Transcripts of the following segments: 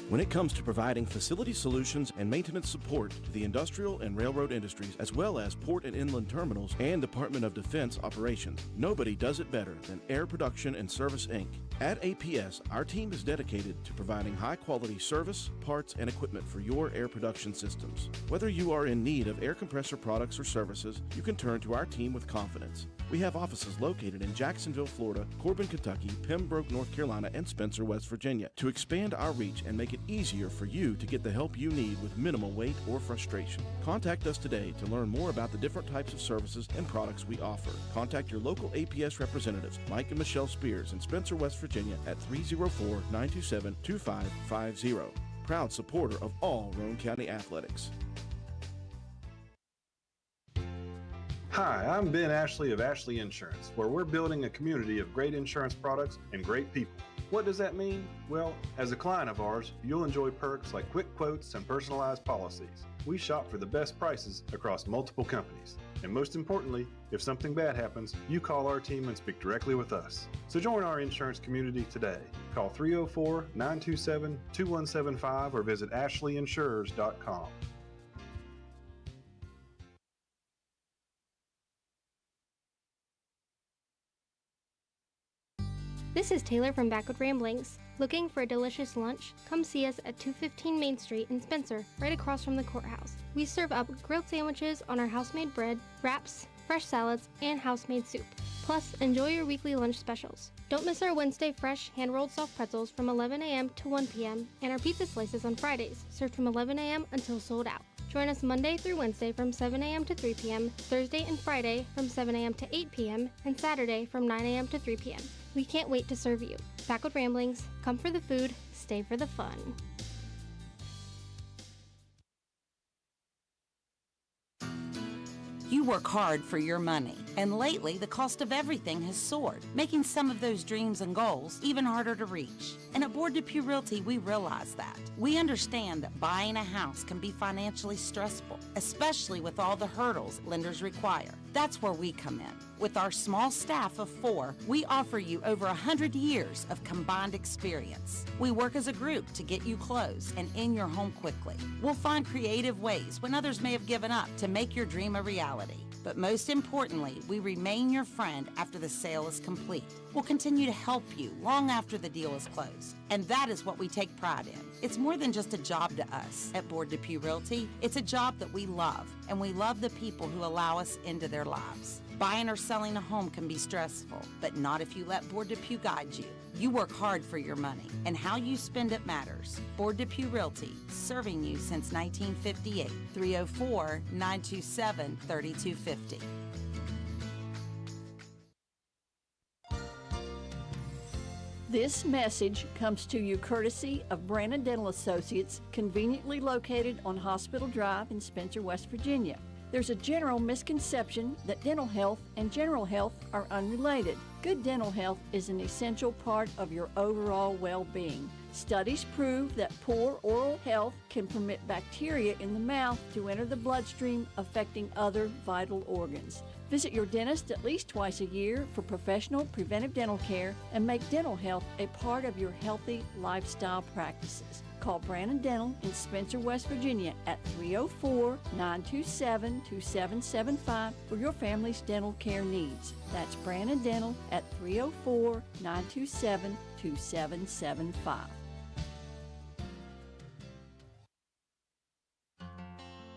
When it comes to providing facility solutions and maintenance support to the industrial and railroad industries, as well as port and inland terminals and Department of Defense operations, nobody does it better than Air Production and Service, Inc. At APS, our team is dedicated to providing high-quality service, parts, and equipment for your air production systems. Whether you are in need of air compressor products or services, you can turn to our team with confidence. We have offices located in Jacksonville, Florida, Corbin, Kentucky, Pembroke, North Carolina, and Spencer, West Virginia, to expand our reach and make it easier for you to get the help you need with minimal wait or frustration. Contact us today to learn more about the different types of services and products we offer. Contact your local APS representatives, Mike and Michelle Spears in Spencer, West Virginia at 304-927-2550. Proud supporter of all Roane County athletics. Hi, I'm Ben Ashley of Ashley Insurance, where we're building a community of great insurance products and great people. What does that mean? Well, as a client of ours, you'll enjoy perks like quick quotes and personalized policies. We shop for the best prices across multiple companies. And most importantly, if something bad happens, you call our team and speak directly with us. So join our insurance community today. Call 304-927-2175 or visit ashleyinsurers.com. This is Taylor from Backwood Ramblings. Looking for a delicious lunch? Come see us at 215 Main Street in Spencer, right across from the courthouse. We serve up grilled sandwiches on our house-made bread, wraps, fresh salads, and house-made soup. Plus, enjoy your weekly lunch specials. Don't miss our Wednesday fresh hand-rolled soft pretzels from 11 a.m. to 1 p.m. and our pizza slices on Fridays, served from 11 a.m. until sold out. Join us Monday through Wednesday from 7 a.m. to 3 p.m., Thursday and Friday from 7 a.m. to 8 p.m., and Saturday from 9 a.m. to 3 p.m. We can't wait to serve you. Backwood Ramblings, come for the food, stay for the fun. You work hard for your money, and lately the cost of everything has soared, making some of those dreams and goals even harder to reach. And at Board Depew Realty, we realize that. We understand that buying a house can be financially stressful, especially with all the hurdles lenders require. That's where we come in. With our small staff of 4, we offer you over 100 years of combined experience. We work as a group to get you closed and in your home quickly. We'll find creative ways when others may have given up to make your dream a reality. But most importantly, we remain your friend after the sale is complete. We'll continue to help you long after the deal is closed. And that is what we take pride in. It's more than just a job to us at Board Depew Realty. It's a job that we love, and we love the people who allow us into their lives. Buying or selling a home can be stressful, but not if you let Board Depew guide you. You work hard for your money, and how you spend it matters. Board Depew Realty, serving you since 1958. 304-927-3250. This message comes to you courtesy of Brannon Dental Associates, conveniently located on Hospital Drive in Spencer, West Virginia. There's a general misconception that dental health and general health are unrelated. Good dental health is an essential part of your overall well-being. Studies prove that poor oral health can permit bacteria in the mouth to enter the bloodstream, affecting other vital organs. Visit your dentist at least twice a year for professional preventive dental care and make dental health a part of your healthy lifestyle practices. Call Brannon Dental in Spencer, West Virginia at 304-927-2775 for your family's dental care needs. That's Brannon Dental at 304-927-2775.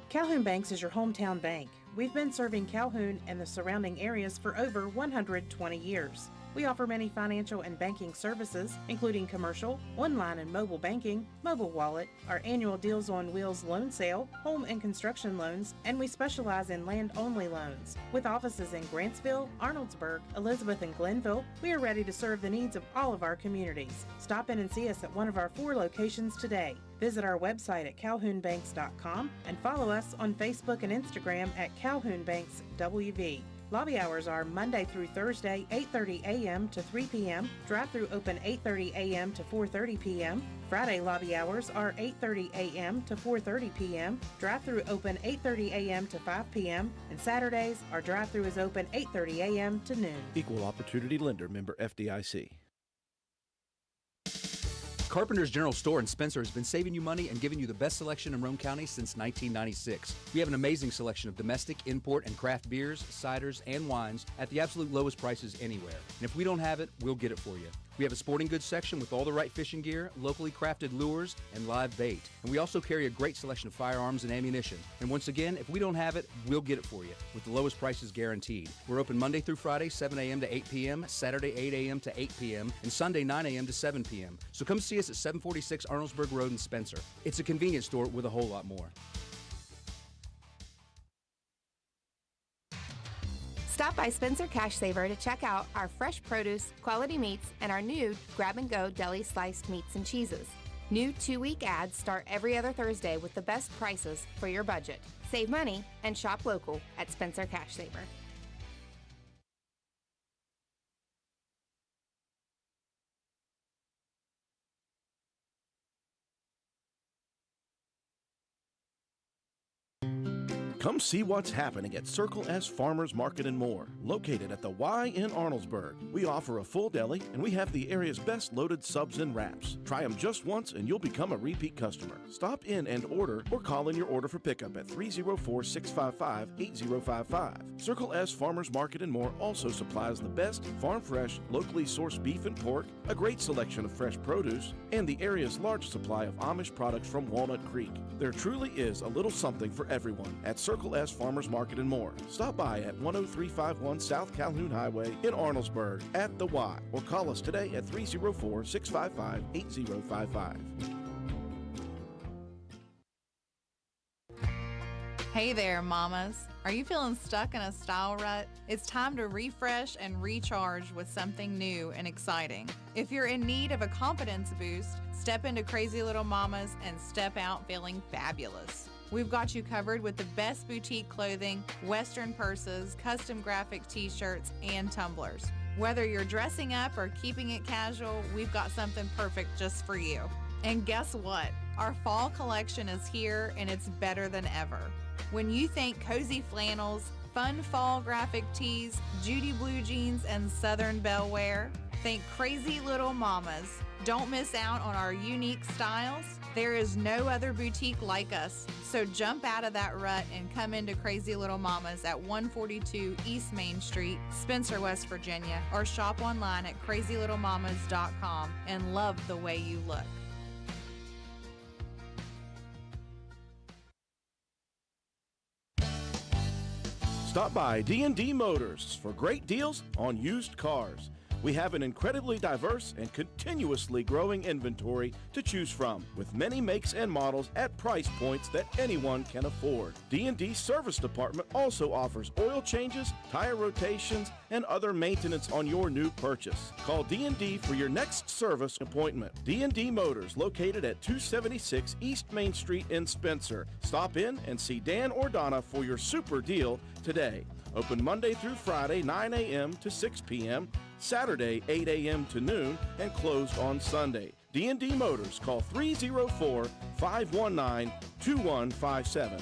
Calhoun Banks is your hometown bank. We've been serving Calhoun and the surrounding areas for over 120 years. We offer many financial and banking services, including commercial, online and mobile banking, mobile wallet, our annual Deals on Wheels loan sale, home and construction loans, and we specialize in land-only loans. With offices in Grantsville, Arnoldsburg, Elizabeth, and Glenville, we are ready to serve the needs of all of our communities. Stop in and see us at one of our 4 locations today. Visit our website at calhounbanks.com and follow us on Facebook and Instagram at Calhoun Banks WV. Lobby hours are Monday through Thursday, 8:30 a.m. to 3 p.m. Drive-through open 8:30 a.m. to 4:30 p.m. Friday lobby hours are 8:30 a.m. to 4:30 p.m. Drive-through open 8:30 a.m. to 5 p.m. And Saturdays, our drive-through is open 8:30 a.m. to noon. Equal Opportunity Lender, member FDIC. Carpenter's General Store in Spencer has been saving you money and giving you the best selection in Roane County since 1996. We have an amazing selection of domestic, import, and craft beers, ciders, and wines at the absolute lowest prices anywhere. And if we don't have it, we'll get it for you. We have a sporting goods section with all the right fishing gear, locally crafted lures, and live bait. And we also carry a great selection of firearms and ammunition. And once again, if we don't have it, we'll get it for you with the lowest prices guaranteed. We're open Monday through Friday, 7 a.m. to 8 p.m., Saturday, 8 a.m. to 8 p.m., and Sunday, 9 a.m. to 7 p.m. So come see us at 746 Arnoldesburg Road in Spencer. It's a convenience store with a whole lot more. Stop by Spencer Cash Saver to check out our fresh produce, quality meats, and our new grab-and-go deli sliced meats and cheeses. New 2-week ads start every other Thursday with the best prices for your budget. Save money and shop local at Spencer Cash Saver. Come see what's happening at Circle S Farmers Market and More, located at the Y in Arnoldesburg. We offer a full deli, and we have the area's best loaded subs and wraps. Try them just once, and you'll become a repeat customer. Stop in and order, or call in your order for pickup at 304-655-8055. Circle S Farmers Market and More also supplies the best farm-fresh, locally sourced beef and pork, a great selection of fresh produce, and the area's large supply of Amish products from Walnut Creek. There truly is a little something for everyone at Circle S Farmers Market and More. Stop by at 10351 South Calhoun Highway in Arnoldesburg at the Y, or call us today at 304-655-8055. Hey there, mamas. Are you feeling stuck in a style rut? It's time to refresh and recharge with something new and exciting. If you're in need of a confidence boost, step into Crazy Little Mamas and step out feeling fabulous. We've got you covered with the best boutique clothing, Western purses, custom graphic t-shirts, and tumblers. Whether you're dressing up or keeping it casual, we've got something perfect just for you. And guess what? Our fall collection is here, and it's better than ever. When you think cozy flannels, fun fall graphic tees, Judy blue jeans, and Southern Belle wear, think Crazy Little Mamas. Don't miss out on our unique styles. There is no other boutique like us, so jump out of that rut and come into Crazy Little Mamas at 142 East Main Street, Spencer, West Virginia, or shop online at crazylittlemamas.com and love the way you look. Stop by D&D Motors for great deals on used cars. We have an incredibly diverse and continuously growing inventory to choose from, with many makes and models at price points that anyone can afford. D&D Service Department also offers oil changes, tire rotations, and other maintenance on your new purchase. Call D&D for your next service appointment. D&D Motors, located at 276 East Main Street in Spencer. Stop in and see Dan or Donna for your super deal today. Open Monday through Friday, 9 a.m. to 6 p.m., Saturday, 8 a.m. to noon, and closed on Sunday. D&D Motors, call 304-519-2157.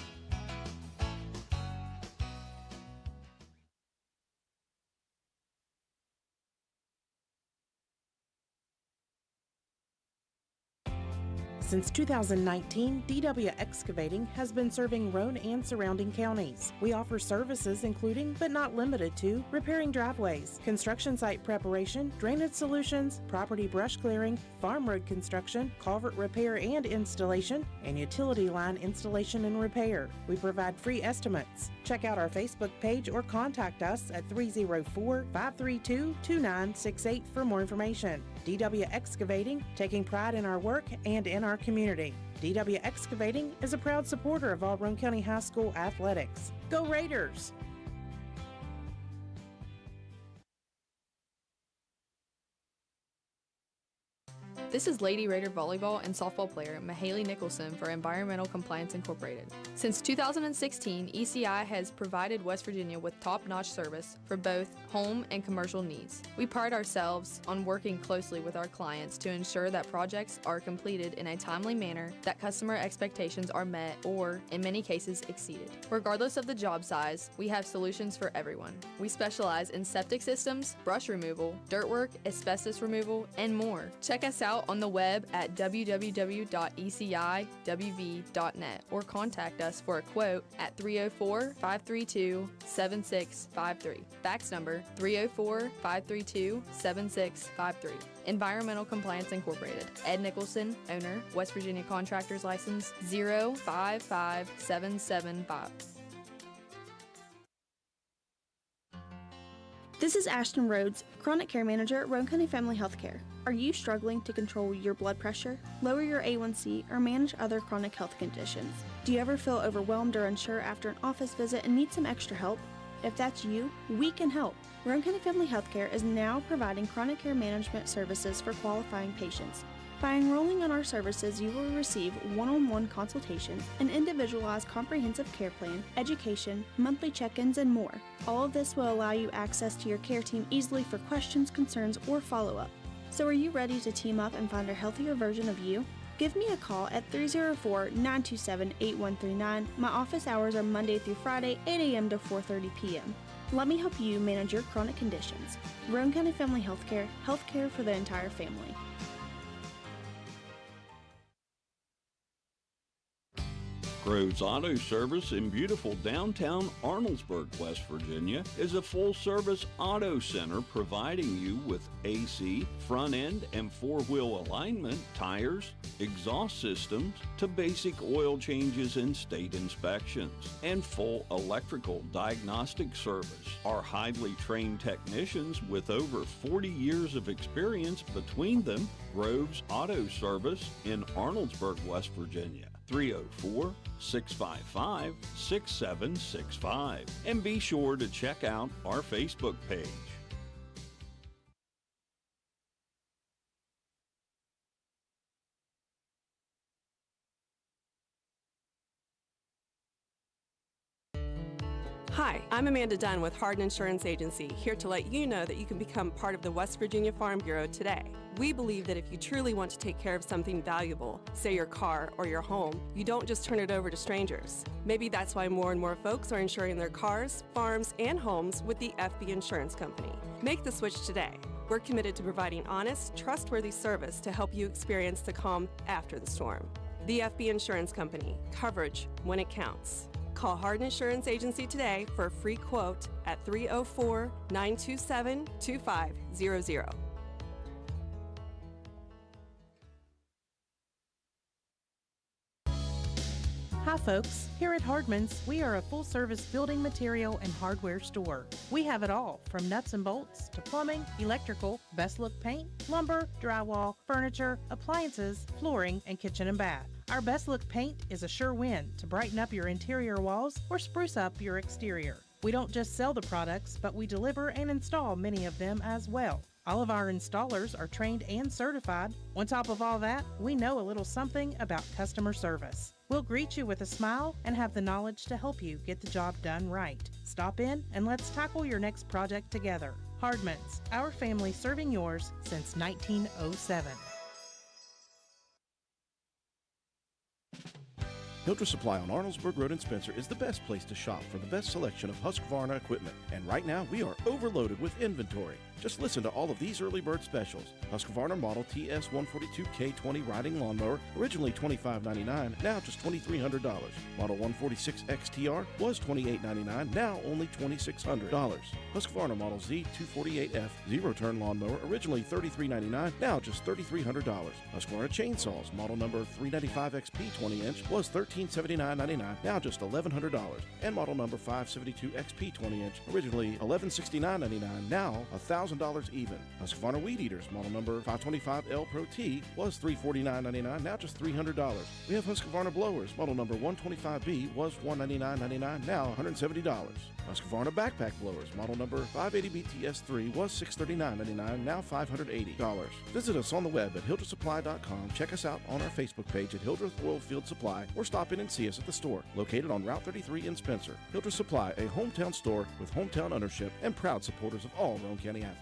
Since 2019, DW Excavating has been serving Roane and surrounding counties. We offer services including, but not limited to, repairing driveways, construction site preparation, drainage solutions, property brush clearing, farm road construction, culvert repair and installation, and utility line installation and repair. We provide free estimates. Check out our Facebook page or contact us at 304-532-2968 for more information. DW Excavating, taking pride in our work and in our community. DW Excavating is a proud supporter of all Roane County High School athletics. Go Raiders! This is Lady Raider volleyball and softball player Mahaley Nicholson for Environmental Compliance Incorporated. Since 2016, ECI has provided West Virginia with top-notch service for both home and commercial needs. We pride ourselves on working closely with our clients to ensure that projects are completed in a timely manner, that customer expectations are met or, in many cases, exceeded. Regardless of the job size, we have solutions for everyone. We specialize in septic systems, brush removal, dirt work, asbestos removal, and more. Check us out on the web at www.eciwv.net or contact us for a quote at 304-532-7653. Fax number 304-532-7653. Environmental Compliance Incorporated. Ed Nicholson, owner, West Virginia Contractors License 055775. This is Ashton Rhodes, Chronic Care Manager at Roane County Family Healthcare. Are you struggling to control your blood pressure, lower your A1C, or manage other chronic health conditions? Do you ever feel overwhelmed or unsure after an office visit and need some extra help? If that's you, we can help. Roane County Family Healthcare is now providing chronic care management services for qualifying patients. By enrolling in our services, you will receive one-on-one consultations, an individualized comprehensive care plan, education, monthly check-ins, and more. All of this will allow you access to your care team easily for questions, concerns, or follow-up. So are you ready to team up and find a healthier version of you? Give me a call at 304-927-8139. My office hours are Monday through Friday, 8 a.m. to 4:30 p.m. Let me help you manage your chronic conditions. Roane County Family Healthcare, healthcare for the entire family. Groves Auto Service in beautiful downtown Arnoldesburg, West Virginia, is a full-service auto center providing you with AC, front-end and four-wheel alignment, tires, exhaust systems, to basic oil changes and state inspections, and full electrical diagnostic service. Our highly trained technicians with over 40 years of experience between them, Groves Auto Service in Arnoldesburg, West Virginia. 304-655-6765. And be sure to check out our Facebook page. Hi, I'm Amanda Dunn with Hardin Insurance Agency, here to let you know that you can become part of the West Virginia Farm Bureau today. We believe that if you truly want to take care of something valuable, say your car or your home, you don't just turn it over to strangers. Maybe that's why more and more folks are insuring their cars, farms, and homes with the FB Insurance Company. Make the switch today. We're committed to providing honest, trustworthy service to help you experience the calm after the storm. The FB Insurance Company, coverage when it counts. Call Hardin Insurance Agency today for a free quote at 304-927-2500. Hi folks, here at Hardman's, we are a full-service building material and hardware store. We have it all, from nuts and bolts to plumbing, electrical, best look paint, lumber, drywall, furniture, appliances, flooring, and kitchen and bath. Our best look paint is a sure win to brighten up your interior walls or spruce up your exterior. We don't just sell the products, but we deliver and install many of them as well. All of our installers are trained and certified. On top of all that, we know a little something about customer service. We'll greet you with a smile and have the knowledge to help you get the job done right. Stop in and let's tackle your next project together. Hardman's, our family serving yours since 1907. Hildreth Supply on Arnoldesburg Road in Spencer is the best place to shop for the best selection of Husqvarna equipment. And right now, we are overloaded with inventory. Just listen to all of these early bird specials. Husqvarna Model TS 142K20 riding lawnmower, originally $25.99, now just $2,300. Model 146 XTR was $28.99, now only $2,600. Husqvarna Model Z248F zero-turn lawnmower, originally $33.99, now just $3,300. Husqvarna chainsaws, model number 395 XP 20-inch, was $1,379.99, now just $1,100. And model number 572 XP 20-inch, originally $1,169.99, now $1,000 even. Husqvarna Weed Eaters, model number 525L Pro T, was $349.99, now just $300. We have Husqvarna Blowers, model number 125B, was $199.99, now $170. Husqvarna Backpack Blowers, model number 580BTS3, was $639.99, now $580. Visit us on the web at hildrethsupply.com, check us out on our Facebook page at Hildreth Oilfield Supply, or stop in and see us at the store, located on Route 33 in Spencer. Hildreth Supply, a hometown store with hometown ownership and proud supporters of all Roane County athletes.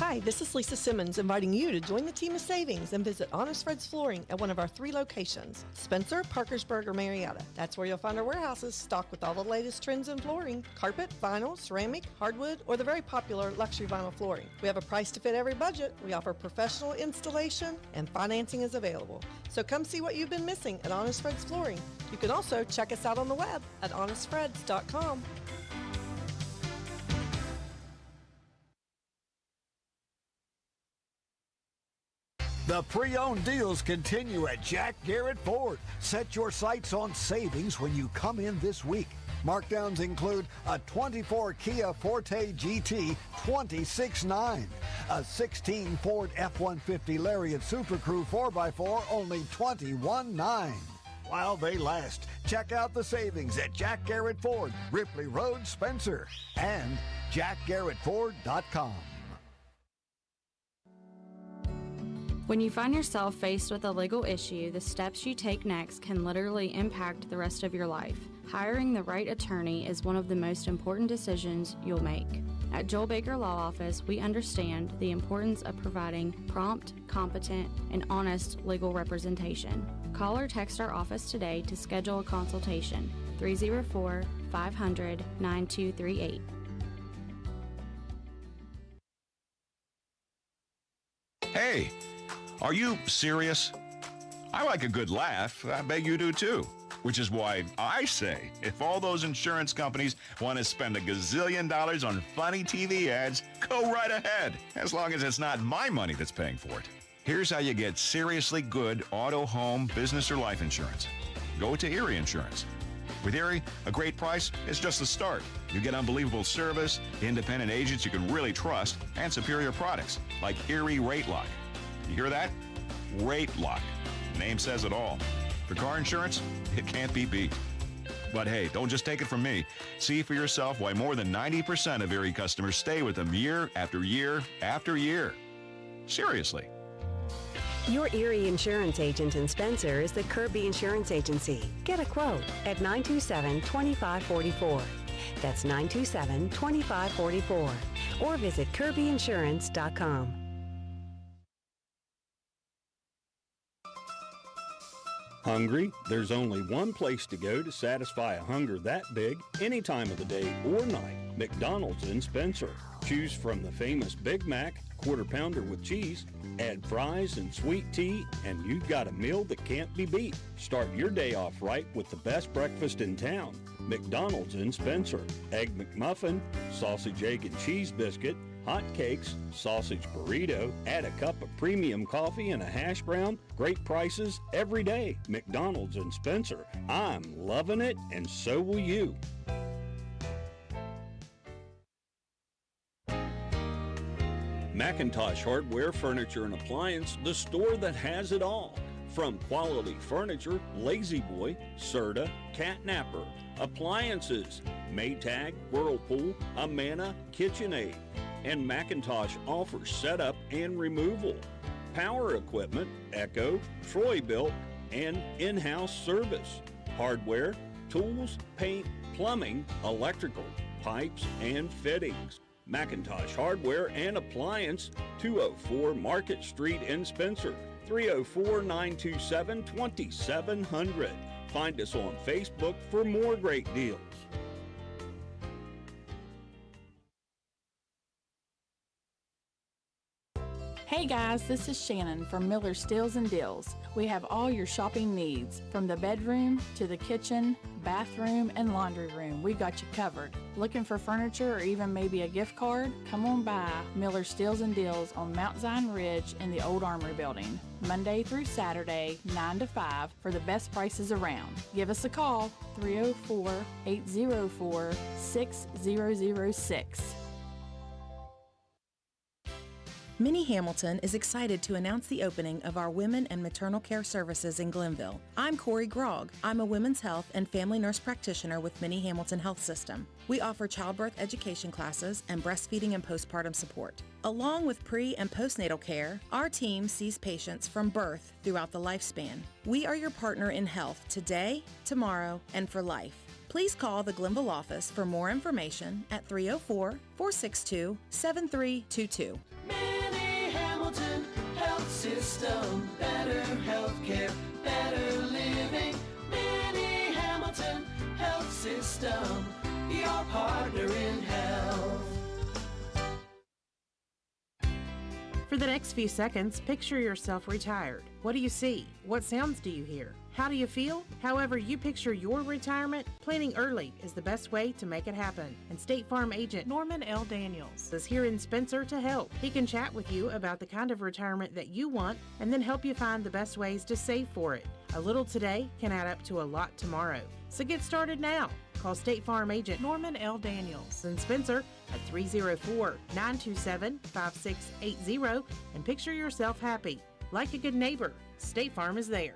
Hi, this is Lisa Simmons inviting you to join the team of savings and visit Honest Fred's Flooring at one of our 3 locations, Spencer, Parkersburg, or Marietta. That's where you'll find our warehouses stocked with all the latest trends in flooring, carpet, vinyl, ceramic, hardwood, or the very popular luxury vinyl flooring. We have a price to fit every budget. We offer professional installation and financing is available. So come see what you've been missing at Honest Fred's Flooring. You can also check us out on the web at honestfreds.com. The pre-owned deals continue at Jack Garrett Ford. Set your sights on savings when you come in this week. Markdowns include a 24 Kia Forte GT $26,900, a 16 Ford F-150 Lariat Super Crew 4x4 only $21,900. While they last, check out the savings at Jack Garrett Ford, Ripley Road, Spencer, and jackgarrettford.com. When you find yourself faced with a legal issue, the steps you take next can literally impact the rest of your life. Hiring the right attorney is one of the most important decisions you'll make. At Joel Baker Law Office, we understand the importance of providing prompt, competent, and honest legal representation. Call or text our office today to schedule a consultation. 304-500-9238. Hey, are you serious? I like a good laugh. I bet you do too. Which is why I say, if all those insurance companies want to spend $1 gazillion on funny TV ads, go right ahead, as long as it's not my money that's paying for it. Here's how you get seriously good auto, home, business, or life insurance. Go to Erie Insurance. With Erie, a great price is just the start. You get unbelievable service, independent agents you can really trust, and superior products like Erie Rate Lock. You hear that? Rate Lock. The name says it all. For car insurance, it can't be beat. But hey, don't just take it from me. See for yourself why more than 90% of Erie customers stay with them year after year after year. Seriously. Your Erie insurance agent in Spencer is the Kirby Insurance Agency. Get a quote at 927-2544. That's 927-2544. Or visit kirbyinsurance.com. Hungry? There's only one place to go to satisfy a hunger that big any time of the day or night. McDonald's in Spencer. Choose from the famous Big Mac, Quarter Pounder with cheese, add fries and sweet tea, and you've got a meal that can't be beat. Start your day off right with the best breakfast in town. McDonald's in Spencer. Egg McMuffin, sausage, egg, and cheese biscuit, hot cakes, sausage burrito, add a cup of premium coffee and a hash brown. Great prices every day. McDonald's in Spencer. I'm loving it, and so will you. McIntosh Hardware, Furniture, and Appliance, the store that has it all. From quality furniture, Lazy Boy, Serta, Catnapper, appliances, Maytag, Whirlpool, Amana, KitchenAid, and McIntosh offers setup and removal, power equipment, Echo, Troy-Bilt, and in-house service, hardware, tools, paint, plumbing, electrical, pipes, and fittings. McIntosh Hardware and Appliance, 204 Market Street in Spencer, 304-927-2700. Find us on Facebook for more great deals. Hey guys, this is Shannon from Miller Steels and Deals. We have all your shopping needs, from the bedroom to the kitchen, bathroom, and laundry room. We got you covered. Looking for furniture or even maybe a gift card? Come on by Miller Steels and Deals on Mount Zion Ridge in the Old Armory Building, Monday through Saturday, 9 to 5 for the best prices around. Give us a call, 304-804-6006. Minnie Hamilton is excited to announce the opening of our Women and Maternal Care Services in Glenville. I'm Corey Grogg. I'm a women's health and family nurse practitioner with Minnie Hamilton Health System. We offer childbirth education classes and breastfeeding and postpartum support. Along with pre- and postnatal care, our team sees patients from birth throughout the lifespan. We are your partner in health today, tomorrow, and for life. Please call the Glenville office for more information at 304-462-7322. System, your partner in health. For the next few seconds, picture yourself retired. What do you see? What sounds do you hear? How do you feel? However you picture your retirement, planning early is the best way to make it happen. And State Farm agent Norman L. Daniels is here in Spencer to help. He can chat with you about the kind of retirement that you want and then help you find the best ways to save for it. A little today can add up to a lot tomorrow. So get started now. Call State Farm agent Norman L. Daniels in Spencer at 304-927-5680 and picture yourself happy. Like a good neighbor, State Farm is there.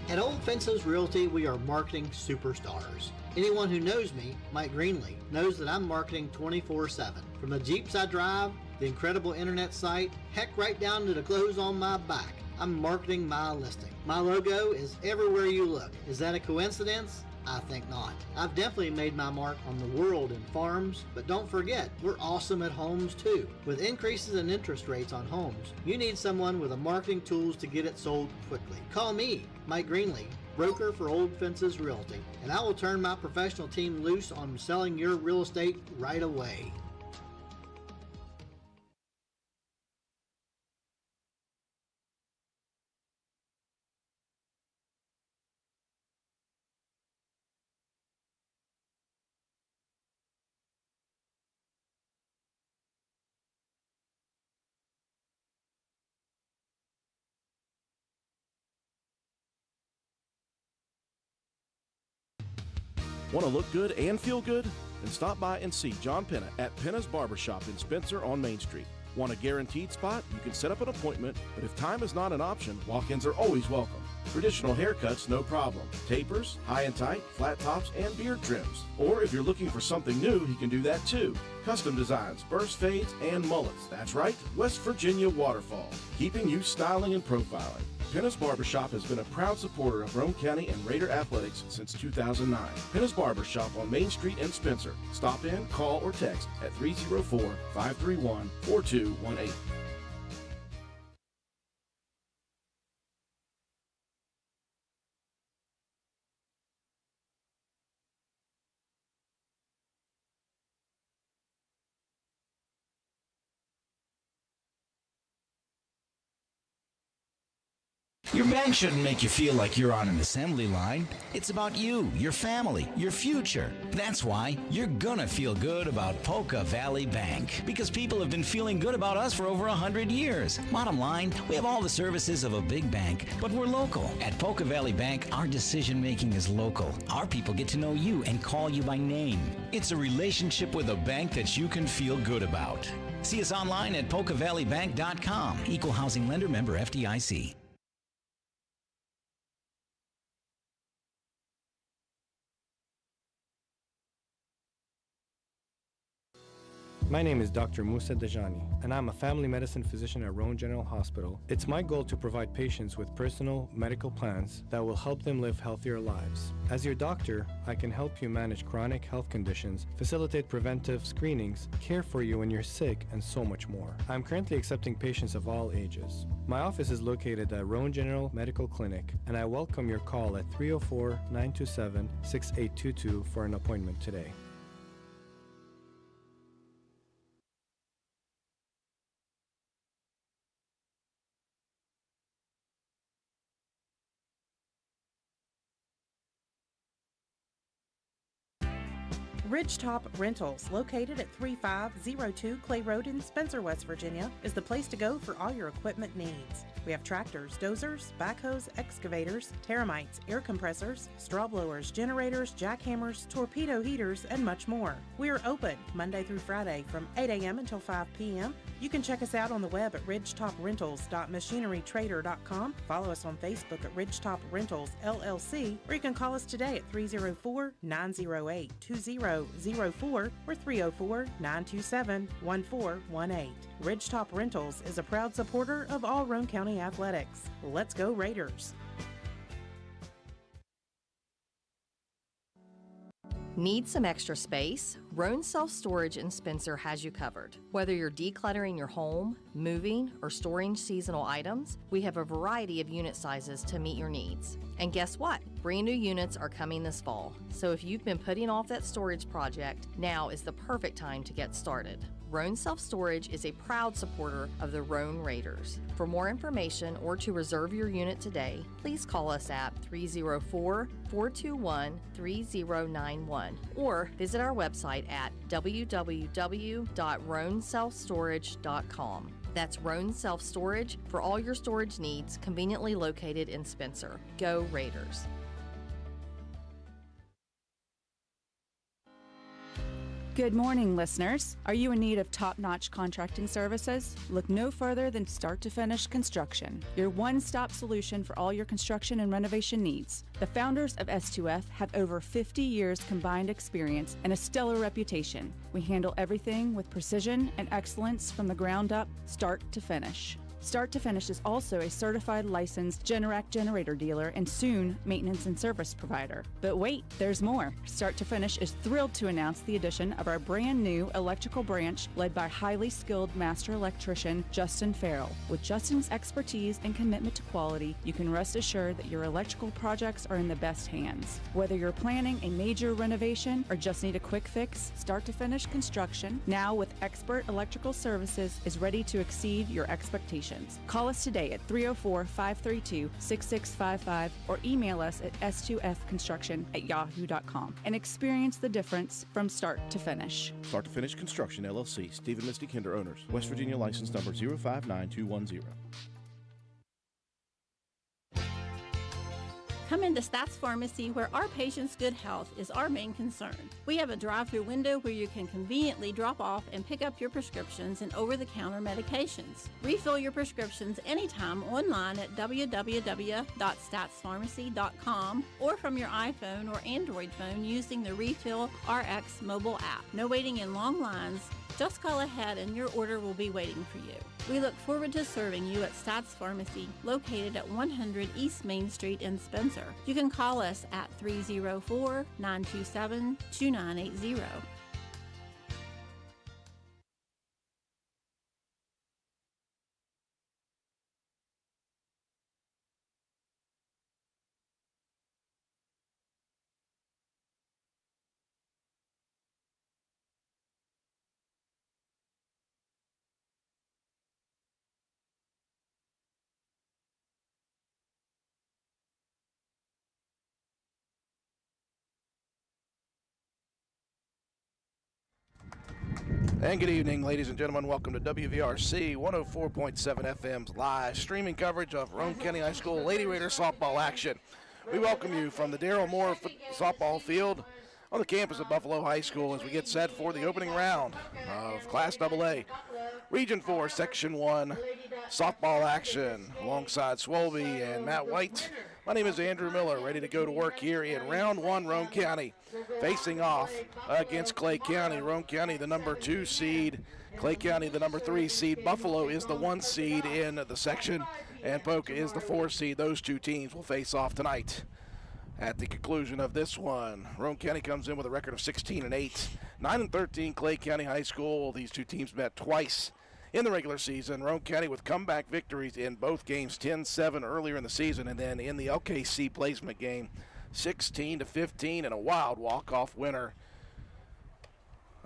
At Old Fences Realty, we are marketing superstars. Anyone who knows me, Mike Greenlee, knows that I'm marketing 24/7. From the Jeeps I drive, the incredible internet site, heck right down to the clothes on my back, I'm marketing my listing. My logo is everywhere you look. Is that a coincidence? I think not. I've definitely made my mark on the world in farms, but don't forget, we're awesome at homes too. With increases in interest rates on homes, you need someone with the marketing tools to get it sold quickly. Call me, Mike Greenlee, broker for Old Fences Realty, and I will turn my professional team loose on selling your real estate right away. Want to look good and feel good? Then stop by and see John Penna at Penna's Barbershop in Spencer on Main Street. Want a guaranteed spot? You can set up an appointment, but if time is not an option, walk-ins are always welcome. Traditional haircuts, no problem. Tapers, high and tight, flat tops, and beard trims. Or if you're looking for something new, he can do that too. Custom designs, burst fades, and mullets. That's right, West Virginia Waterfall, keeping you styling and profiling. Penna's Barbershop has been a proud supporter of Roane County and Raider athletics since 2009. Penna's Barbershop on Main Street in Spencer. Stop in, call, or text at 304-531-4218. Your bank shouldn't make you feel like you're on an assembly line. It's about you, your family, your future. That's why you're gonna feel good about Polka Valley Bank, because people have been feeling good about us for over 100 years. Bottom line, we have all the services of a big bank, but we're local. At Polka Valley Bank, our decision making is local. Our people get to know you and call you by name. It's a relationship with a bank that you can feel good about. See us online at polkavalleybank.com. Equal housing lender, member FDIC. My name is Dr. Musa Dajani, and I'm a family medicine physician at Roane General Hospital. It's my goal to provide patients with personal medical plans that will help them live healthier lives. As your doctor, I can help you manage chronic health conditions, facilitate preventive screenings, care for you when you're sick, and so much more. I'm currently accepting patients of all ages. My office is located at Roane General Medical Clinic, and I welcome your call at 304-927-6822 for an appointment today. Ridgetop Rentals, located at 3502 Clay Road in Spencer, West Virginia, is the place to go for all your equipment needs. We have tractors, dozers, backhoes, excavators, termites, air compressors, straw blowers, generators, jackhammers, torpedo heaters, and much more. We are open Monday through Friday from 8 a.m. until 5 p.m. You can check us out on the web at ridgetoprentals.machinerytrader.com. Follow us on Facebook at Ridgetop Rentals LLC, or you can call us today at 304-908-2004 or 304-927-1418. Ridgetop Rentals is a proud supporter of all Roane County athletics. Let's go Raiders! Need some extra space? Roane Self-Storage in Spencer has you covered. Whether you're decluttering your home, moving, or storing seasonal items, we have a variety of unit sizes to meet your needs. And guess what? Brand new units are coming this fall. So if you've been putting off that storage project, now is the perfect time to get started. Roane Self-Storage is a proud supporter of the Roane Raiders. For more information or to reserve your unit today, please call us at 304-421-3091 or visit our website at www.roaneselfstorage.com. That's Roane Self-Storage for all your storage needs, conveniently located in Spencer. Go Raiders! Good morning, listeners. Are you in need of top-notch contracting services? Look no further than Start to Finish Construction, your one-stop solution for all your construction and renovation needs. The founders of S2F have over 50 years combined experience and a stellar reputation. We handle everything with precision and excellence from the ground up, start to finish. Start to Finish is also a certified licensed Generac generator dealer and soon maintenance and service provider. But wait, there's more. Start to Finish is thrilled to announce the addition of our brand new electrical branch led by highly skilled master electrician Justin Farrell. With Justin's expertise and commitment to quality, you can rest assured that your electrical projects are in the best hands. Whether you're planning a major renovation or just need a quick fix, Start to Finish Construction, now with expert electrical services, is ready to exceed your expectations. Call us today at 304-532-6655 or email us at s2fconstruction@yahoo.com and experience the difference from start to finish. Start to Finish Construction, LLC. Steve and Misty Kinder, owners. West Virginia license number 059210. Come into Stats Pharmacy, where our patients' good health is our main concern. We have a drive-through window where you can conveniently drop off and pick up your prescriptions and over-the-counter medications. Refill your prescriptions anytime online at www.statspharmacy.com or from your iPhone or Android phone using the Refill RX mobile app. No waiting in long lines. Just call ahead and your order will be waiting for you. We look forward to serving you at Stats Pharmacy, located at 100 East Main Street in Spencer. You can call us at 304-927-2980. And good evening, ladies and gentlemen. Welcome to WVRC 104.7 FM's live streaming coverage of Roane County High School Lady Raider softball action. We welcome you from the Darrell Moore softball field on the campus of Buffalo High School as we get set for the opening round of Class AA Region 4 Section 1 softball action alongside Swolby and Matt White. My name is Andrew Miller, ready to go to work here in round one. Roane County facing off against Clay County. Roane County, the number 2 seed. Clay County, the number 3 seed. Buffalo is the 1 seed in the section, and Polka is the 4 seed. Those two teams will face off tonight. At the conclusion of this one, Roane County comes in with a record of 16-8. 9-13 Clay County High School. These two teams met twice in the regular season. Roane County with comeback victories in both games, 10-7 earlier in the season, and then in the LKC placement game, 16-15 and a wild walk-off winner.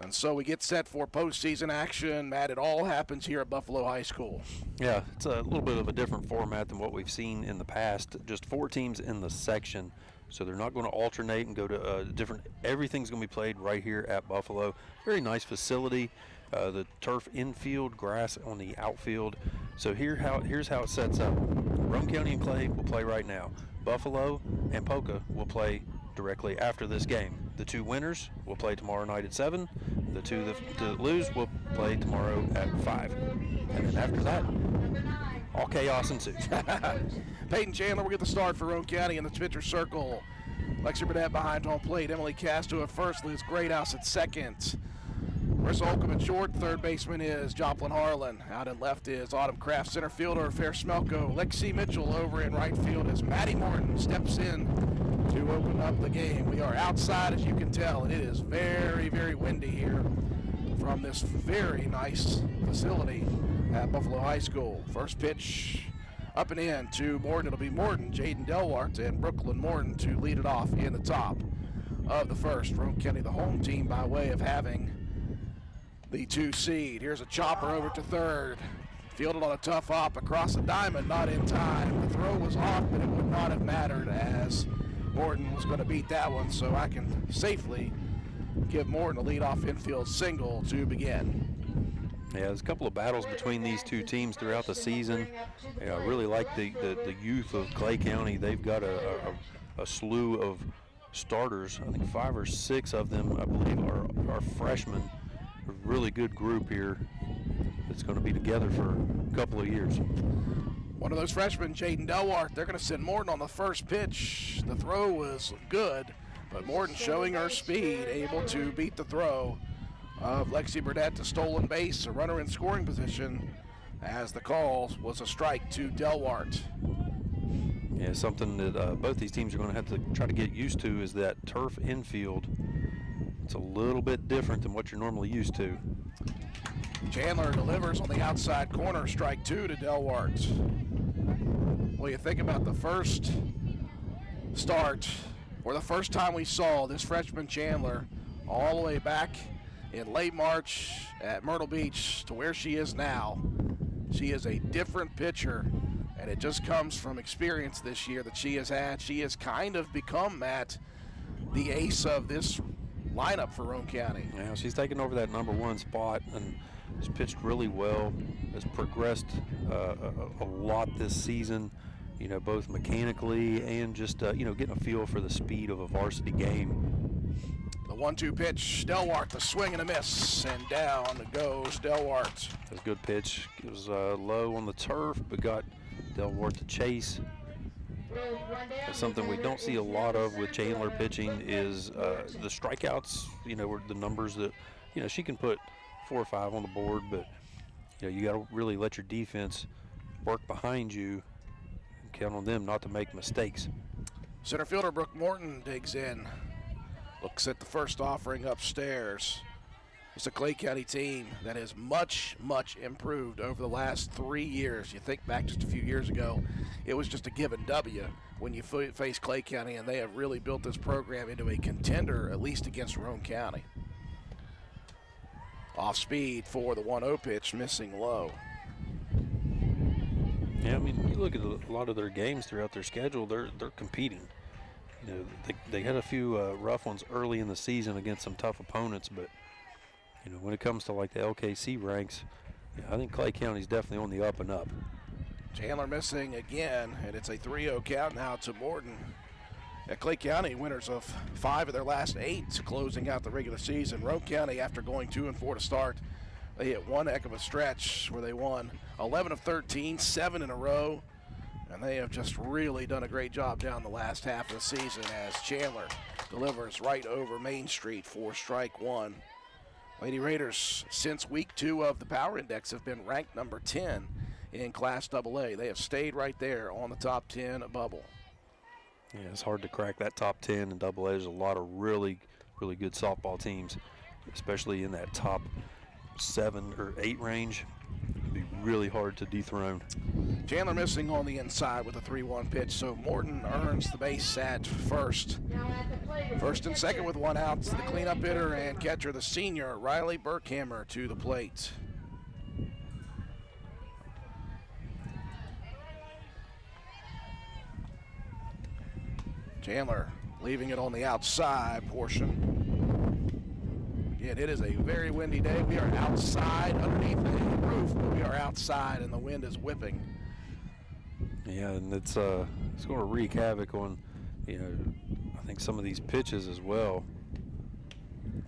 And so we get set for postseason action. Matt, it all happens here at Buffalo High School. Yeah, it's a little bit of a different format than what we've seen in the past. Just 4 teams in the section, so they're not going to alternate and go to different. Everything's going to be played right here at Buffalo. Very nice facility. The turf infield, grass on the outfield. So here's how it sets up. Roane County and Clay will play right now. Buffalo and Polka will play directly after this game. The 2 winners will play tomorrow night at 7. The 2 that lose will play tomorrow at 5. And then after that, all chaos ensues. Peyton Chandler will get the start for Roane County in the pitcher circle. Lexi Burnett behind home plate. Emily Castro at first. Liz Greathouse at second. Marissa Holcomb at short. Third baseman is Joplin Harlan. Out in left is Autumn Kraft. Center fielder Fair Smelko. Lexi Mitchell over in right field as Maddie Morton steps in to open up the game. We are outside, as you can tell, and it is very, very windy here from this very nice facility at Buffalo High School. First pitch up and in to Morton. It'll be Morton, Jaden Delwart, and Brooklyn Morton to lead it off in the top of the first. Roane County, the home team, by way of having the 2 seed. Here's a chopper over to third. Fielded on a tough hop across the diamond, not in time. The throw was off, but it would not have mattered as Morton was going to beat that one, so I can safely give Morton a leadoff infield single to begin. Yeah, there's a couple of battles between these two teams throughout the season. Yeah, I really like the youth of Clay County. They've got a slew of starters. I think 5 or 6 of them, I believe, are freshmen. A really good group here that's going to be together for a couple of years. One of those freshmen, Jaden Delwart, they're going to send Morton on the first pitch. The throw was good, but Morton showing her speed, able to beat the throw of Lexi Burdett to stolen base, a runner in scoring position, as the call was a strike to Delwart. Yeah, something that both these teams are going to have to try to get used to is that turf infield. It's a little bit different than what you're normally used to. Chandler delivers on the outside corner, strike 2 to Delwart. Well, you think about the first start, or the first time we saw this freshman Chandler all the way back in late March at Myrtle Beach to where she is now. She is a different pitcher, and it just comes from experience this year that she has had. She has kind of become, Matt, the ace of this lineup for Roane County. Yeah, she's taken over that #1 spot and has pitched really well, has progressed a lot this season, you know, both mechanically and just, you know, getting a feel for the speed of a varsity game. The 1-2 pitch, Delwart, the swing and a miss, and down goes Delwart. That's a good pitch. It was low on the turf, but got Delwart to chase. Something we don't see a lot of with Chandler pitching is the strikeouts, you know, were the numbers that, you know, she can put 4 or 5 on the board, but, you know, you got to really let your defense work behind you and count on them not to make mistakes. Center fielder Brooke Morton digs in, looks at the first offering upstairs. It's a Clay County team that has much, much improved over the last 3 years. You think back just a few years ago, it was just a given W when you face Clay County, and they have really built this program into a contender, at least against Roane County. Off speed for the 1-0 pitch, missing low. Yeah, I mean, you look at a lot of their games throughout their schedule, they're competing. You know, they had a few rough ones early in the season against some tough opponents, but you know, when it comes to like the LKC ranks, yeah, I think Clay County's definitely on the up and up. Chandler missing again, and it's a 3-0 count now to Morton. At Clay County, winners of 5 of their last 8, closing out the regular season. Roane County, after going 2-4 to start, they hit one heck of a stretch where they won 11 of 13, 7 in a row, and they have just really done a great job down the last half of the season as Chandler delivers right over Main Street for strike 1. Lady Raiders, since week 2 of the Power Index, have been ranked number 10 in Class AA. They have stayed right there on the top 10 bubble. Yeah, it's hard to crack that top 10 in AA. There's a lot of really, really good softball teams, especially in that top 7 or 8 range. It'd be really hard to dethrone. Chandler missing on the inside with a 3-1 pitch, so Morton earns the base at first. First and second with 1 out. The cleanup hitter and catcher, the senior Riley Burkhammer, to the plate. Chandler leaving it on the outside portion. Again, it is a very windy day. We are outside underneath the roof, but we are outside and the wind is whipping. Yeah, and it's going to wreak havoc on, you know, I think some of these pitches as well.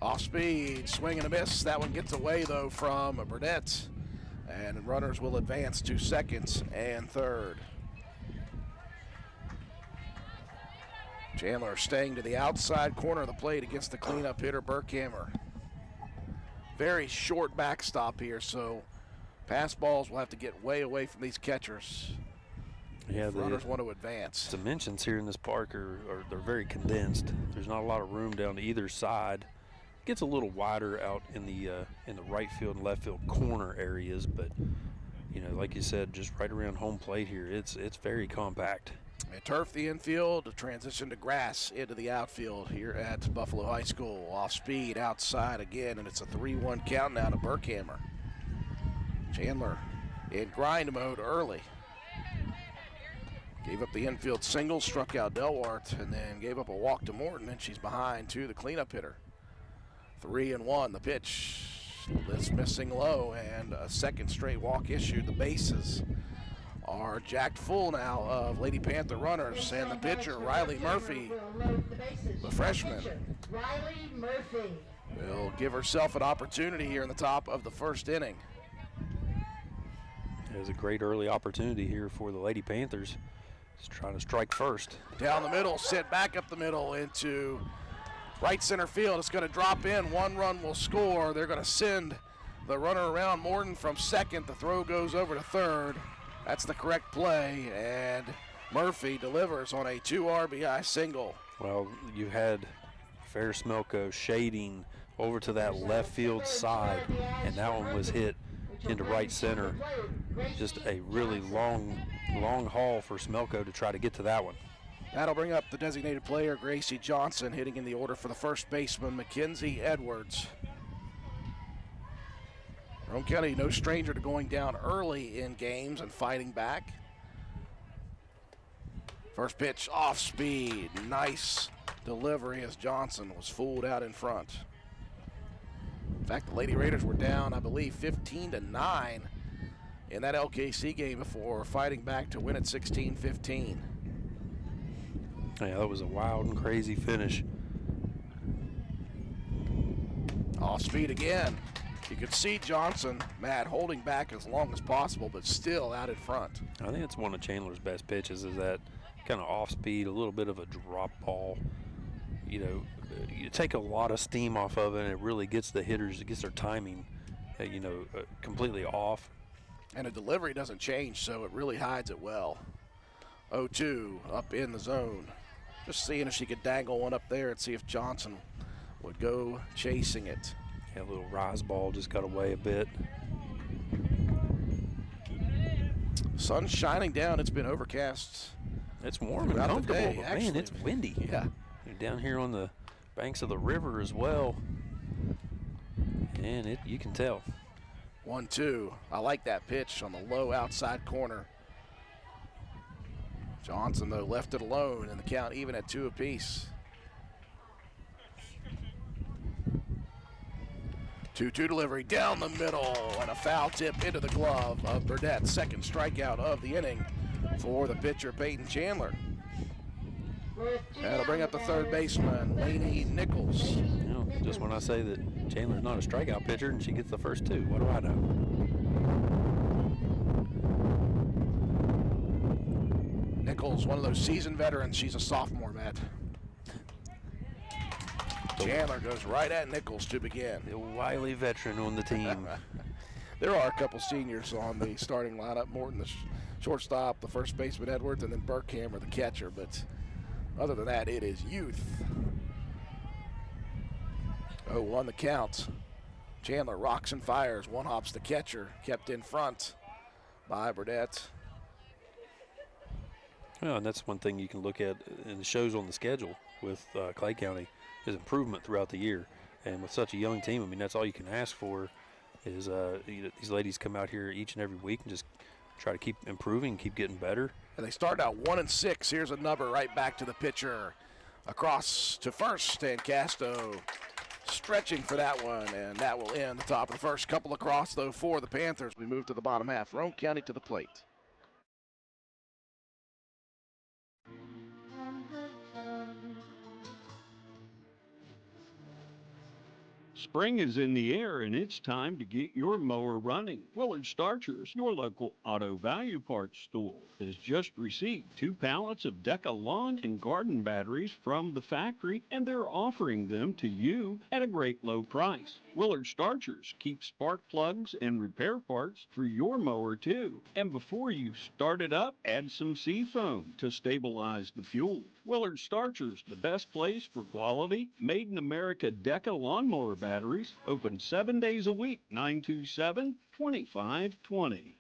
Off speed, swing and a miss. That one gets away though from Burdett, and runners will advance to second and third. Chandler staying to the outside corner of the plate against the cleanup hitter Burkhammer. Very short backstop here, so pass balls will have to get way away from these catchers. Yeah, if runners want to advance. Dimensions here in this park are they're very condensed. There's not a lot of room down to either side. It gets a little wider out in the right field and left field corner areas, but like you said, just right around home plate here, it's very compact. They turf the infield, transition to grass into the outfield here at Buffalo High School. Off speed, outside again, and it's a 3-1 count now to Burkhammer. Chandler in grind mode early. Gave up the infield single, struck out Delwart, and then gave up a walk to Morton, and she's behind to the cleanup hitter. 3-1, the pitch. This missing low, and a second straight walk issued. The bases are jacked full now of Lady Panther runners, and the pitcher, Riley Murphy, the freshman, will give herself an opportunity here in the top of the first inning. There's a great early opportunity here for the Lady Panthers. Just trying to strike first. Down the middle, sent back up the middle into right center field. It's going to drop in. 1 run will score. They're going to send the runner around Morton from second. The throw goes over to third. That's the correct play, and Murphy delivers on a 2 RBI single. Well, you had Fair Smelko shading over to that left field side, and that one was hit into right center. Just a really long haul for Smelko to try to get to that one. That'll bring up the designated player, Gracie Johnson, hitting in the order for the first baseman, Mackenzie Edwards. Roane County, no stranger to going down early in games and fighting back. First pitch off speed. Nice delivery as Johnson was fooled out in front. In fact, the Lady Raiders were down, I believe, 15-9 in that LKC game before fighting back to win at 16-15. Yeah, that was a wild and crazy finish. Off speed again. You could see Johnson, Matt, holding back as long as possible, but still out in front. I think it's one of Chandler's best pitches, is that kind of off speed, a little bit of a drop ball. You take a lot of steam off of it, and it really gets the hitters, it gets their timing, completely off. And the delivery doesn't change, so it really hides it well. 0-2 up in the zone. Just seeing if she could dangle one up there and see if Johnson would go chasing it. Yeah, a little rise ball just got away a bit. Sun's shining down. It's been overcast. It's warm and comfortable, but actually, man, it's windy. Yeah. You're down here on the banks of the river as well, and you can tell. 1-2. I like that pitch on the low outside corner. Johnson, though, left it alone, and the count even at 2 apiece. 2-2 delivery down the middle, and a foul tip into the glove of Burdett. Second strikeout of the inning for the pitcher, Peyton Chandler. That'll bring up the third baseman, Lainey Nichols. Just when I say that Chandler's not a strikeout pitcher and she gets the first 2, what do I know? Nichols, one of those seasoned veterans. She's a sophomore, Matt. Chandler goes right at Nichols to begin. The wily veteran on the team. There are a couple seniors on the starting lineup. Morton, the shortstop, the first baseman, Edwards, and then Burkhammer, the catcher. But other than that, it is youth. 0-1 the count. Chandler rocks and fires. One hops the catcher, kept in front by Burdett. Well, and that's one thing you can look at, and it shows on the schedule with Clay County, is improvement throughout the year. And with such a young team, I mean, that's all you can ask for is these ladies come out here each and every week and just try to keep improving, keep getting better. And they start out 1-6. Here's a number right back to the pitcher. Across to first, and Casto stretching for that one, and that will end the top of the first. Couple across, though, for the Panthers. We move to the bottom half. Roane County to the plate. Spring is in the air, and it's time to get your mower running. Willard Starchers, your local auto value parts store, has just received 2 pallets of Deca lawn and garden batteries from the factory, and they're offering them to you at a great low price. Willard Starchers keep spark plugs and repair parts for your mower too. And before you start it up, add some Seafoam to stabilize the fuel. Willard Starchers, the best place for quality, made in America Deca lawnmower batteries, open 7 days a week, 927-2520.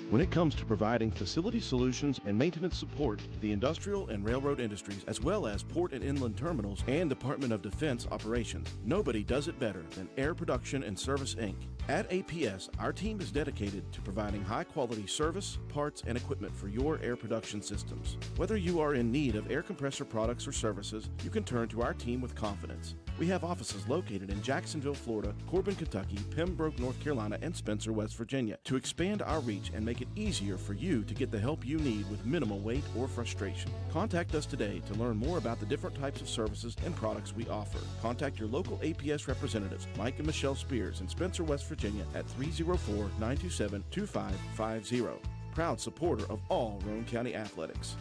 When it comes to providing facility solutions and maintenance support to the industrial and railroad industries, as well as port and inland terminals and Department of Defense operations, nobody does it better than Air Production and Service, Inc. At APS, our team is dedicated to providing high-quality service, parts, and equipment for your air production systems. Whether you are in need of air compressor products or services, you can turn to our team with confidence. We have offices located in Jacksonville, Florida, Corbin, Kentucky, Pembroke, North Carolina, and Spencer, West Virginia. To expand our reach and make it easier for you to get the help you need with minimal wait or frustration. Contact us today to learn more about the different types of services and products we offer. Contact your local APS representatives, Mike and Michelle Spears in Spencer, West Virginia at 304-927-2550. Proud supporter of all Roane County athletics.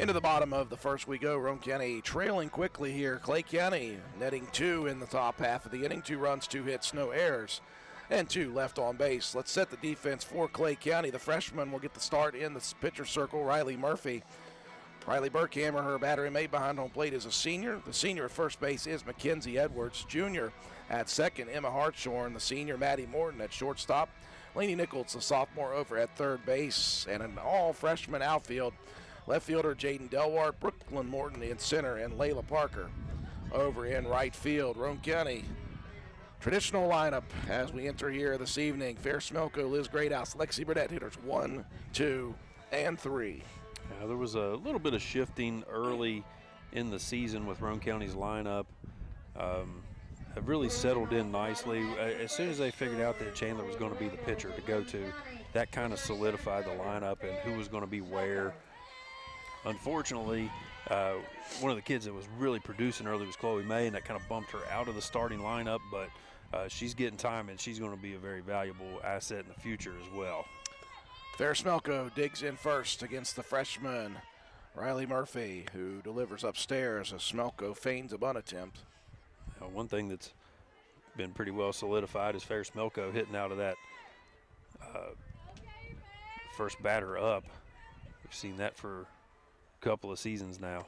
Into the bottom of the first we go. Roane County trailing quickly here. Clay County netting 2 in the top half of the inning. 2 runs, 2 hits, no errors, and 2 left on base. Let's set the defense for Clay County. The freshman will get the start in the pitcher circle, Riley Murphy. Riley Burkhammer, her battery mate behind home plate, is a senior. The senior at first base is Mackenzie Edwards. Junior at second, Emma Hartshorn. The senior, Maddie Morton at shortstop. Laney Nichols, the sophomore, over at third base. And an all-freshman outfield. Left fielder Jaden Delwart, Brooklyn Morton in center, and Layla Parker over in right field. Roane County traditional lineup as we enter here this evening. Fair Smelko, Liz Greathouse, Lexi Burdett, hitters 1, 2, and 3. There was a little bit of shifting early in the season with Roane County's lineup. Have really settled in nicely. As soon as they figured out that Chandler was going to be the pitcher to go to, that kind of solidified the lineup and who was going to be where. Unfortunately, one of the kids that was really producing early was Chloe May, and that kind of bumped her out of the starting lineup, but she's getting time, and she's going to be a very valuable asset in the future as well. Fair Smelko digs in first against the freshman, Riley Murphy, who delivers upstairs as Smelko feigns a bunt attempt. One thing that's been pretty well solidified is Fair Smelko hitting out of that first batter up. We've seen that for couple of seasons now.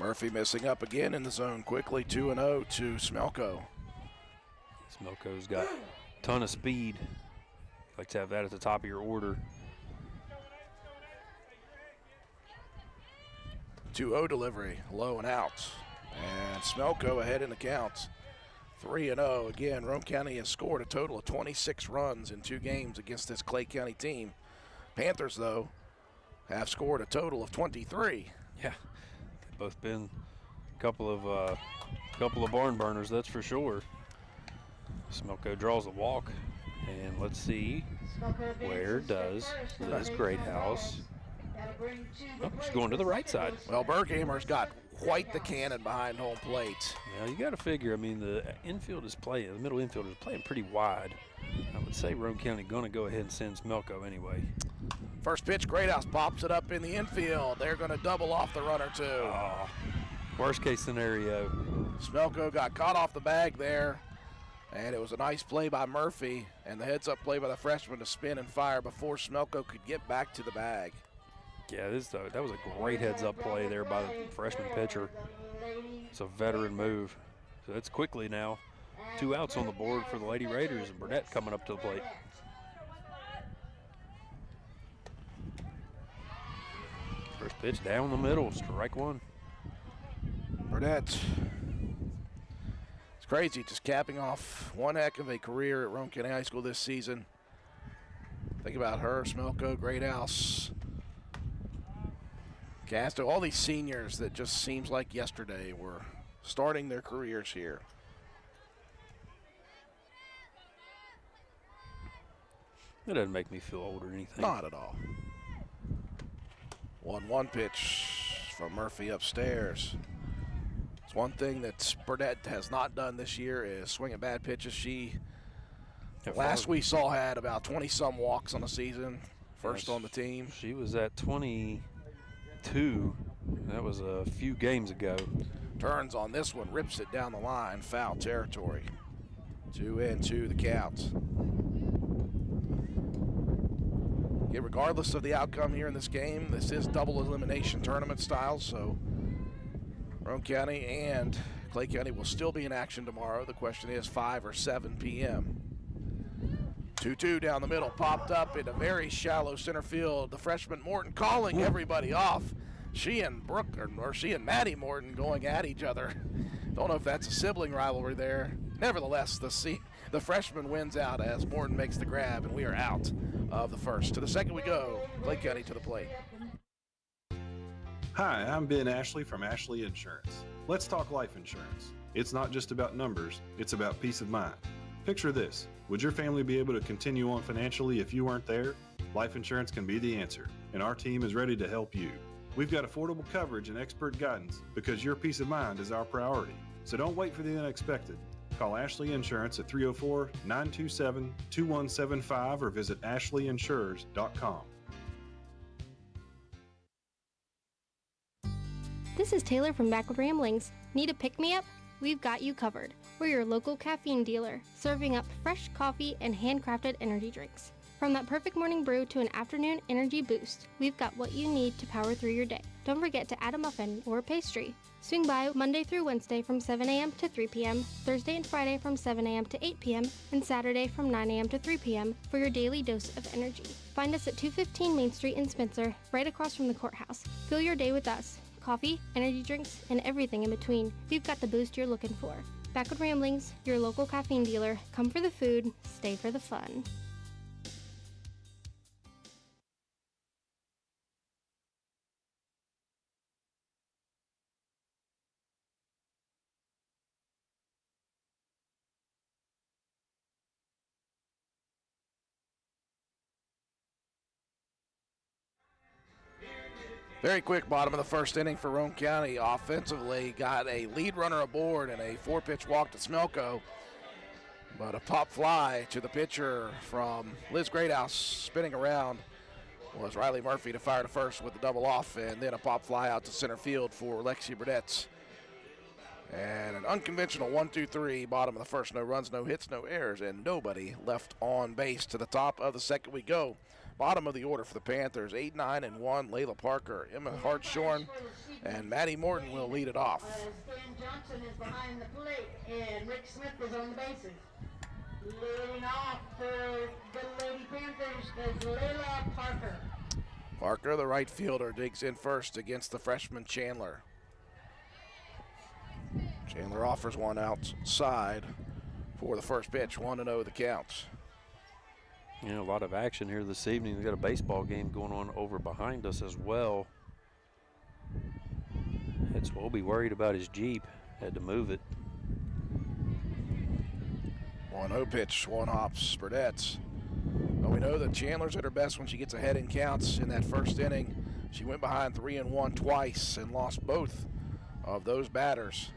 Murphy missing up again in the zone quickly. 2-0 to Smelko. Smelko's got a ton of speed. Like to have that at the top of your order. 2-0 delivery, low and out. And Smelko ahead in the count. 3-0. Again, Roane County has scored a total of 26 runs in 2 games against this Clay County team. Panthers, though, have scored a total of 23. Yeah, they've both been a couple of barn burners, that's for sure. Smelko draws a walk, and let's see, where does Liz Greathouse? Oh, she's going to the right side. Well, Burkhammer's got quite the cannon behind home plate. Now you got to figure. I mean, the infield is playing. The middle infield is playing pretty wide. I would say Roane County going to go ahead and send Smelko anyway. First pitch, Greathouse pops it up in the infield. They're going to double off the runner, too. Oh, worst case scenario. Smelko got caught off the bag there, and it was a nice play by Murphy, and the heads-up play by the freshman to spin and fire before Smelko could get back to the bag. Yeah, that was a great heads-up play there by the freshman pitcher. It's a veteran move. So it's quickly now 2 outs on the board for the Lady Raiders, and Burdett coming up to the plate. First pitch down the middle, strike 1. Burdett, it's crazy, just capping off one heck of a career at Roane County High School this season. Think about her, Smelko, Greathouse, Castro, all these seniors that just seems like yesterday were starting their careers here. It doesn't make me feel old or anything. Not at all. 1-1 pitch from Murphy upstairs. It's one thing that Burdett has not done this year is swing at bad pitches. She, last we saw, had about 20-some walks on the season, first on the team. She was at 22 That was a few games ago. Turns on this one, rips it down the line, foul territory. 2-2 the count. Okay, regardless of the outcome here in this game, this is double elimination tournament style, so Roane County and Clay County will still be in action tomorrow. The question is 5 or 7 p.m. 2-2 down the middle, popped up in a very shallow center field. The freshman Morton calling everybody off. She and Maddie Morton going at each other. Don't know if that's a sibling rivalry there. Nevertheless, the freshman wins out as Morton makes the grab, and we are out of the first. To the second we go. Clay County to the plate. Hi, I'm Ben Ashley from Ashley Insurance. Let's talk life insurance. It's not just about numbers, it's about peace of mind. Picture this. Would your family be able to continue on financially if you weren't there? Life insurance can be the answer, and our team is ready to help you. We've got affordable coverage and expert guidance because your peace of mind is our priority. So don't wait for the unexpected. Call Ashley Insurance at 304-927-2175 or visit ashleyinsurers.com. This is Taylor from Backward Ramblings. Need a pick-me-up? We've got you covered. We're your local caffeine dealer, serving up fresh coffee and handcrafted energy drinks. From that perfect morning brew to an afternoon energy boost, we've got what you need to power through your day. Don't forget to add a muffin or a pastry. Swing by Monday through Wednesday from 7 a.m. to 3 p.m., Thursday and Friday from 7 a.m. to 8 p.m., and Saturday from 9 a.m. to 3 p.m. for your daily dose of energy. Find us at 215 Main Street in Spencer, right across from the courthouse. Fill your day with us. Coffee, energy drinks, and everything in between. We've got the boost you're looking for. Backward Ramblings, your local caffeine dealer. Come for the food, stay for the fun. Very quick bottom of the first inning for Roane County. Offensively, got a lead runner aboard and a 4-pitch walk to Smelko. But a pop fly to the pitcher from Liz Greathouse spinning around was Riley Murphy to fire to first with the double off, and then a pop fly out to center field for Lexi Burdetts. And an unconventional 1-2-3, bottom of the first. No runs, no hits, no errors, and nobody left on base. To the top of the second we go. Bottom of the order for the Panthers, 8-9-1, Layla Parker, Emma Hartshorn, and Maddie Morton will lead it off. Stan Johnson is behind the plate, and Rick Smith is on the bases. Leading off for the Lady Panthers is Layla Parker. Parker, the right fielder, digs in first against the freshman Chandler. Chandler offers one outside for the first pitch, 1-0 the count. Yeah, a lot of action here this evening. We've got a baseball game going on over behind us as well. We'll be worried about his Jeep. Had to move it. 1-0 pitch, one hops, Burdetts. Well, we know that Chandler's at her best when she gets ahead in counts. In that first inning, she went behind 3-1 twice and lost both of those batters.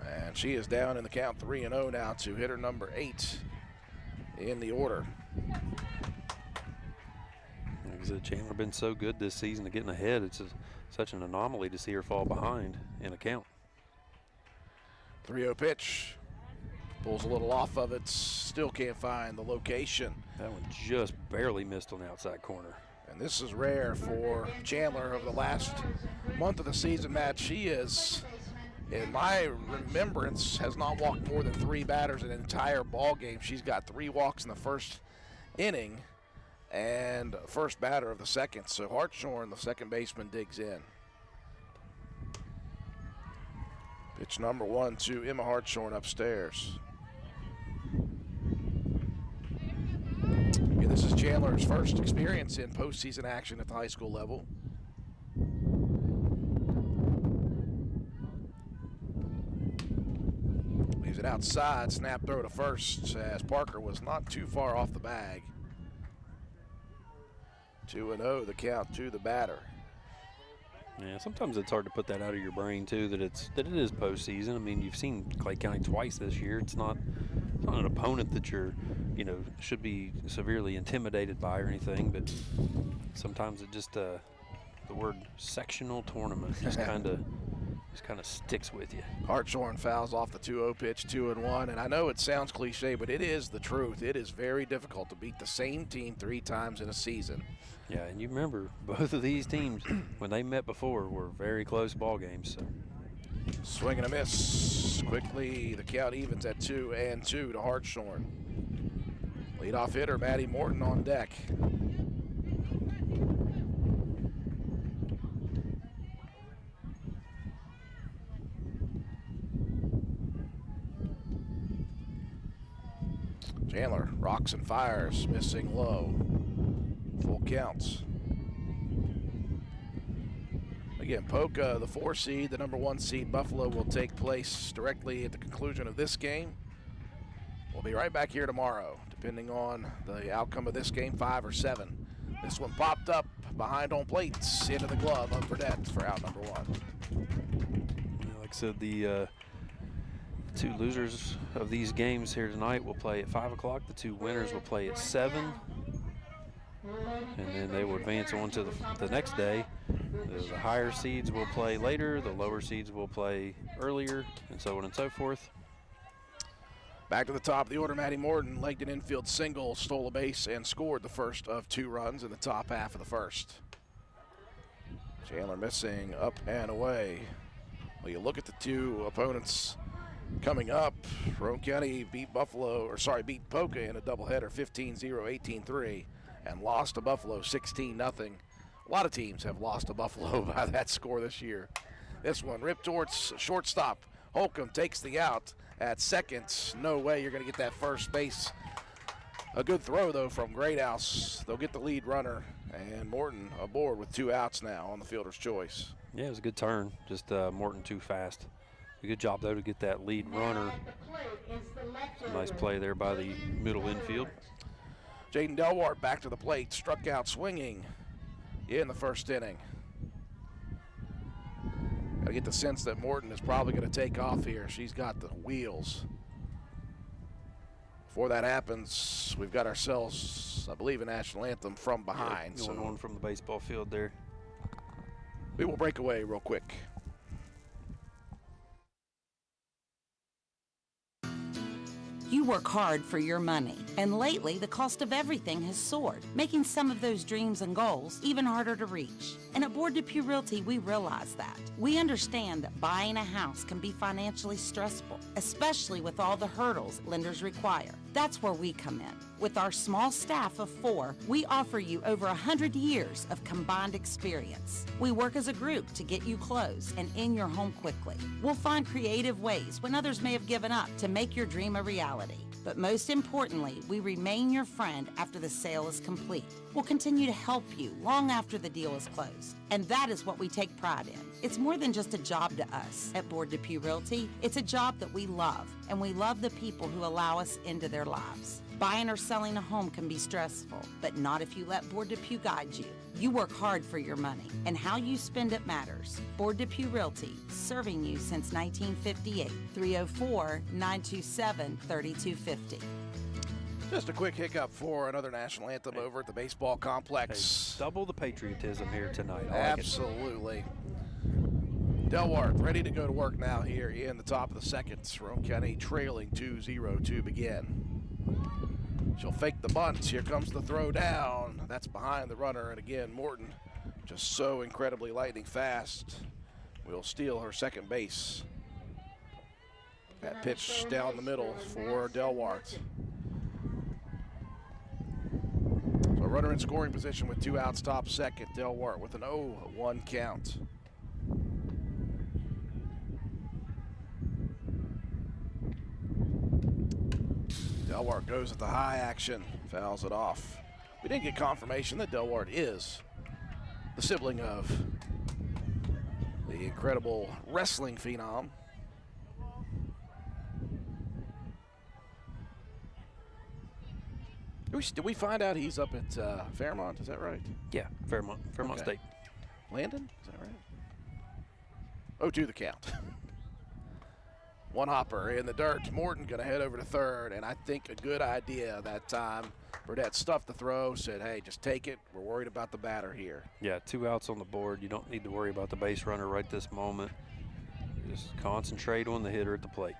And she is down in the count 3-0 now to hitter number 8 in the order. Like I said, Chandler been so good this season to getting ahead. It's such an anomaly to see her fall behind in a count. 3-0 pitch. Pulls a little off of it. Still can't find the location. That one just barely missed on the outside corner. And this is rare for Chandler over the last month of the season, Matt. She is, in my remembrance, has not walked more than 3 batters in an entire ball game. She's got 3 walks in the first inning and first batter of the second. So Hartshorn, the second baseman, digs in. Pitch number 1 to Emma Hartshorn upstairs. Yeah, this is Chandler's first experience in postseason action at the high school level. Leaves it outside, snap throw to first as Parker was not too far off the bag. 2-0 the count to the batter. Yeah, sometimes it's hard to put that out of your brain too, that it is postseason. I mean, you've seen Clay County twice this year. It's not an opponent that you're should be severely intimidated by or anything, but sometimes it just the word sectional tournament just kind of sticks with you. Hartshorn fouls off the 2-0 pitch, 2-1, and I know it sounds cliche, but it is the truth. It is very difficult to beat the same team 3 times in a season. Yeah, and you remember both of these teams when they met before were very close ball games. So. Swing and a miss. Quickly, the count evens at 2-2 to Hartshorn. Leadoff hitter Maddie Morton on deck. Chandler rocks and fires, missing low. Full counts. Again, Polka, the 4 seed, the number 1 seed, Buffalo, will take place directly at the conclusion of this game. We'll be right back here tomorrow, depending on the outcome of this game, 5 or 7. This one popped up behind home plates, into the glove of Burdett for out number 1. Like I said, the 2 losers of these games here tonight will play at 5 o'clock. The 2 winners will play at 7. And then they will advance on to the next day. The higher seeds will play later, the lower seeds will play earlier, and so on and so forth. Back to the top of the order, Maddie Morton legged an infield single, stole a base, and scored the first of 2 runs in the top half of the first. Chandler missing, up and away. Well, you look at the 2 opponents coming up. Roane County beat beat Polka in a doubleheader, 15-0, 18-3, and lost to Buffalo 16-0. A lot of teams have lost to Buffalo by that score this year. This one ripped towards shortstop. Holcomb takes the out at second. No way you're going to get that first base. A good throw, though, from Greathouse. They'll get the lead runner, and Morton aboard with 2 outs now on the fielder's choice. Yeah, it was a good turn. Just Morton too fast. A good job, though, to get that lead runner. A nice play there by the middle infield. Jaden Delwart back to the plate, struck out swinging in the first inning. I get the sense that Morton is probably going to take off here. She's got the wheels. Before that happens, we've got ourselves, I believe, a national anthem from behind. Yeah, going on from the baseball field there. We will break away real quick. You work hard for your money, and lately the cost of everything has soared, making some of those dreams and goals even harder to reach. And at Board Depew Realty, we realize that. We understand that buying a house can be financially stressful, especially with all the hurdles lenders require. That's where we come in. With our small staff of 4, we offer you over 100 years of combined experience. We work as a group to get you closed and in your home quickly. We'll find creative ways when others may have given up to make your dream a reality. But most importantly, we remain your friend after the sale is complete. We'll continue to help you long after the deal is closed. And that is what we take pride in. It's more than just a job to us at Board Depew Realty. It's a job that we love, and we love the people who allow us into their lives. Buying or selling a home can be stressful, but not if you let Board Depew guide you. You work hard for your money, and how you spend it matters. Board Depew Realty, serving you since 1958. 304-927-3250. Just a quick hiccup for another national anthem over at the baseball complex. Hey, double the patriotism here tonight. Absolutely. Delwart ready to go to work now here in the top of the second. Roane County trailing 2-0 to begin. She'll fake the bunt. Here comes the throw down. That's behind the runner. And again, Morton just so incredibly lightning fast. Will steal her second base. That pitch down the middle for Delwart. So runner in scoring position with 2 outs, top second. Delwart with an 0-1 count. Delwart goes at the high action, fouls it off. We didn't get confirmation that Delwart is the sibling of the incredible wrestling phenom. Did we find out he's up at Fairmont? Is that right? Yeah, Fairmont okay. State. Landon, is that right? 0-2 the count. One hopper in the dirt. Morton going to head over to third, and I think a good idea that time. Burdett stuffed the throw, said, hey, just take it. We're worried about the batter here. Yeah, 2 outs on the board. You don't need to worry about the base runner right this moment. Just concentrate on the hitter at the plate.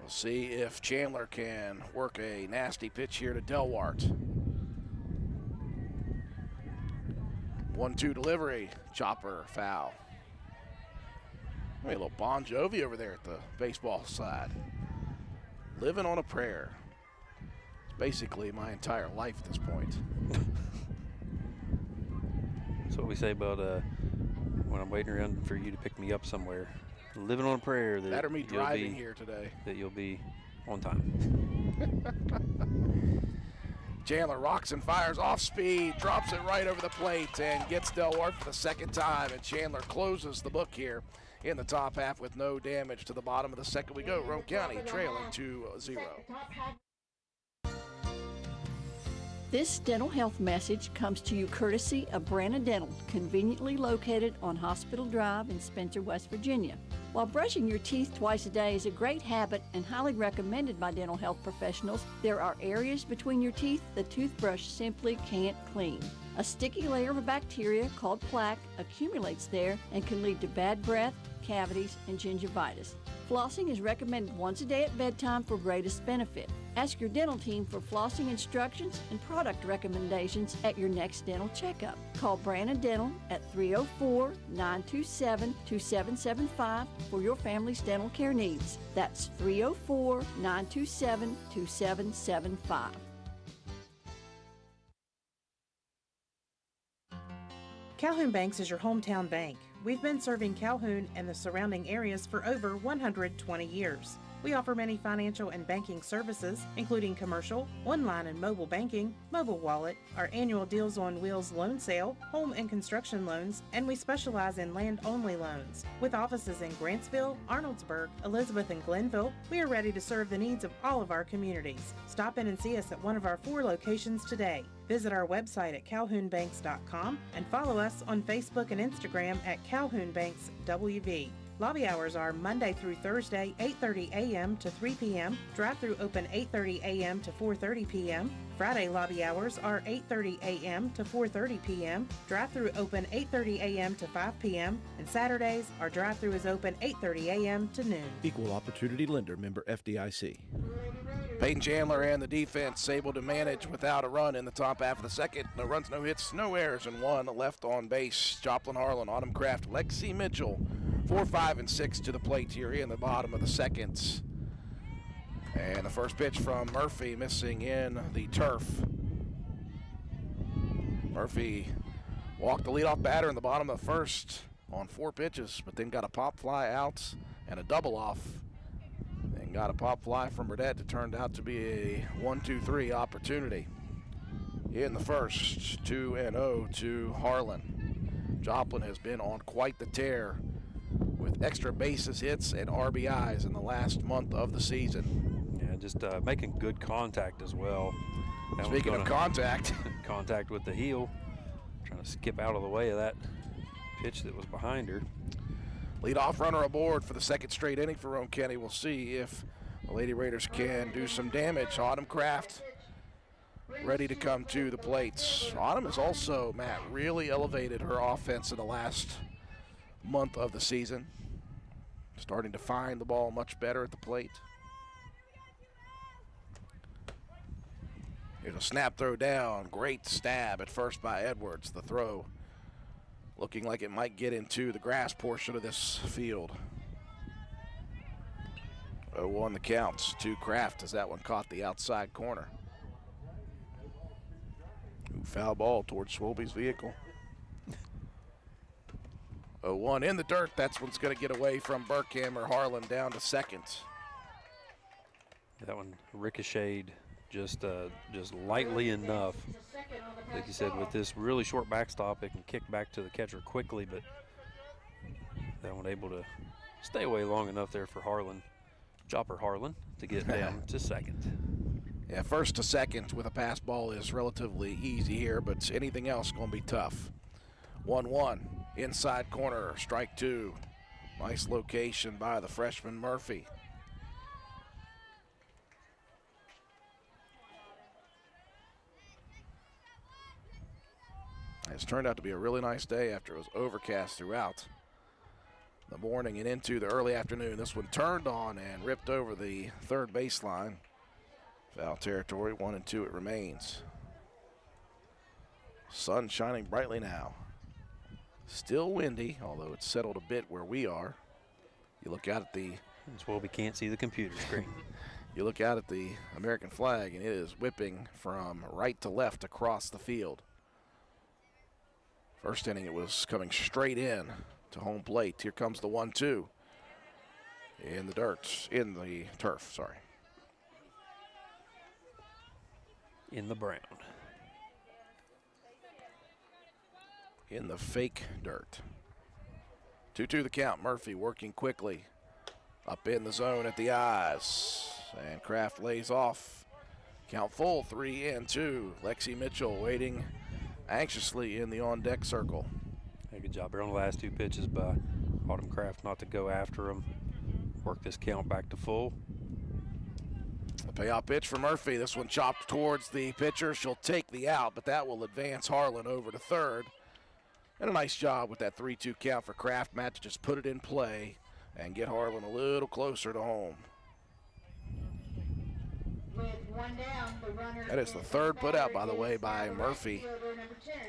We'll see if Chandler can work a nasty pitch here to Delwart. 1-2 delivery. Chopper foul. Maybe a little Bon Jovi over there at the baseball side. Living on a prayer. It's basically my entire life at this point. That's what we say about when I'm waiting around for you to pick me up somewhere. Living on a prayer that, me driving here today. That you'll be on time. Chandler rocks and fires off speed, drops it right over the plate, and gets Delwart for the second time. And Chandler closes the book here in the top half with no damage. To the bottom of the second we go. Roane County trailing 2-0. This dental health message comes to you courtesy of Branna Dental, conveniently located on Hospital Drive in Spencer, West Virginia. While brushing your teeth twice a day is a great habit and highly recommended by dental health professionals, there are areas between your teeth the toothbrush simply can't clean. A sticky layer of bacteria called plaque accumulates there and can lead to bad breath, cavities, and gingivitis. Flossing is recommended once a day at bedtime for greatest benefit. Ask your dental team for flossing instructions and product recommendations at your next dental checkup. Call Branna Dental at 304-927-2775 for your family's dental care needs. That's 304-927-2775. Calhoun Banks is your hometown bank. We've been serving Calhoun and the surrounding areas for over 120 years. We offer many financial and banking services, including commercial, online and mobile banking, mobile wallet, our annual Deals on Wheels loan sale, home and construction loans, and we specialize in land-only loans. With offices in Grantsville, Arnoldsburg, Elizabeth, and Glenville, we are ready to serve the needs of all of our communities. Stop in and see us at one of our 4 locations today. Visit our website at calhounbanks.com and follow us on Facebook and Instagram at Calhoun Banks WV. Lobby hours are Monday through Thursday, 8:30 a.m. to 3 p.m., drive-through open 8:30 a.m. to 4:30 p.m. Friday lobby hours are 8:30 a.m. to 4:30 p.m., drive-through open 8:30 a.m. to 5 p.m., and Saturdays, our drive-through is open 8:30 a.m. to noon. Equal Opportunity Lender, member FDIC. Peyton Chandler and the defense able to manage without a run in the top half of the second. No runs, no hits, no errors, and 1 left on base. Joplin Harlan, Autumn Kraft, Lexi Mitchell, 4, 5, and 6 to the plate here in the bottom of the second. And the first pitch from Murphy missing in the turf. Murphy walked the leadoff batter in the bottom of the first on 4 pitches, but then got a pop fly out and a double off. And got a pop fly from Burdett that turned out to be a 1-2-3 opportunity. In the first, 2-0 to Harlan. Joplin has been on quite the tear with extra bases hits and RBIs in the last month of the season. Yeah, just making good contact as well. Speaking of contact. Contact with the heel. Trying to skip out of the way of that pitch that was behind her. Leadoff runner aboard for the second straight inning for Roane County. We'll see if the Lady Raiders can do some damage. Autumn Kraft ready to come to the plates. Autumn has also, Matt, really elevated her offense in the last month of the season. Starting to find the ball much better at the plate. Here's a snap throw down. Great stab at first by Edwards. The throw looking like it might get into the grass portion of this field. 0-1 the counts to Kraft as that one caught the outside corner. Foul ball towards Swolby's vehicle. 0-1 in the dirt. That's what's going to get away from Burkhammer. Harlan down to second. That one ricocheted just lightly enough. Like you said, with this really short backstop, it can kick back to the catcher quickly, but that one able to stay away long enough there for Harlan, Chopper Harlan, to get down to second. Yeah, first to second with a pass ball is relatively easy here, but anything else going to be tough. 1-1, inside corner, strike 2. Nice location by the freshman Murphy. It's turned out to be a really nice day after it was overcast throughout the morning and into the early afternoon. This one turned on and ripped over the third baseline. Foul territory, 1-2 it remains. Sun shining brightly now. Still windy, although it's settled a bit where we are. You look out at the... That's why we can't see the computer screen. You look out at the American flag, and it is whipping from right to left across the field. First inning, it was coming straight in to home plate. Here comes the 1-2 in the turf, sorry. In the brown. In the fake dirt. 2-2 the count. Murphy working quickly. Up in the zone at the eyes. And Kraft lays off. Count full, 3-2. Lexi Mitchell waiting anxiously in the on-deck circle. Hey, good job here on the last two pitches by Autumn Kraft not to go after him. Work this count back to full. The payoff pitch for Murphy. This one chopped towards the pitcher. She'll take the out, but that will advance Harlan over to third. And a nice job with that 3-2 count for Kraft. Matt to just put it in play and get Harlan a little closer to home. That is the third putout, by the way, by Murphy.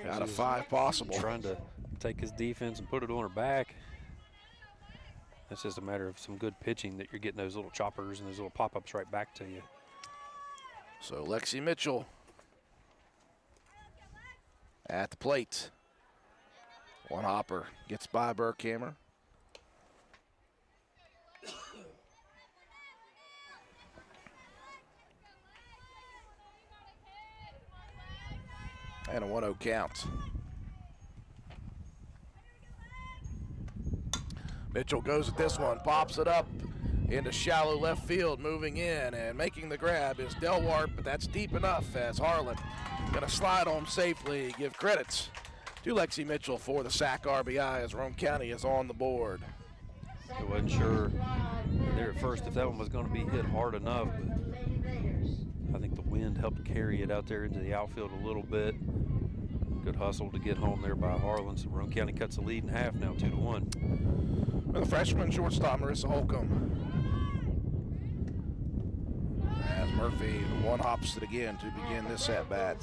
Out of 5 possible. Trying to take his defense and put it on her back. It's just a matter of some good pitching that you're getting those little choppers and those little pop-ups right back to you. So Lexi Mitchell at the plate. One hopper gets by Burkhammer. And a 1-0 count. Mitchell goes at this one, pops it up into shallow left field, moving in and making the grab is Delwart, but that's deep enough as Harlan gonna slide home safely. Give credits to Lexi Mitchell for the sack RBI as Roane County is on the board. I wasn't sure there at first if that one was going to be hit hard enough, but I think the wind helped carry it out there into the outfield a little bit. Good hustle to get home there by Harlan. So Roane County cuts the lead in half now, 2-1. The freshman shortstop Marissa Holcomb. As Murphy one hops it again to begin this at bat.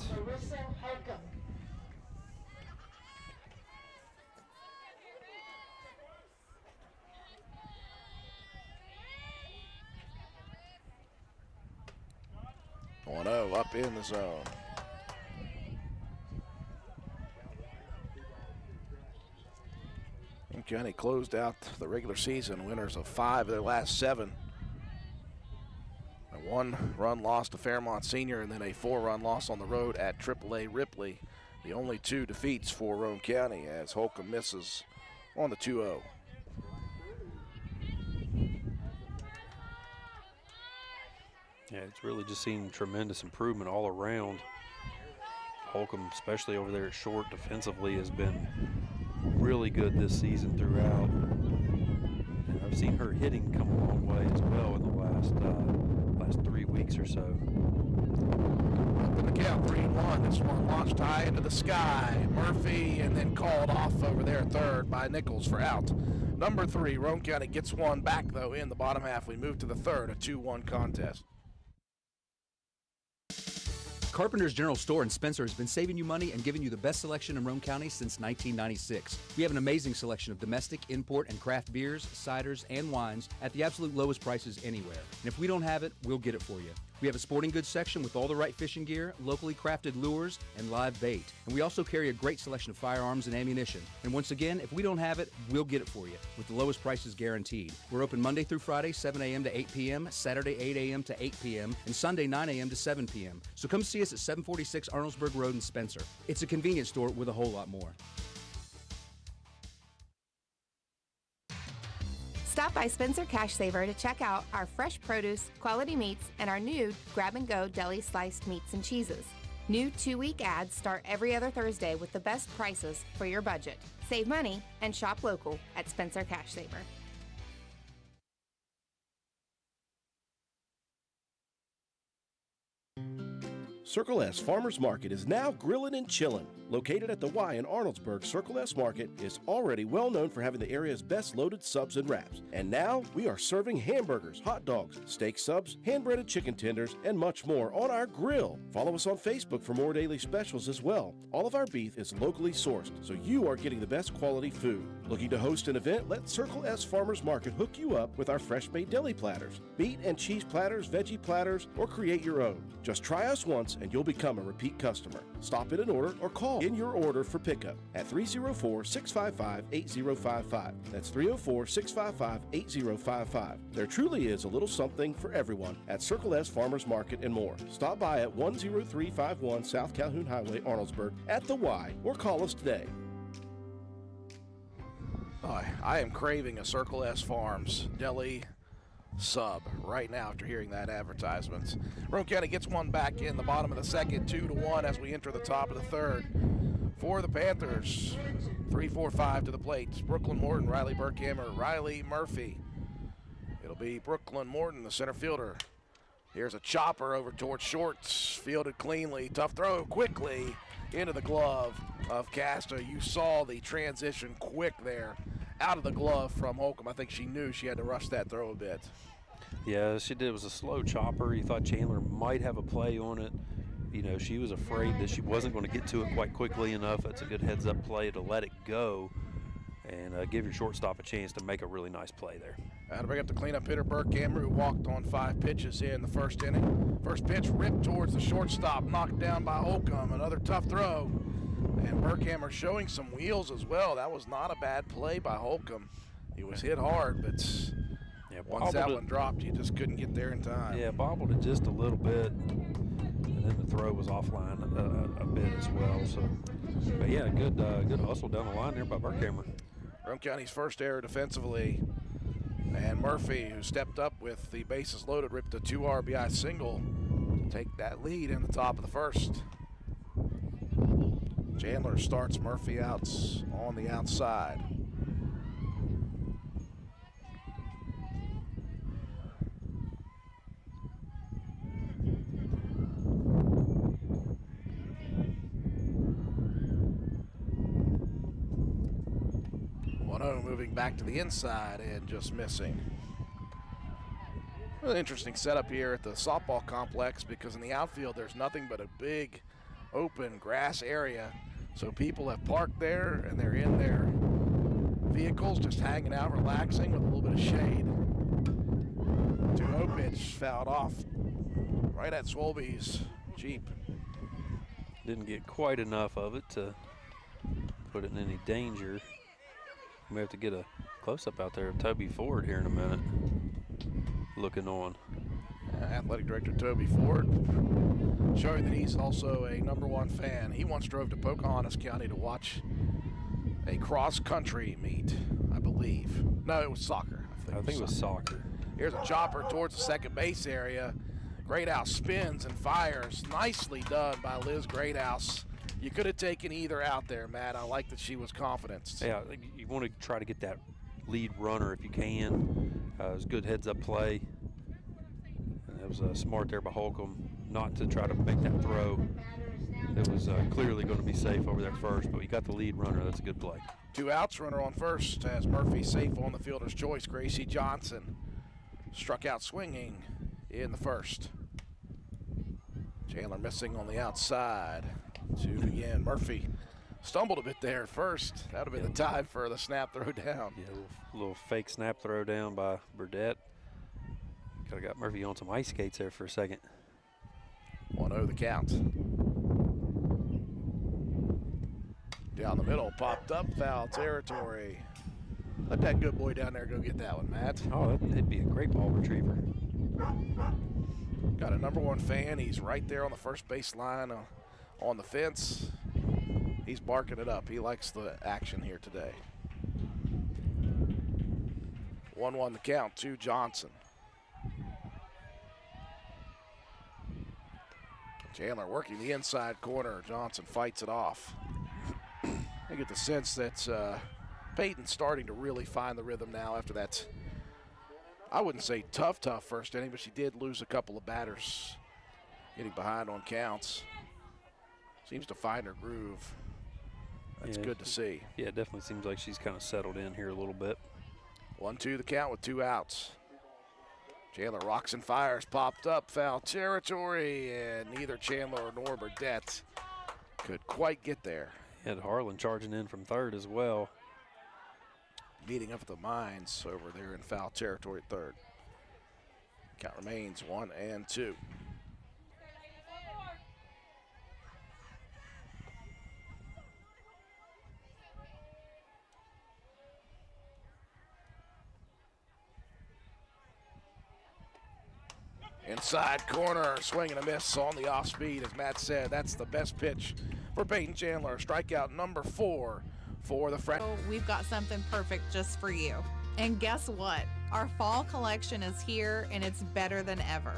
One 0 up in the zone. Roane County closed out the regular season winners of 5 of their last 7. A 1-run loss to Fairmont Senior and then a 4-run loss on the road at AAA Ripley. The only 2 defeats for Roane County as Holcomb misses on the 2-0. Yeah, it's really just seen tremendous improvement all around. Holcomb, especially over there at short defensively, has been really good this season throughout. And I've seen her hitting come a long way as well in the last 3 weeks or so. Up in the count, 3-1. This one launched high into the sky. Murphy and then called off over there third by Nichols for out. Number 3, Roane County gets one back though in the bottom half. We move to the third, a 2-1 contest. Carpenter's General Store in Spencer has been saving you money and giving you the best selection in Roane County since 1996. We have an amazing selection of domestic, import, and craft beers, ciders, and wines at the absolute lowest prices anywhere. And if we don't have it, we'll get it for you. We have a sporting goods section with all the right fishing gear, locally crafted lures, and live bait. And we also carry a great selection of firearms and ammunition. And once again, if we don't have it, we'll get it for you with the lowest prices guaranteed. We're open Monday through Friday, 7 a.m. to 8 p.m., Saturday, 8 a.m. to 8 p.m., and Sunday, 9 a.m. to 7 p.m. So come see us at 746 Arnoldesburg Road in Spencer. It's a convenience store with a whole lot more. Stop by Spencer Cash Saver to check out our fresh produce, quality meats, and our new grab-and-go deli sliced meats and cheeses. New 2-week ads start every other Thursday with the best prices for your budget. Save money and shop local at Spencer Cash Saver. Circle S Farmers Market is now grilling and chilling. Located at the Y in Arnoldsburg, Circle S Market is already well known for having the area's best loaded subs and wraps. And now we are serving hamburgers, hot dogs, steak subs, hand-breaded chicken tenders, and much more on our grill. Follow us on Facebook for more daily specials as well. All of our beef is locally sourced, so you are getting the best quality food. Looking to host an event? Let Circle S Farmers Market hook you up with our fresh-made deli platters, meat and cheese platters, veggie platters, or create your own. Just try us once and you'll become a repeat customer. Stop in and order or call in your order for pickup at 304-655-8055. That's 304-655-8055. There truly is a little something for everyone at Circle S Farmers Market and more. Stop by at 10351 South Calhoun Highway, Arnoldsburg at the Y or call us today. I am craving a Circle S Farms deli sub right now after hearing that advertisement. Roane County gets one back in the bottom of the second, 2-1 as we enter the top of the third. For the Panthers, 3-4-5 to the plate. Brooklyn Morton, Riley Burkhammer, Riley Murphy. It'll be Brooklyn Morton, the center fielder. Here's a chopper over towards shorts, fielded cleanly. Tough throw quickly into the glove of Casta. You saw the transition quick there out of the glove from Holcomb. I think she knew she had to rush that throw a bit. Yeah, she did. It was a slow chopper. You thought Chandler might have a play on it. You know, she was afraid that she wasn't going to get to it quite quickly enough. It's a good heads-up play to let it go and give your shortstop a chance to make a really nice play there. To bring up the cleanup hitter, Burkhammer, who walked on 5 pitches in the first inning. First pitch ripped towards the shortstop, knocked down by Holcomb. Another tough throw. And Burkhammer showing some wheels as well. That was not a bad play by Holcomb. He was hit hard, but once that one dropped, you just couldn't get there in time. Yeah, bobbled it just a little bit, and then the throw was offline a bit as well. So, but yeah, good hustle down the line there by Burkhammer. Roane County's first error defensively. And Murphy, who stepped up with the bases loaded, ripped a 2 RBI single to take that lead in the top of the first. Chandler starts Murphy out on the outside. Moving back to the inside and just missing. An interesting setup here at the softball complex because in the outfield there's nothing but a big open grass area. So people have parked there and they're in their vehicles just hanging out, relaxing with a little bit of shade. 2-0 pitch fouled off right at Swolby's Jeep. Didn't get quite enough of it to put it in any danger. We have to get a close-up out there of Toby Ford here in a minute. Looking on. Athletic Director Toby Ford showing that he's also a #1 fan. He once drove to Pocahontas County to watch a cross-country meet, I believe. No, it was soccer. I think it was soccer. Here's a chopper towards the second base area. Greathouse spins and fires. Nicely done by Liz Greathouse. You could have taken either out there, Matt. I like that she was confident. Yeah, you want to try to get that lead runner if you can. It was a good heads-up play. And it was smart there by Holcomb not to try to make that throw. It was clearly going to be safe over there first, but you got the lead runner. That's a good play. 2 outs, runner on first as Murphy safe on the fielder's choice. Gracie Johnson struck out swinging in the first. Chandler missing on the outside. To begin. Murphy stumbled a bit there at first. That would have been the time for the snap throw down. Yeah, a little fake snap throw down by Burdette. Could have got Murphy on some ice skates there for a second. 1-0 the count. Down the middle, popped up, foul territory. Let that good boy down there go get that one, Matt. Oh, it'd be a great ball retriever. Got a #1 fan. He's right there on the first base line. On the fence, he's barking it up. He likes the action here today. 1-1 the count to Johnson. Chandler working the inside corner. Johnson fights it off. I get the sense that Peyton's starting to really find the rhythm now after that, I wouldn't say tough first inning, but she did lose a couple of batters getting behind on counts. Seems to find her groove. That's good to see. Yeah, it definitely seems like she's kind of settled in here a little bit. 1-2 the count with 2 outs. Chandler rocks and fires, popped up, foul territory, and neither Chandler nor Burdette could quite get there. And Harlan charging in from third as well. Meeting up with the Mines over there in foul territory at third. Count remains 1-2. Inside corner, swing and a miss on the off speed. As Matt said, that's the best pitch for Peyton Chandler. Strikeout number 4 for the freshman. We've got something perfect just for you. And guess what? Our fall collection is here and it's better than ever.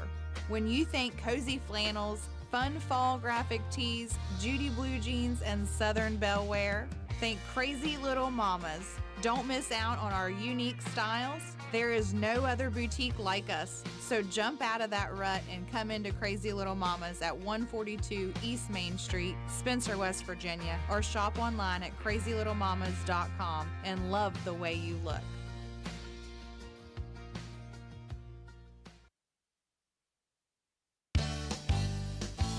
When you think cozy flannels, fun fall graphic tees, Judy blue jeans, and Southern Belle wear, think Crazy Little Mamas. Don't miss out on our unique styles. There is no other boutique like us. So jump out of that rut and come into Crazy Little Mamas at 142 East Main Street, Spencer, West Virginia, or shop online at crazylittlemamamas.com and love the way you look.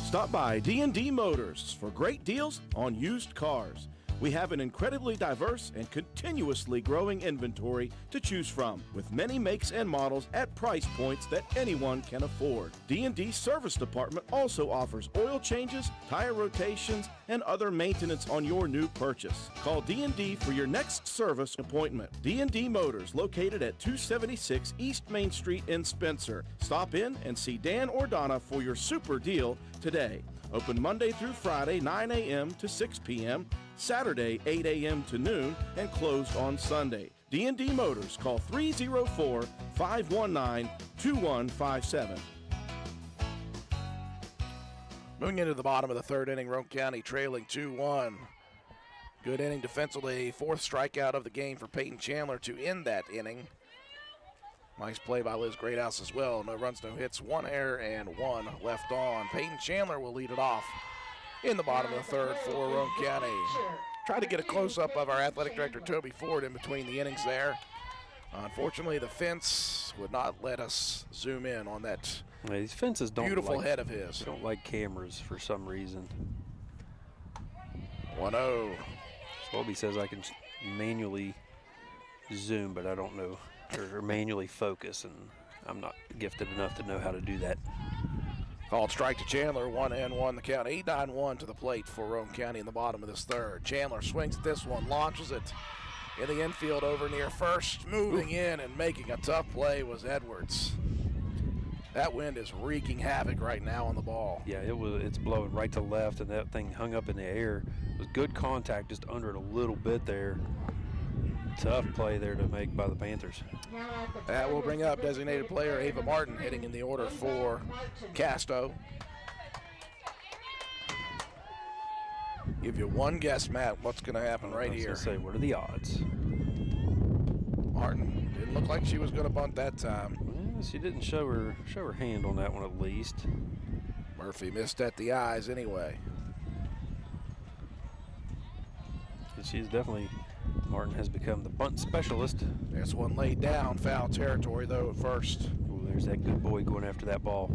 Stop by D&D Motors for great deals on used cars. We have an incredibly diverse and continuously growing inventory to choose from, with many makes and models at price points that anyone can afford. D&D Service Department also offers oil changes, tire rotations, and other maintenance on your new purchase. Call D&D for your next service appointment. D&D Motors, located at 276 East Main Street in Spencer. Stop in and see Dan or Donna for your super deal today. Open Monday through Friday, 9 a.m. to 6 p.m., Saturday, 8 a.m. to noon, and closed on Sunday. D&D Motors, call 304-519-2157. Moving into the bottom of the third inning, Roane County trailing 2-1. Good inning defensively, 4th strikeout of the game for Peyton Chandler to end that inning. Nice play by Liz Greathouse as well. No runs, no hits, 1 error, and 1 left on. Peyton Chandler will lead it off in the bottom of the third for Roane County. Try to get a close-up of our athletic director, Toby Ford, in between the innings there. Unfortunately, the fence would not let us zoom in on that. Yeah, these fences don't beautiful like, head of his. Don't like cameras for some reason. 1-0. Swobie says I can manually zoom, but I don't know, or manually focus, and I'm not gifted enough to know how to do that. Called strike to Chandler, 1-1 the count. 8-9-1 to the plate for Roane County in the bottom of this third. Chandler swings at this one, launches it in the infield over near first. Moving in and making a tough play was Edwards. That wind is wreaking havoc right now on the ball. Yeah, it's blowing right to left, and that thing hung up in the air. It was good contact just under it a little bit there. Tough play there to make by the Panthers. That will bring up designated player Ava Martin hitting in the order for Casto. Give you one guess, Matt, what's going to happen right here. I was going to say, what are the odds? Martin didn't look like she was going to bunt that time. Well, she didn't show her hand on that one at least. Murphy missed at the eyes anyway. She's definitely, Martin has become the bunt specialist. This one laid down, foul territory though at first. Oh, there's that good boy going after that ball.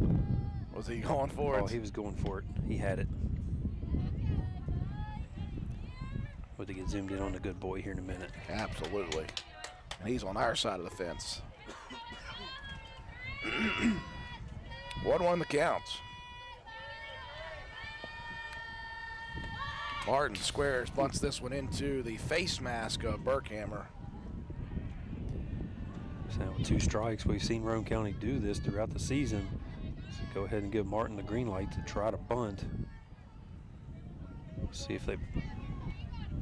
Was he going for it? Oh, he was going for it. He had it. We'll get zoomed in on the good boy here in a minute. Absolutely. And he's on our side of the fence. 1-1 the count. Martin squares, bunts this one into the face mask of Burkhammer. So now with 2 strikes, we've seen Roane County do this throughout the season. So go ahead and give Martin the green light to try to bunt. See if they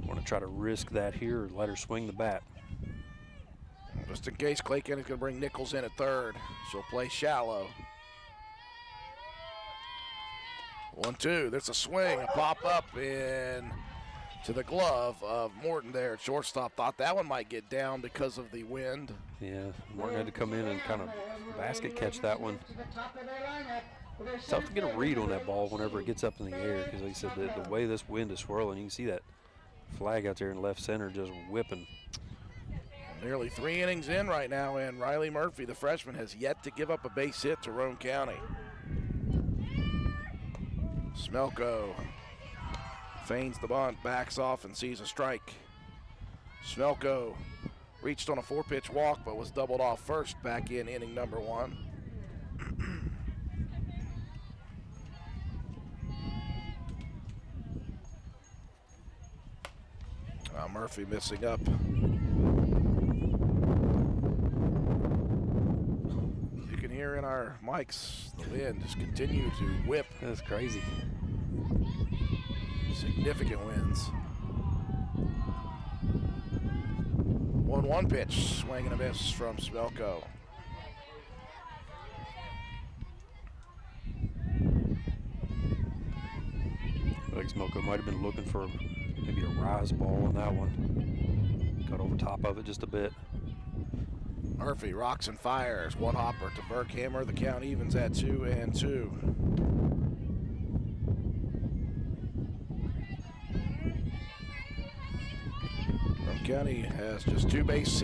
want to try to risk that here or let her swing the bat. Just in case, Clay County's going to bring Nichols in at third. She'll play shallow. 1-2, there's a swing, a pop up in to the glove of Morton there at shortstop. Thought that one might get down because of the wind. Yeah, Morton had to come in and kind of basket catch that one. tough to get a read on that ball whenever it gets up in the air, because like I said, the way this wind is swirling, you can see that flag out there in left center just whipping. Nearly 3 innings in right now, and Riley Murphy, the freshman, has yet to give up a base hit to Roane County. Smelko feigns the bunt, backs off, and sees a strike. Smelko reached on a 4-pitch walk, but was doubled off first back in inning number 1. Murphy missing up. You can hear in our mics the wind just continue to whip. That's crazy. Significant winds. 1-1 pitch, swing and a miss from Smelko. Like Smelko might have been looking for maybe a rise ball on that one. Got over top of it just a bit. Murphy rocks and fires. One hopper to Berkhammer. The count evens at 2-2. Roane County has just 2 base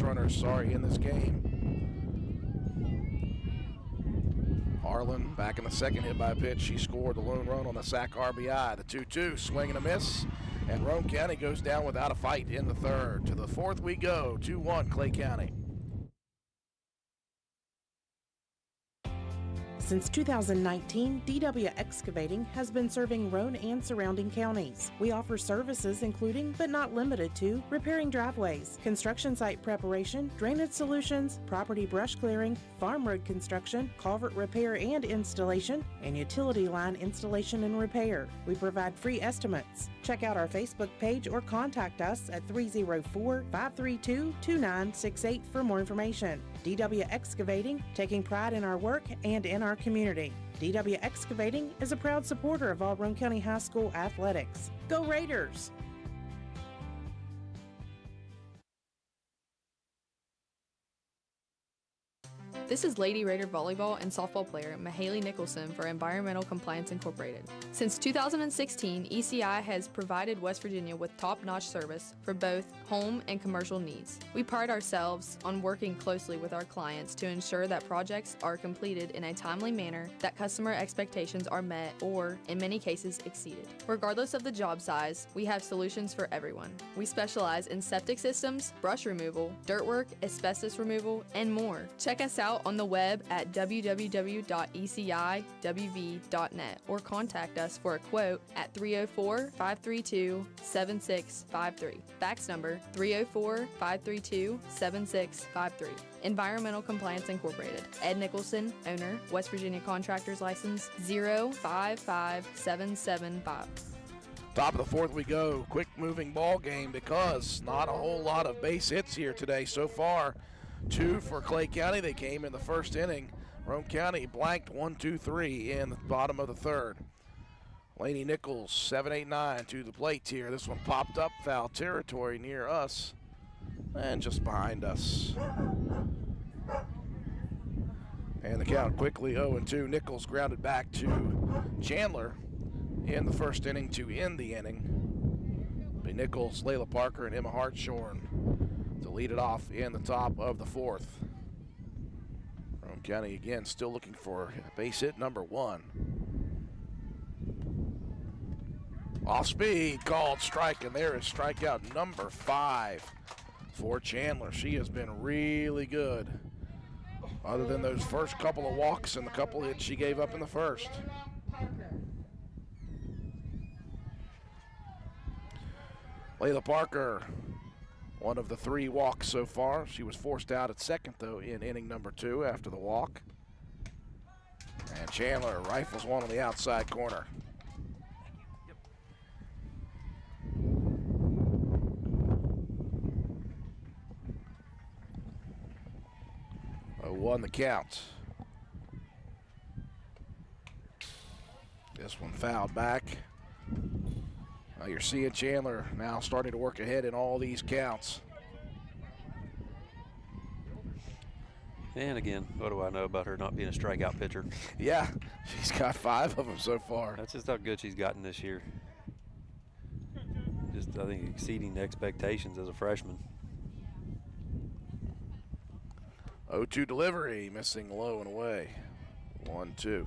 runners in this game. Harlan back in the second, hit by a pitch. She scored the lone run on the sac RBI. The 2-2, swing and a miss. And Roane County goes down without a fight in the third. To the fourth we go, 2-1 Clay County. Since 2019, DW Excavating has been serving Roane and surrounding counties. We offer services including, but not limited to, repairing driveways, construction site preparation, drainage solutions, property brush clearing, farm road construction, culvert repair and installation, and utility line installation and repair. We provide free estimates. Check out our Facebook page or contact us at 304-532-2968 for more information. DW Excavating, taking pride in our work and in our community. DW Excavating is a proud supporter of all Roane County High School athletics. Go Raiders! This is Lady Raider volleyball and softball player Mahaley Nicholson for Environmental Compliance Incorporated. Since 2016, ECI has provided West Virginia with top-notch service for both home and commercial needs. We pride ourselves on working closely with our clients to ensure that projects are completed in a timely manner, that customer expectations are met or, in many cases, exceeded. Regardless of the job size, we have solutions for everyone. We specialize in septic systems, brush removal, dirt work, asbestos removal, and more. Check us out on the web at www.eciwv.net or contact us for a quote at 304-532-7653. Fax number 304-532-7653. Environmental Compliance Incorporated. Ed Nicholson, owner, West Virginia Contractors License 055775. Top of the fourth we go. Quick moving ball game because not a whole lot of base hits here today so far. 2 for Clay County. They came in the first inning. Roane County blanked 1-2-3 in the bottom of the third. Laney Nichols, 7-8-9 to the plate here. This one popped up foul territory near us and just behind us. And the count quickly 0-2. Nichols grounded back to Chandler in the first inning to end the inning. Be Nichols, Layla Parker, and Emma Hartshorn to lead it off in the top of the fourth. Roane County again still looking for base hit number 1. Off speed, called strike, and there is strikeout number 5 for Chandler. She has been really good, other than those first couple of walks and the couple hits she gave up in the first. Layla Parker, one of the 3 walks so far. She was forced out at second, though, in inning number 2 after the walk. And Chandler rifles one on the outside corner. Won the count. This one fouled back. You're seeing Chandler now starting to work ahead in all these counts. And again, what do I know about her not being a strikeout pitcher? Yeah, she's got 5 of them so far. That's just how good she's gotten this year. Just, I think, exceeding expectations as a freshman. 0-2 delivery, missing low and away. 1-2.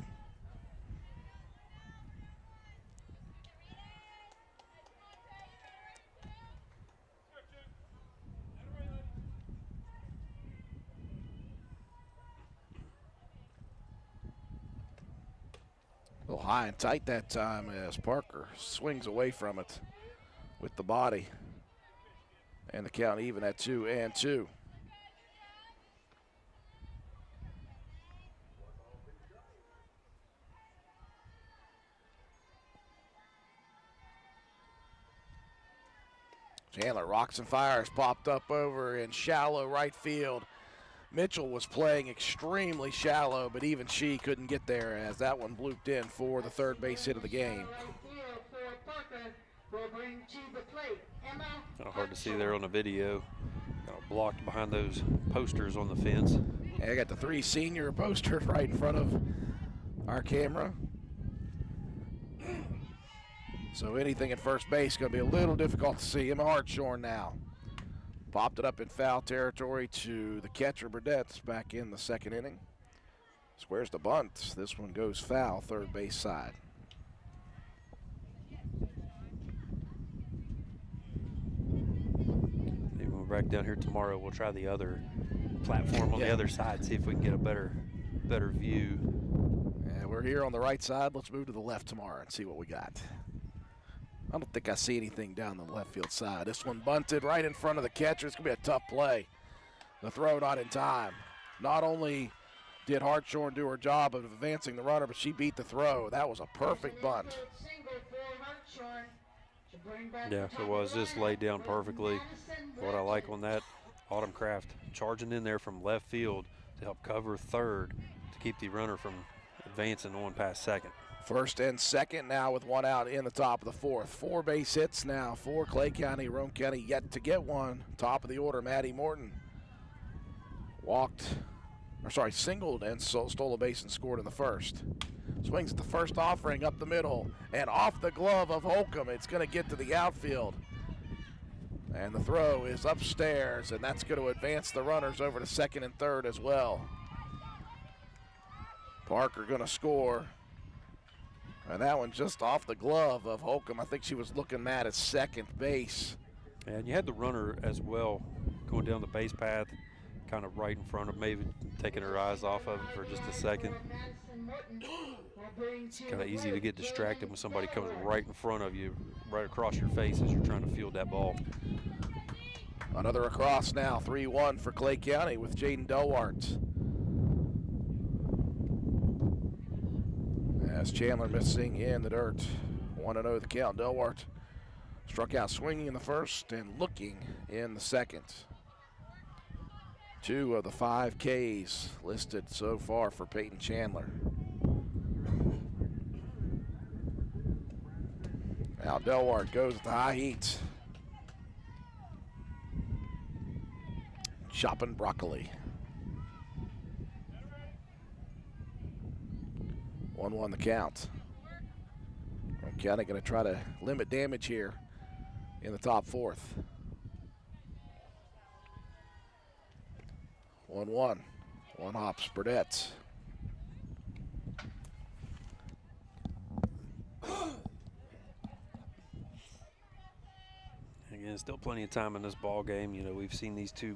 A little high and tight that time as Parker swings away from it with the body. And the count even at 2-2. Chandler rocks and fires, popped up over in shallow right field. Mitchell was playing extremely shallow, but even she couldn't get there as that one blooped in for the third base hit of the game. Hard to see there on the video. Blocked behind those posters on the fence. Yeah, I got the 3 senior posters right in front of our camera. So anything at first base is going to be a little difficult to see. Emma Hartshorn now. Popped it up in foul territory to the catcher, Burdette, back in the second inning. Squares the bunt. This one goes foul, third base side. Maybe when we're back down here tomorrow, we'll try the other platform on the other side, see if we can get a better view. Yeah, we're here on the right side. Let's move to the left tomorrow and see what we got. I don't think I see anything down the left field side. This one bunted right in front of the catcher. It's going to be a tough play. The throw not in time. Not only did Hartshorn do her job of advancing the runner, but she beat the throw. That was a perfect bunt. Yeah, it was just laid down perfectly. What I like on that, Autumn Craft charging in there from left field to help cover third to keep the runner from advancing on past second. First and second now with one out in the top of the fourth. 4 base hits now for Clay County. Roane County yet to get one. Top of the order, Maddie Morton singled and stole a base and scored in the first. Swings at the first offering up the middle and off the glove of Holcomb. It's going to get to the outfield. And the throw is upstairs, and that's going to advance the runners over to second and third as well. Parker going to score. And that one just off the glove of Holcomb. I think she was looking mad at second base. And you had the runner as well going down the base path, kind of right in front of, maybe taking her eyes off of it for just a second. It's kind of easy to get distracted when somebody comes right in front of you, right across your face as you're trying to field that ball. Another across now, 3-1 for Clay County with Jaden Delwart. As Chandler missing in the dirt. 1-0 the count. Delwart struck out swinging in the first and looking in the second. 2 of the 5 Ks listed so far for Peyton Chandler. Now Delwart goes at the high heat. Chopping broccoli. 1-1 the count. Roane County going to try to limit damage here in the top fourth. 1-1. One hops Burdette. Again, still plenty of time in this ball game. You know, we've seen these two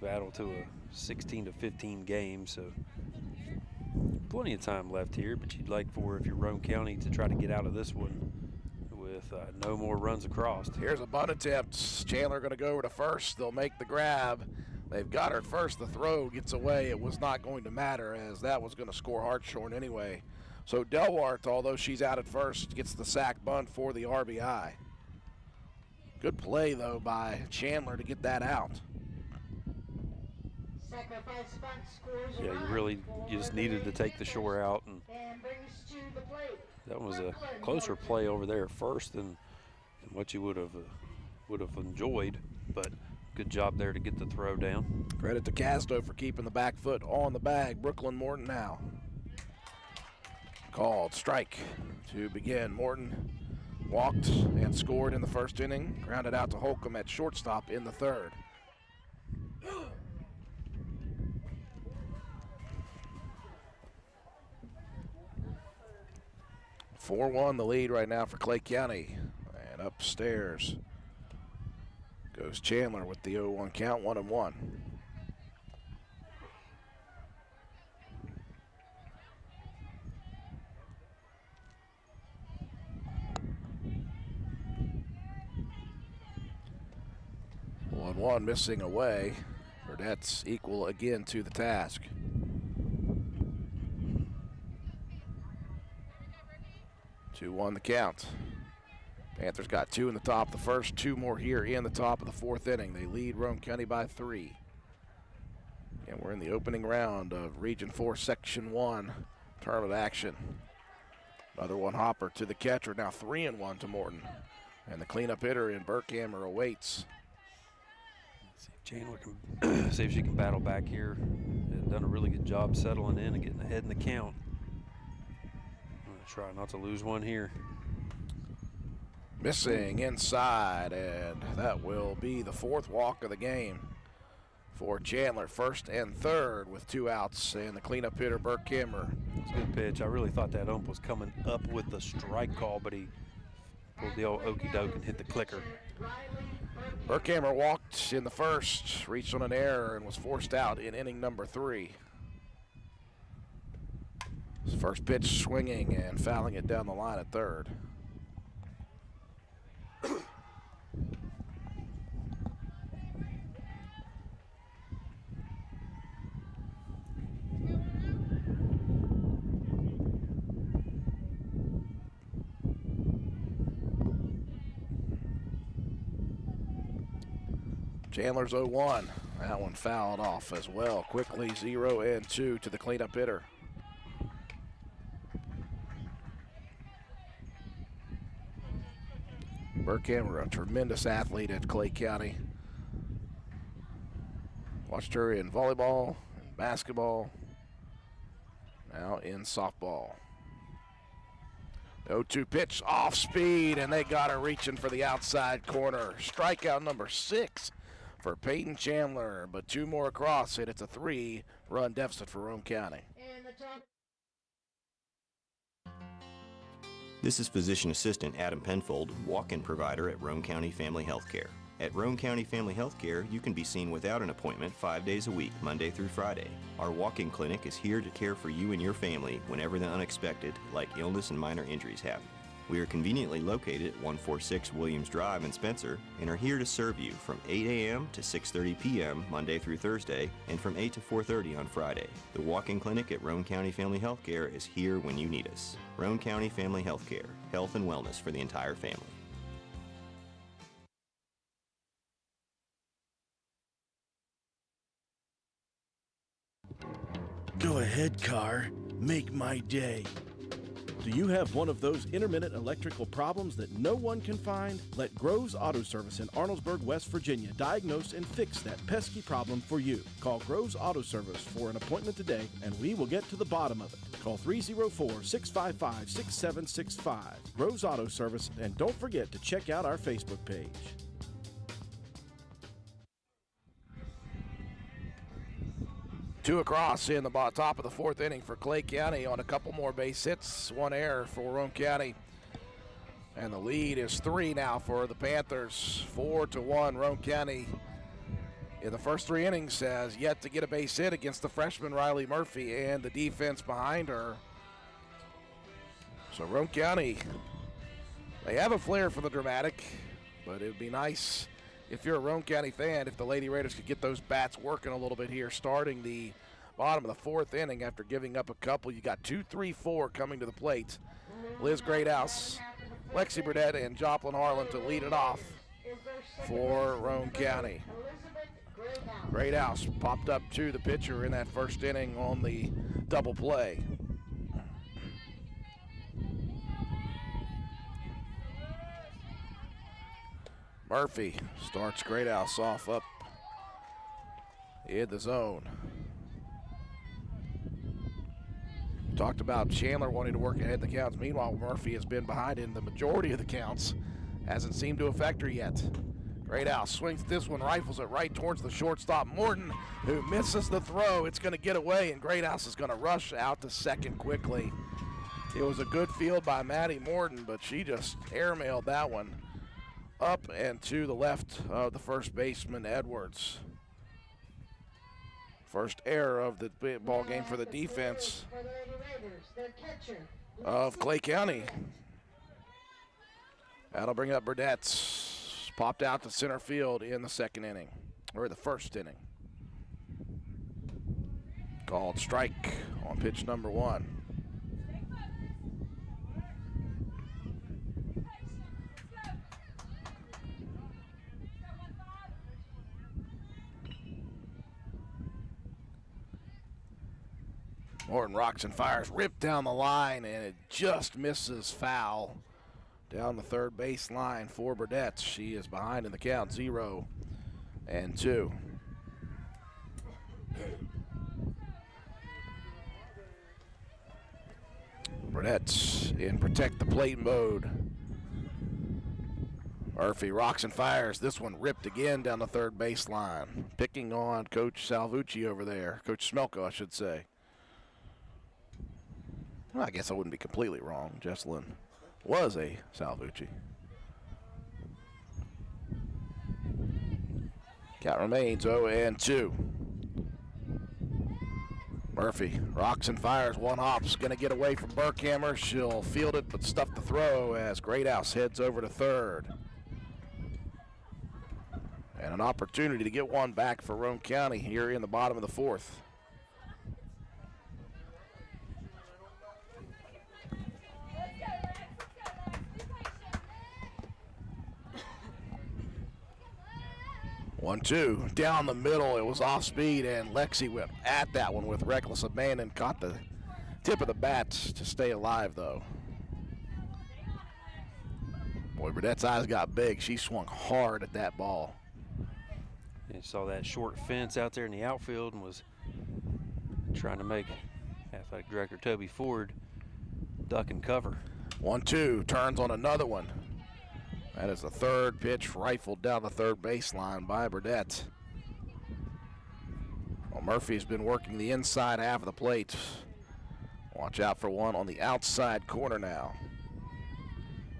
battle to a 16 to 15 game, so plenty of time left here, but you'd like for, if you're Roane County, to try to get out of this one with no more runs across. Here's a bunt attempt. Chandler going to go over to first. They'll make the grab. They've got her at first. The throw gets away. It was not going to matter as that was going to score Hartshorn anyway. So Delwart, although she's out at first, gets the sack bunt for the RBI. Good play, though, by Chandler to get that out. Yeah, you just needed to take the shore out, and that was a closer play over there at first than what you would have enjoyed, but Good job there to get the throw down. Credit to Casdo for keeping the back foot on the bag. Brooklyn Morton now. Called strike to begin. Morton walked and scored in the first inning. Grounded out to Holcomb at shortstop in the third. 4-1 the lead right now for Clay County. And upstairs goes Chandler with the 0-1 count, 1-1. One missing away. Burdett's equal again to the task. Two on the count. Panthers got two in the top of the first, two more here in the top of the fourth inning. They lead Roane County by 3. And we're in the opening round of Region 4 Section 1 tournament action. Another one hopper to the catcher, now 3-1 to Morton. And the cleanup hitter in Burkhammer awaits. Chandler can see if she can battle back here. They've done a really good job settling in and getting ahead in the count. I'm going to try not to lose one here. Missing inside, and that will be the fourth walk of the game for Chandler. First and third with 2 outs, and the cleanup hitter, Burkhammer. It's a good pitch. I really thought that ump was coming up with the strike call, but he pulled the old okey doke and hit the clicker. Burkhammer walked in the first, reached on an error, and was forced out in inning number 3. His first pitch swinging and fouling it down the line at third. Chandler's 0-1. That one fouled off as well. Quickly 0-2 to the cleanup hitter. Burkhammer, a tremendous athlete at Clay County. Watched her in volleyball, and basketball, now in softball. 0-2 pitch, off speed, and they got her reaching for the outside corner. Strikeout number 6 for Peyton Chandler, but 2 more across, and it's a 3-run deficit for Roane County. This is Physician Assistant Adam Penfold, walk-in provider at Roane County Family Healthcare. At Roane County Family Healthcare, you can be seen without an appointment 5 days a week, Monday through Friday. Our walk-in clinic is here to care for you and your family whenever the unexpected, like illness and minor injuries, happen. We are conveniently located at 146 Williams Drive in Spencer and are here to serve you from 8 a.m. to 6:30 p.m. Monday through Thursday and from 8 to 4:30 on Friday. The walk-in clinic at Roane County Family Healthcare is here when you need us. Roane County Family Healthcare, health and wellness for the entire family. Go ahead, car. Make my day. Do you have one of those intermittent electrical problems that no one can find? Let Groves Auto Service in Arnoldesburg, West Virginia diagnose and fix that pesky problem for you. Call Groves Auto Service for an appointment today and we will get to the bottom of it. Call 304-655-6765. Groves Auto Service, and don't forget to check out our Facebook page. Two across in the top of the fourth inning for Clay County on a couple more base hits. 1 error for Roane County. And the lead is 3 now for the Panthers. 4-1. Roane County in the first 3 innings has yet to get a base hit against the freshman Riley Murphy and the defense behind her. So Roane County, they have a flair for the dramatic, but it would be nice if you're a Roane County fan, if the Lady Raiders could get those bats working a little bit here, starting the bottom of the fourth inning after giving up a couple. You got 2, 3, 4 coming to the plate. Liz Greathouse, Lexi Burdett, and Joplin Harlan to lead it off for Roane County. Greathouse popped up to the pitcher in that first inning on the double play. Murphy starts Greathouse off up in the zone. Talked about Chandler wanting to work ahead of the counts. Meanwhile, Murphy has been behind in the majority of the counts. Hasn't seemed to affect her yet. Greathouse swings this one, rifles it right towards the shortstop, Morton, who misses the throw. It's going to get away, and Greathouse is going to rush out to second quickly. It was a good field by Maddie Morton, but she just airmailed that one up and to the left of the first baseman, Edwards. First error of the ball game for the defense of Clay County. That'll bring up Burdette's. Popped out to center field in the second inning, or the first inning. Called strike on pitch number 1. Morton rocks and fires, ripped down the line, and it just misses foul. Down the third base line for Burdette. She is behind in the count, 0-2. Burdette in protect the plate mode. Murphy rocks and fires. This one ripped again down the third base line. Picking on Coach Salvucci over there. Coach Smelko, I should say. Well, I guess I wouldn't be completely wrong. Jesselyn was a Salvucci. Count remains 0-2. Murphy rocks and fires, one hop's going to get away from Burkhammer. She'll field it but stuff the throw as Greathouse heads over to third. And an opportunity to get one back for Roane County here in the bottom of the fourth. One, two, down the middle. It was off speed, and Lexi went at that one with reckless abandon. Caught the tip of the bat to stay alive, though. Boy, Burdette's eyes got big. She swung hard at that ball. You saw that short fence out there in the outfield and was trying to make athletic director Toby Ford duck and cover. 1-2, turns on another one. That is the third pitch rifled down the third baseline by Burdette. Well, Murphy's been working the inside half of the plate. Watch out for one on the outside corner now.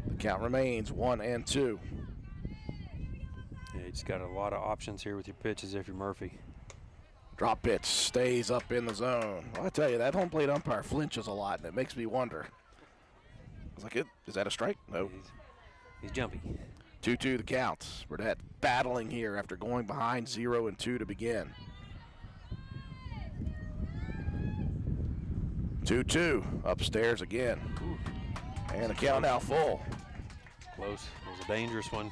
The count remains 1-2. Yeah, you just got a lot of options here with your pitches if you're Murphy. Drop pitch stays up in the zone. Well, I tell you, that home plate umpire flinches a lot, and it makes me wonder. I was like, is that a strike? No. He's jumpy. 2-2 the count. Burdette battling here after going behind 0-2 to begin. 2-2 upstairs again. And the count now full. Close. It was a dangerous one.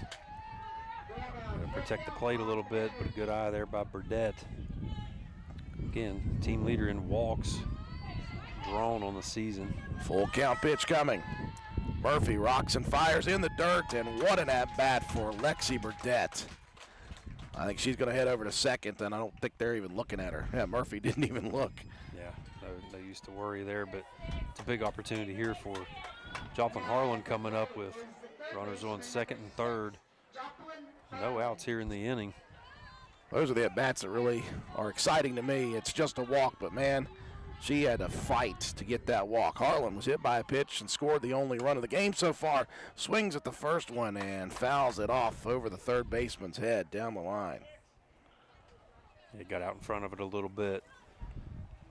Gotta protect the plate a little bit, but a good eye there by Burdette. Again, team leader in walks drawn on the season. Full count pitch coming. Murphy rocks and fires in the dirt, and what an at-bat for Lexi Burdette. I think she's going to head over to second, and I don't think they're even looking at her. Yeah, Murphy didn't even look. Yeah, they used to worry there, but it's a big opportunity here for Joplin Harlan coming up with runners on second and third. No outs here in the inning. Those are the at-bats that really are exciting to me. It's just a walk, but man, she had to fight to get that walk. Harlan was hit by a pitch and scored the only run of the game so far. Swings at the first one and fouls it off over the third baseman's head down the line. He got out in front of it a little bit.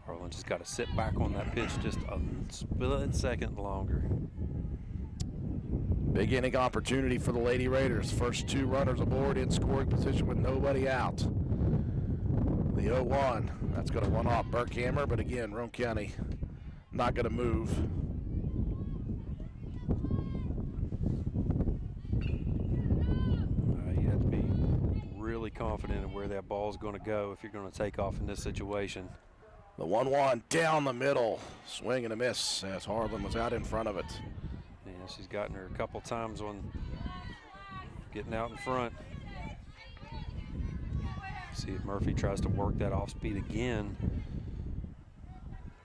Harlan just got to sit back on that pitch just a split second longer. Big inning opportunity for the Lady Raiders. First two runners aboard in scoring position with nobody out. The 0-1, that's going to run off Burkhammer, but again, Roane County not going to move. You have to be really confident in where that ball is going to go if you're going to take off in this situation. The 1-1 down the middle, swing and a miss as Harlan was out in front of it. Yeah, she's gotten her a couple times on getting out in front. See if Murphy tries to work that off speed again,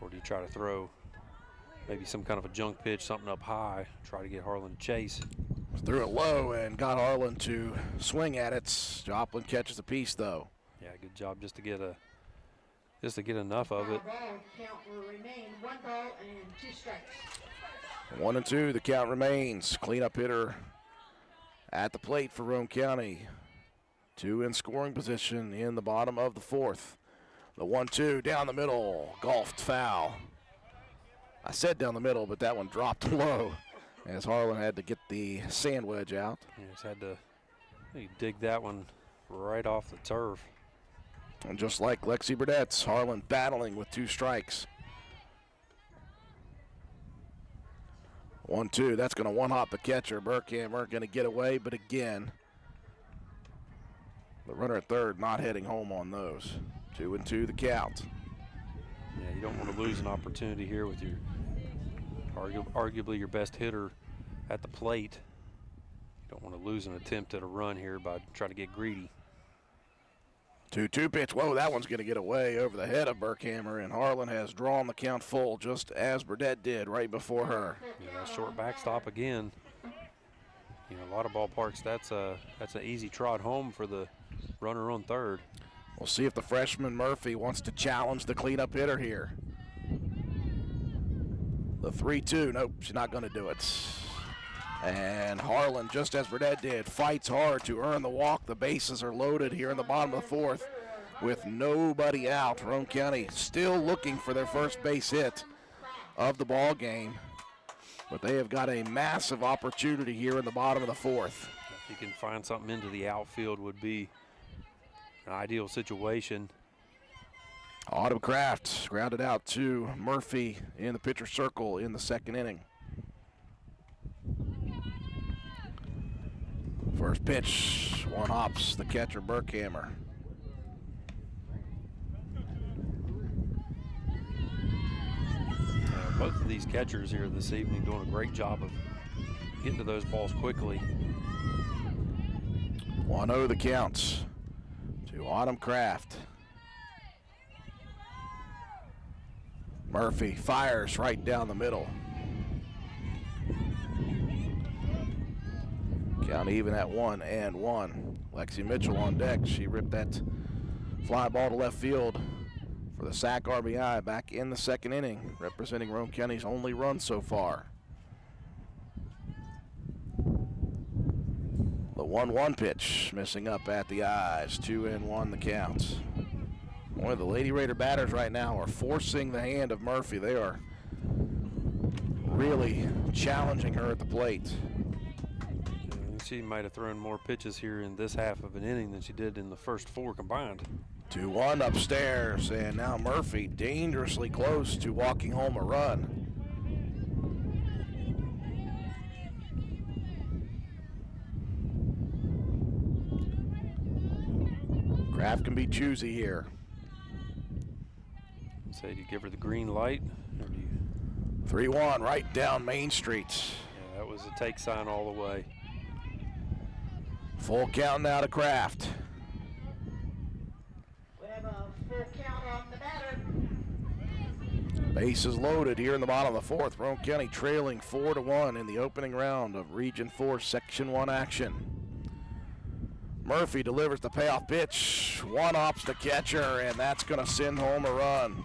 or do you try to throw maybe some kind of a junk pitch, something up high, try to get Harlan to chase. Threw it low and got Harlan to swing at it. Joplin catches the piece though. Yeah, good job just to get enough of it. Count will remain 1 ball and 2 strikes. 1-2, the count remains. Cleanup hitter at the plate for Roane County. 2 in scoring position in the bottom of the 4th. The 1-2 down the middle, golfed foul. I said down the middle, but that one dropped low as Harlan had to get the sand wedge out. He just had to dig that one right off the turf. And just like Lexi Burdett's, Harlan battling with 2 strikes. 1-2, that's going to one-hop the catcher. Burkhammer going to get away, but again, the runner at third not heading home on those. 2-2 the count. Yeah, you don't want to lose an opportunity here with your arguably your best hitter at the plate. You don't want to lose an attempt at a run here by trying to get greedy. 2-2 pitch. Whoa, that one's going to get away over the head of Burkhammer, and Harlan has drawn the count full just as Burdett did right before her. Yeah, short backstop again. You know, a lot of ballparks, that's an easy trot home for the runner on third. We'll see if the freshman Murphy wants to challenge the cleanup hitter here. The 3-2, nope, she's not going to do it. And Harlan, just as Burdett did, fights hard to earn the walk. The bases are loaded here in the bottom of the 4th with nobody out. Roane County still looking for their first base hit of the ball game, but they have got a massive opportunity here in the bottom of the 4th. If you can find something into the outfield would be an ideal situation. Autumn Kraft grounded out to Murphy in the pitcher circle in the 2nd inning. First pitch, one hops the catcher Burkhammer. Both of these catchers here this evening doing a great job of getting to those balls quickly. 1-0 the counts to Autumn Kraft. Murphy fires right down the middle. Count even at 1-1. Lexi Mitchell on deck. She ripped that fly ball to left field for the sac RBI back in the 2nd inning, representing Roane County's only run so far. The 1-1 pitch missing up at the eyes. 2-1 the count. Boy, the Lady Raider batters right now are forcing the hand of Murphy. They are really challenging her at the plate. She might have thrown more pitches here in this half of an inning than she did in the first 4 combined. 2-1 upstairs, and now Murphy dangerously close to walking home a run. Kraft can be choosy here. Say, do you give her the green light? Or do you... 3-1 right down Main Street. Yeah, that was a take sign all the way. Full count now to Kraft. We have a full count on the batter. Bases loaded here in the bottom of the 4th. Roane County trailing 4-1 in the opening round of Region 4 Section 1 action. Murphy delivers the payoff pitch. One hops the catcher, and that's going to send home a run.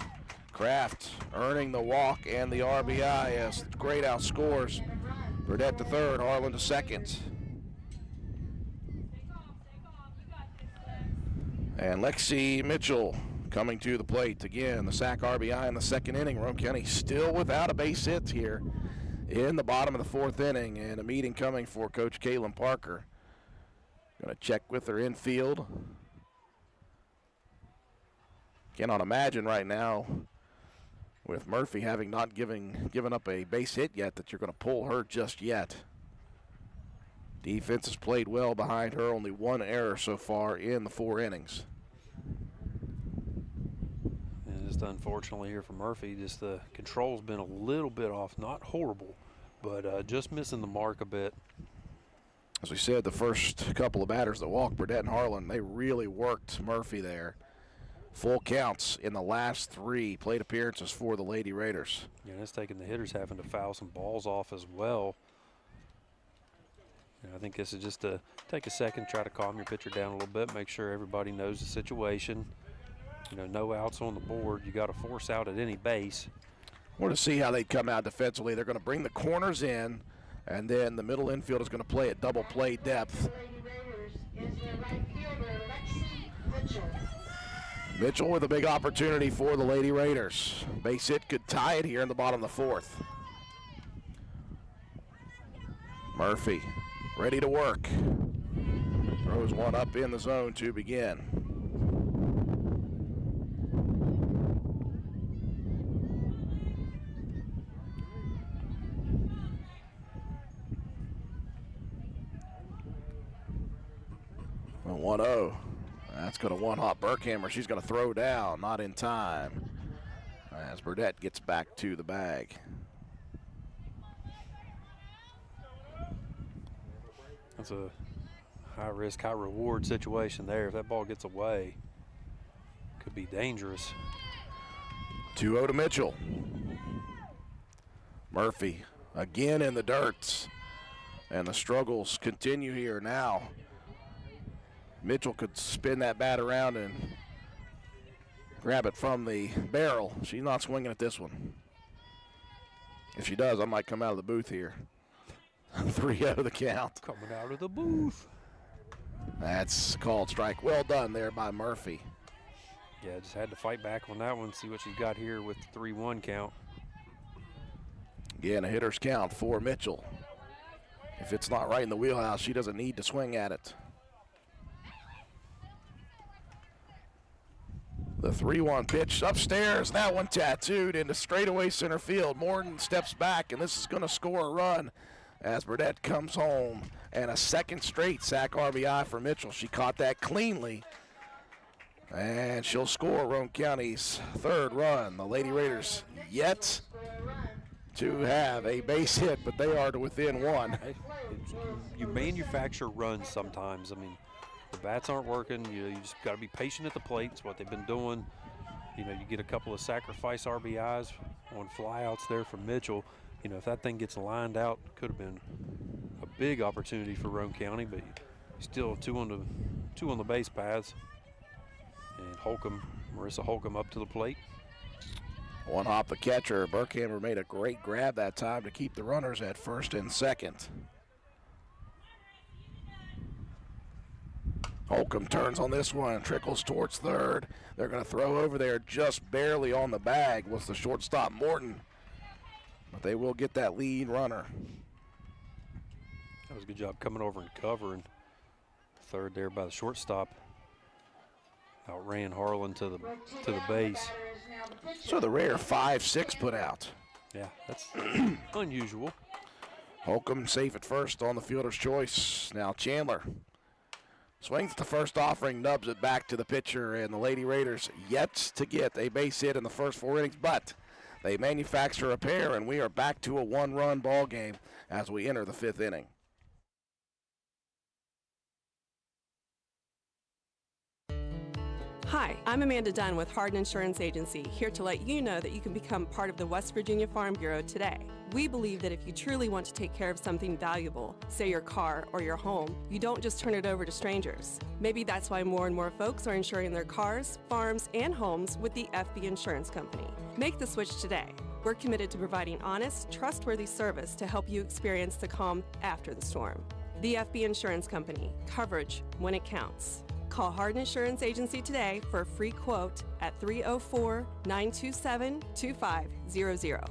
Kraft earning the walk and the RBI as Great scores. Burdett to third, Harlan to second. And Lexi Mitchell coming to the plate again. The sac RBI in the 2nd inning. Roane County still without a base hit here in the bottom of the 4th inning, and a meeting coming for Coach Caitlin Parker. Going to check with her infield. Cannot imagine right now, with Murphy having not given up a base hit yet, that you're going to pull her just yet. Defense has played well behind her, only 1 error so far in the 4 innings. And just unfortunately here for Murphy, just the control's been a little bit off, not horrible, but just missing the mark a bit. As we said, the first couple of batters that walked, Burdett and Harlan, they really worked Murphy there. Full counts in the last 3 plate appearances for the Lady Raiders. Yeah, that's taking the hitters having to foul some balls off as well. And I think this is just to take a second, try to calm your pitcher down a little bit, make sure everybody knows the situation. You know, no outs on the board. You got to force out at any base. We're to see how they come out defensively. They're going to bring the corners in, and then the middle infield is going to play at double play depth. Mitchell with a big opportunity for the Lady Raiders. Base hit could tie it here in the bottom of the 4th. Murphy ready to work. Throws one up in the zone to begin. A 1-0. That's going to one-hop Burkhammer. She's going to throw down, not in time, as Burdett gets back to the bag. That's a high-risk, high-reward situation there. If that ball gets away, could be dangerous. 2-0 to Mitchell. Murphy again in the dirt, and the struggles continue here now. Mitchell could spin that bat around and grab it from the barrel. She's not swinging at this one. If she does, I might come out of the booth here. 3-0 the count. Coming out of the booth. That's called strike. Well done there by Murphy. Yeah, just had to fight back on that one, see what she's got here with the 3-1 count. Again, a hitter's count for Mitchell. If it's not right in the wheelhouse, she doesn't need to swing at it. The 3-1 pitch upstairs. That one tattooed into straightaway center field. Morton steps back, and this is going to score a run as Burdett comes home. And a second straight sack RBI for Mitchell. She caught that cleanly. And she'll score Roane County's 3rd run. The Lady Raiders yet to have a base hit, but they are to within 1. You manufacture runs sometimes. I mean, the bats aren't working. You just got to be patient at the plate. It's what they've been doing. You know, you get a couple of sacrifice RBIs on flyouts there from Mitchell. You know, if that thing gets lined out, could have been a big opportunity for Roane County, but still two on the base paths. And Marissa Holcomb up to the plate. One hop the catcher. Burkhammer made a great grab that time to keep the runners at first and second. Holcomb turns on this one, trickles towards third. They're going to throw over there just barely on the bag was the shortstop Morton. But they will get that lead runner. That was a good job coming over and covering. Third there by the shortstop. Outran Harlan to the base. So the rare 5-6 put out. Yeah, that's unusual. Holcomb safe at first on the fielder's choice. Now Chandler swings at the first offering, nubs it back to the pitcher, and the Lady Raiders yet to get a base hit in the first 4 innings, but they manufacture a pair, and we are back to a 1-run ball game as we enter the 5th inning. Hi, I'm Amanda Dunn with Hardin Insurance Agency, here to let you know that you can become part of the West Virginia Farm Bureau today. We believe that if you truly want to take care of something valuable, say your car or your home, you don't just turn it over to strangers. Maybe that's why more and more folks are insuring their cars, farms, and homes with the FB Insurance Company. Make the switch today. We're committed to providing honest, trustworthy service to help you experience the calm after the storm. The FB Insurance Company. Coverage when it counts. Call Hardin Insurance Agency today for a free quote at 304-927-2500.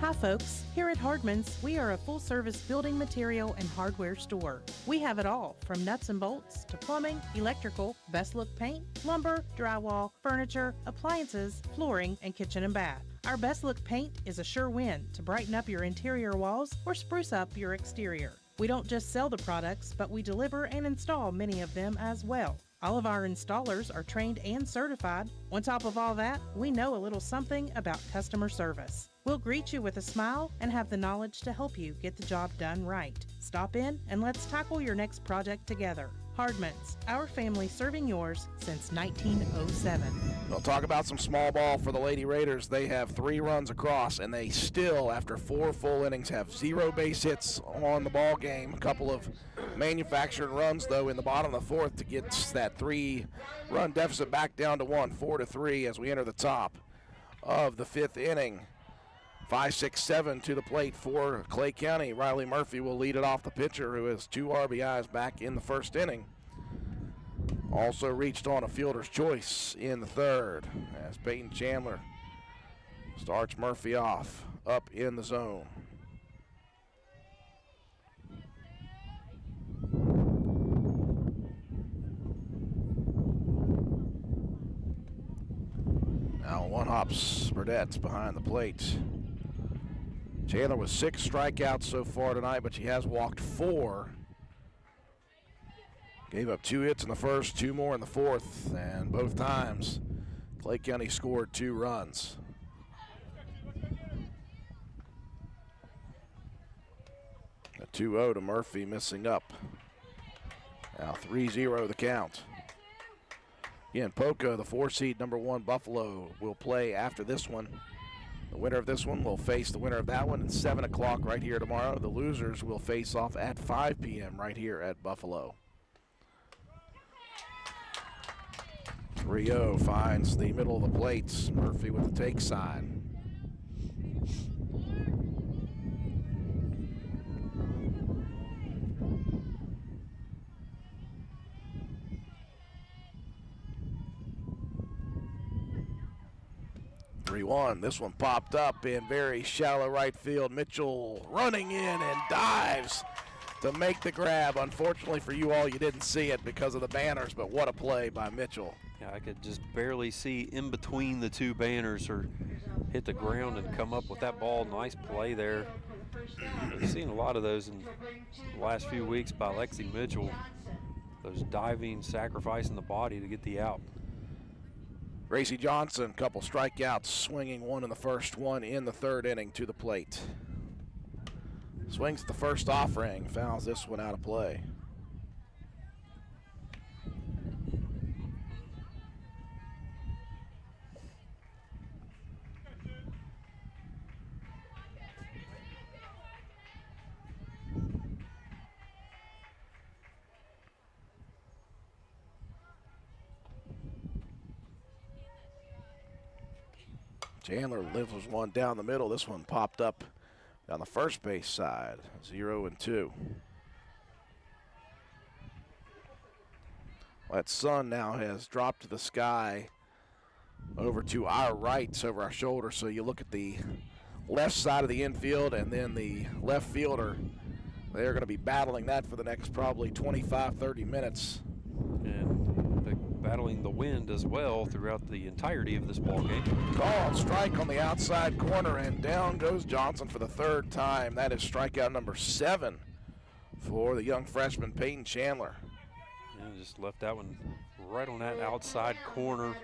Hi folks, here at Hardman's, we are a full-service building material and hardware store. We have it all, from nuts and bolts to plumbing, electrical, best look paint, lumber, drywall, furniture, appliances, flooring, and kitchen and bath. Our best look paint is a sure win to brighten up your interior walls or spruce up your exterior. We don't just sell the products, but we deliver and install many of them as well. All of our installers are trained and certified. On top of all that, we know a little something about customer service. We'll greet you with a smile and have the knowledge to help you get the job done right. Stop in and let's tackle your next project together. Hardman's, our family serving yours since 1907. We'll talk about some small ball for the Lady Raiders. They have 3 runs across, and they still, after 4 full innings, have 0 base hits on the ball game. A couple of manufactured runs, though, in the bottom of the 4th to get that 3-run deficit back down to 1, 4-3 as we enter the top of the 5th inning. 5-6-7 to the plate for Clay County. Riley Murphy will lead it off, the pitcher, who has 2 RBIs back in the 1st inning. Also reached on a fielder's choice in the 3rd as Peyton Chandler starts Murphy off up in the zone. Now one hops Burdett's behind the plate. Chandler with 6 strikeouts so far tonight, but she has walked 4. Gave up 2 hits in the 1st, 2 more in the 4th, and both times Clay County scored 2 runs. A 2-0 to Murphy, missing up. Now 3-0 the count. Again, Polka, the 4-seed number 1 Buffalo, will play after this one. The winner of this one will face the winner of that one at 7 o'clock right here tomorrow. The losers will face off at 5 p.m. right here at Buffalo. 3-0 finds the middle of the plate. Murphy with the take sign. This one popped up in very shallow right field. Mitchell running in and dives to make the grab. Unfortunately for you all, you didn't see it because of the banners, but what a play by Mitchell. Yeah, I could just barely see in between the 2 banners or hit the ground and come up with that ball. Nice play there. We've seen a lot of those in the last few weeks by Lexi Mitchell. Those diving, sacrificing the body to get the out. Gracie Johnson, couple strikeouts, swinging 1 in the 1st, 1 in the 3rd inning to the plate. Swings at the first offering, fouls this one out of play. Chandler delivers one down the middle. This one popped up down the first base side, 0-2. That sun now has dropped to the sky over to our right, over our shoulder. So you look at the left side of the infield and then the left fielder. They're going to be battling that for the next probably 25, 30 minutes. And battling the wind as well throughout the entirety of this ball game. Called strike on the outside corner, and down goes Johnson for the 3rd time. That is strikeout number 7 for the young freshman Peyton Chandler. Yeah, just left that one right on that outside corner,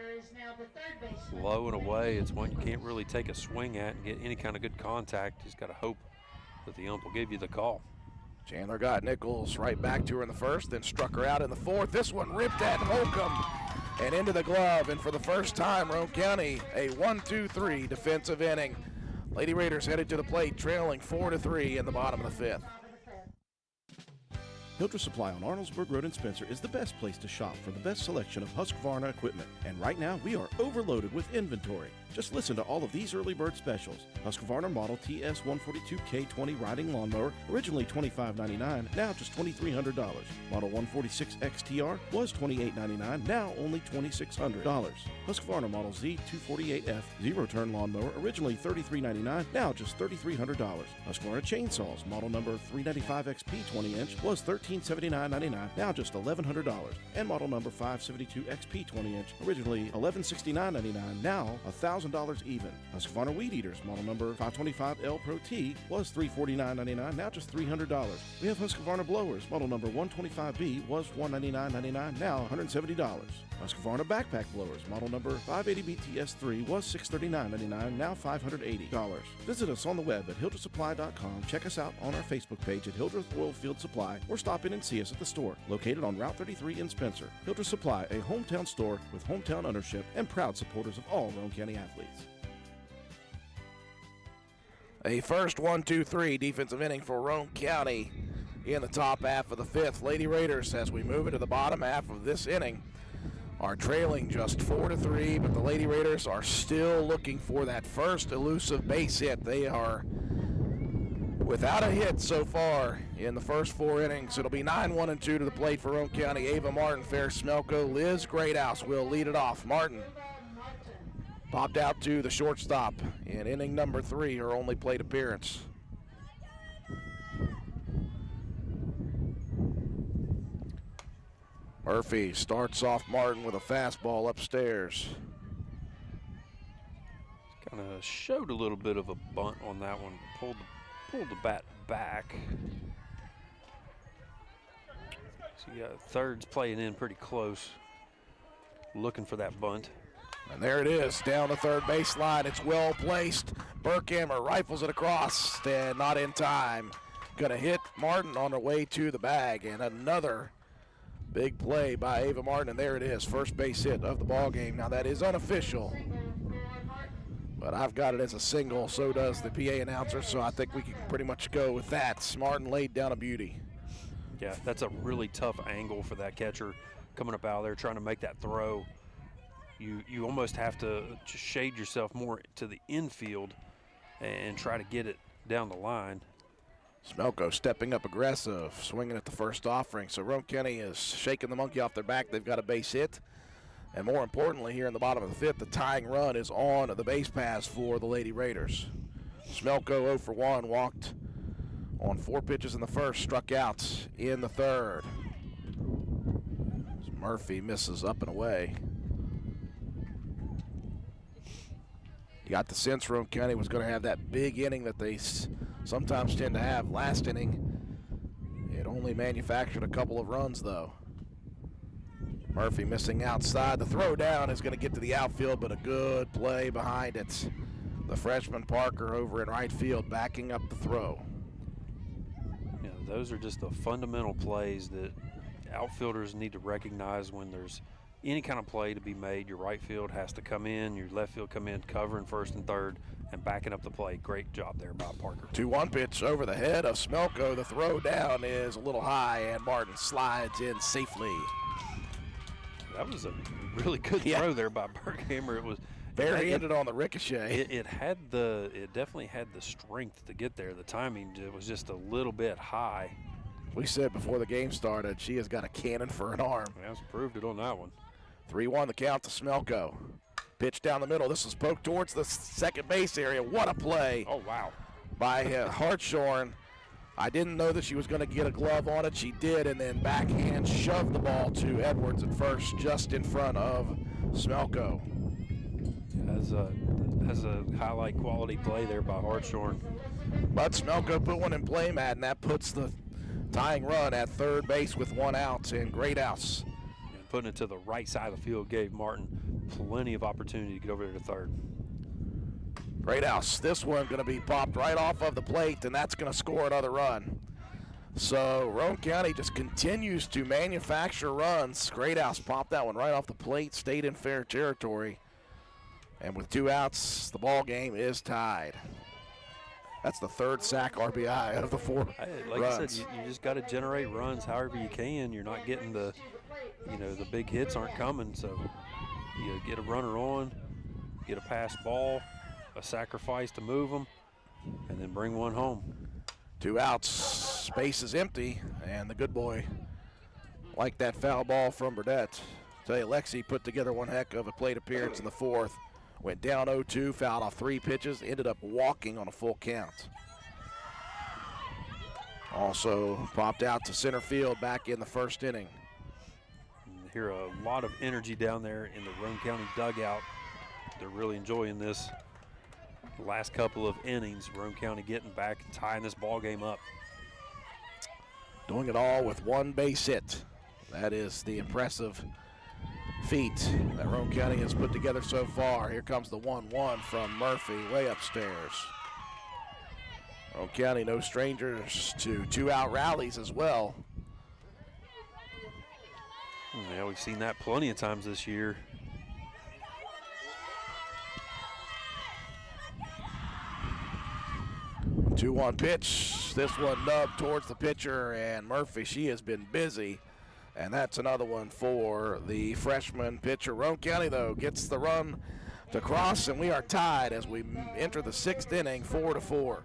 low and away. It's one you can't really take a swing at and get any kind of good contact. Just got to hope that the ump will give you the call. Chandler got Nichols right back to her in the 1st, then struck her out in the 4th. This one ripped at Holcomb and into the glove. And for the first time, Roane County, a 1-2-3 defensive inning. Lady Raiders headed to the plate, trailing 4-3 in the bottom of the 5th. Hiltra Supply on Arnold'sburg Road in Spencer is the best place to shop for the best selection of Husqvarna equipment. And right now, we are overloaded with inventory. Just listen to all of these early bird specials. Husqvarna model TS142K20 riding lawnmower, originally $25.99, now just $2,300. Model 146 XTR was $28.99, now only $2,600. Husqvarna model Z248F zero-turn lawnmower, originally $33.99, now just $3,300. Husqvarna chainsaws, model number 395XP 20-inch was $13.99. $1,879.99, now just $1,100. And model number 572 XP 20-inch, originally $1,169.99, now $1,000 even. Husqvarna Weed Eaters, model number 525L Pro T, was $349.99, now just $300. We have Husqvarna Blowers, model number 125B, was $199.99, now $170. Husqvarna Backpack Blowers, model number 580BTS3, was $639.99, now $580. Visit us on the web at hildrethsupply.com. Check us out on our Facebook page at Hildreth Oilfield Supply, or stop in and see us at the store, located on Route 33 in Spencer. Hildreth Supply, a hometown store with hometown ownership and proud supporters of all Roane County athletes. A first 1-2-3 defensive inning for Roane County in the top half of the fifth. Lady Raiders, as we move into the bottom half of this inning, are trailing just 4-3, but the Lady Raiders are still looking for that first elusive base hit. They are without a hit so far in the first 4 innings. It'll be 9-1-2 to the plate for Roane County. Ava Martin, Fair Smelko, Liz Greathouse will lead it off. Martin popped out to the shortstop in inning number 3, her only plate appearance. Murphy starts off Martin with a fastball upstairs. Kind of showed a little bit of a bunt on that one. Pulled the bat back. So you got thirds playing in pretty close, looking for that bunt. And there it is, down the third baseline. It's well placed. Burkhammer rifles it across, and not in time. Gonna hit Martin on her way to the bag, and another big play by Ava Martin, and there it is, first base hit of the ball game. Now that is unofficial, but I've got it as a single, so does the PA announcer, so I think we can pretty much go with that. Martin laid down a beauty. Yeah, that's a really tough angle for that catcher coming up out of there trying to make that throw. You almost have to just shade yourself more to the infield and try to get it down the line. Smelko stepping up aggressive, swinging at the first offering. So Roane County is shaking the monkey off their back. They've got a base hit. And more importantly, here in the bottom of the fifth, the tying run is on the base pass for the Lady Raiders. Smelko 0 for 1, walked on 4 pitches in the first, struck out in the third. Murphy misses up and away. You got the sense Roane County was going to have that big inning that they sometimes tend to have. Last inning, it only manufactured a couple of runs, though. Murphy missing outside. The throw down is going to get to the outfield, but a good play behind it. The freshman Parker over in right field backing up the throw. You know, those are just the fundamental plays that outfielders need to recognize when there's any kind of play to be made. Your right field has to come in, your left field come in, covering first and third, and backing up the play. Great job there by Parker. 2-1 pitch over the head of Smelko. The throw down is a little high, and Martin slides in safely. That was a really good throw there by Burkhammer. It was bare-handed on the ricochet. It definitely had the strength to get there. The timing, it was just a little bit high. We said before the game started, she has got a cannon for an arm. Yeah, it's proved it on that one. 3-1 the count to Smelko. Pitch down the middle. This is poked towards the second base area. What a play. Oh, wow. By Hartshorn. I didn't know that she was going to get a glove on it. She did, and then backhand shoved the ball to Edwards at first, just in front of Smelko. Has a highlight quality play there by Hartshorn. But Smelko put one in play, Matt, and that puts the tying run at third base with 1 out, and Greathouse. And putting it to the right side of the field gave Martin plenty of opportunity to get over there to third. Greathouse, this one going to be popped right off of the plate, and that's going to score another run. So Roane County just continues to manufacture runs. Greathouse popped that one right off the plate, stayed in fair territory. And with 2 outs, the ball game is tied. That's the third sack RBI of the 4 like runs. I said, you just got to generate runs however you can. You're not getting the big hits aren't coming. So you get a runner on, get a pass ball, a sacrifice to move them, and then bring one home. 2 outs, space is empty, and the good boy liked that foul ball from Burdett. Tell you, Lexi put together one heck of a plate appearance in the 4th. Went down 0-2, fouled off 3 pitches, ended up walking on a full count. Also popped out to center field back in the first inning. You hear a lot of energy down there in the Roane County dugout. They're really enjoying this. The last couple of innings, Roane County getting back and tying this ball game up. Doing it all with one base hit. That is the impressive feat that Roane County has put together so far. Here comes the 1-1 from Murphy way upstairs. Roane County no strangers to 2-out rallies as well. Yeah, we've seen that plenty of times this year. Two 2-1 pitch. This one nubbed towards the pitcher, and Murphy, she has been busy. And that's another one for the freshman pitcher. Roane County, though, gets the run to cross, and we are tied as we enter the sixth inning, 4-4.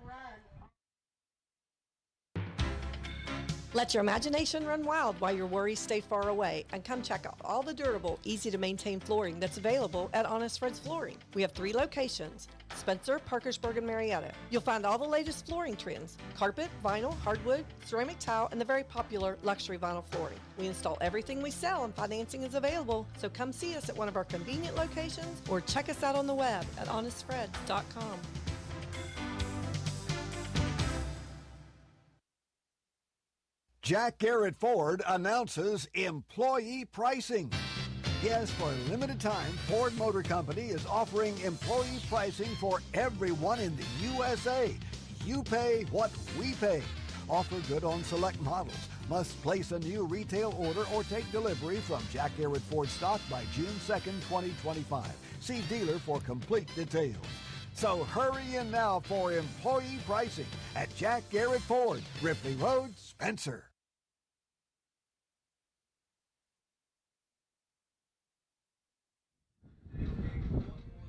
Let your imagination run wild while your worries stay far away, and come check out all the durable, easy-to-maintain flooring that's available at Honest Fred's Flooring. We have 3 locations: Spencer, Parkersburg, and Marietta. You'll find all the latest flooring trends: carpet, vinyl, hardwood, ceramic tile, and the very popular luxury vinyl flooring. We install everything we sell, and financing is available, so come see us at one of our convenient locations or check us out on the web at honestfreds.com. Jack Garrett Ford announces employee pricing. Yes, for a limited time, Ford Motor Company is offering employee pricing for everyone in the USA. You pay what we pay. Offer good on select models. Must place a new retail order or take delivery from Jack Garrett Ford stock by June 2nd, 2025. See dealer for complete details. So hurry in now for employee pricing at Jack Garrett Ford, Ripley Road, Spencer.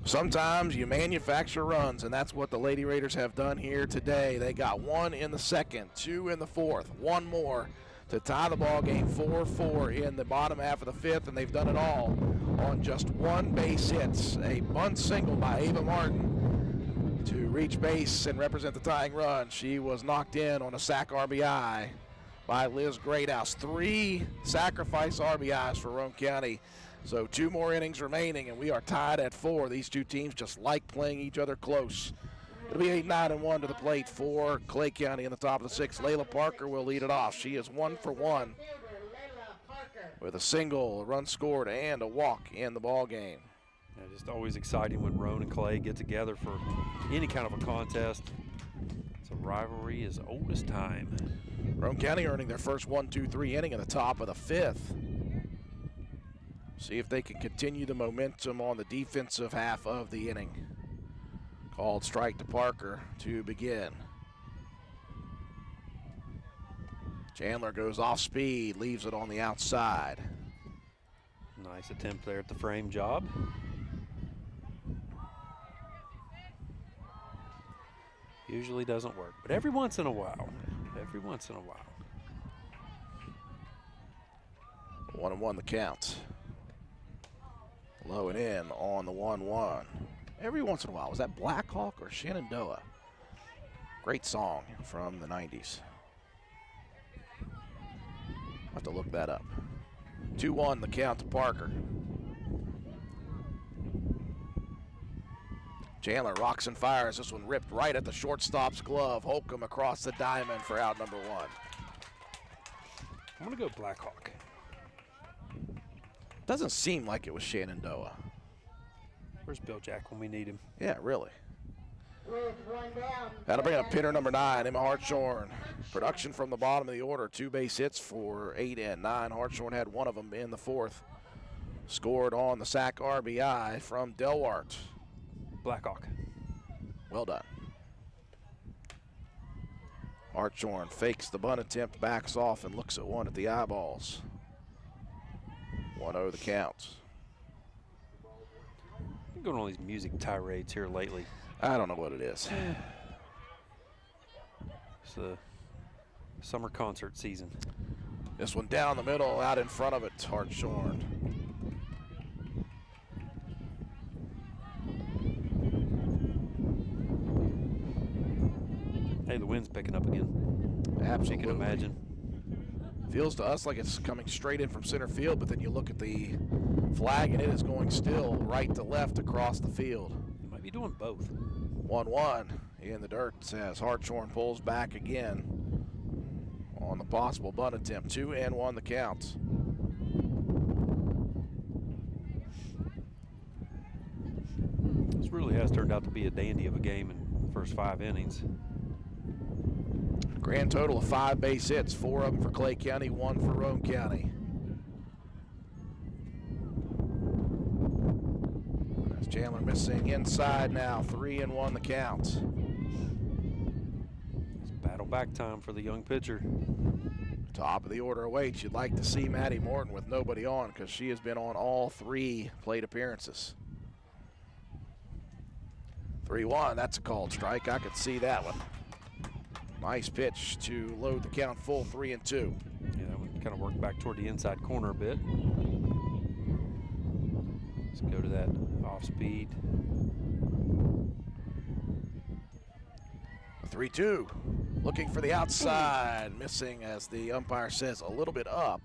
Sometimes you manufacture runs, and that's what the Lady Raiders have done here today. They got 1 in the second, 2 in the fourth, 1 more to tie the ball game 4-4 in the bottom half of the fifth, and they've done it all on just 1 base hit. A bunt single by Ava Martin to reach base and represent the tying run. She was knocked in on a sac RBI by Liz Greathouse. 3 sacrifice RBIs for Roane County. So 2 more innings remaining, and we are tied at 4. These two teams just like playing each other close. It'll be 8-9-1 to the plate for Clay County in the top of the 6th. Layla Parker will lead it off. She is 1 for 1 with a single, a run scored, and a walk in the ball game. Yeah, just always exciting when Roane and Clay get together for any kind of a contest. It's a rivalry as old as time. Roane County earning their first 1-2-3 inning in the top of the 5th. See if they can continue the momentum on the defensive half of the inning. Called strike to Parker to begin. Chandler goes off speed, leaves it on the outside. Nice attempt there at the frame job. Usually doesn't work, but every once in a while. 1-1 the count. Low and in on the 1-1. Every once in a while. Was that Black Hawk or Shenandoah? Great song from the 90s. I'll have to look that up. 2-1 the count to Parker. Chandler rocks and fires. This one ripped right at the shortstop's glove. Holcomb across the diamond for out number 1. I'm going to go Black Hawk. Doesn't seem like it was Shenandoah. Where's Bill Jack when we need him? Yeah, really. That'll bring up hitter number 9, Emma Hartshorn. Production from the bottom of the order. 2 base hits for 8 and 9. Hartshorn had 1 of them in the 4th. Scored on the sac RBI from Delwart. Blackhawk. Well done. Hartshorn fakes the bunt attempt, backs off, and looks at one at the eyeballs. 1-0 the count. I'm going on these music tirades here lately. I don't know what it is. It's the summer concert season. This one down the middle, out in front of it, Hartshorn. Hey, the wind's picking up again. Absolutely. You can imagine. Feels to us like it's coming straight in from center field, but then you look at the flag and it is going still right to left across the field. You might be doing both. 1-1 in the dirt as Hartshorn pulls back again on the possible bunt attempt. 2-1 the count. This really has turned out to be a dandy of a game in the first 5 innings. Grand total of 5 base hits, 4 of them for Clay County, 1 for Roane County. As Chandler missing inside now, 3-1 the count. It's battle back time for the young pitcher. Top of the order awaits. You'd like to see Maddie Morton with nobody on because she has been on all 3 plate appearances. 3-1, that's a called strike. I could see that one. Nice pitch to load the count full, 3-2. Yeah, that one kind of worked back toward the inside corner a bit. Let's go to that off speed. 3-2, looking for the outside, missing as the umpire says a little bit up.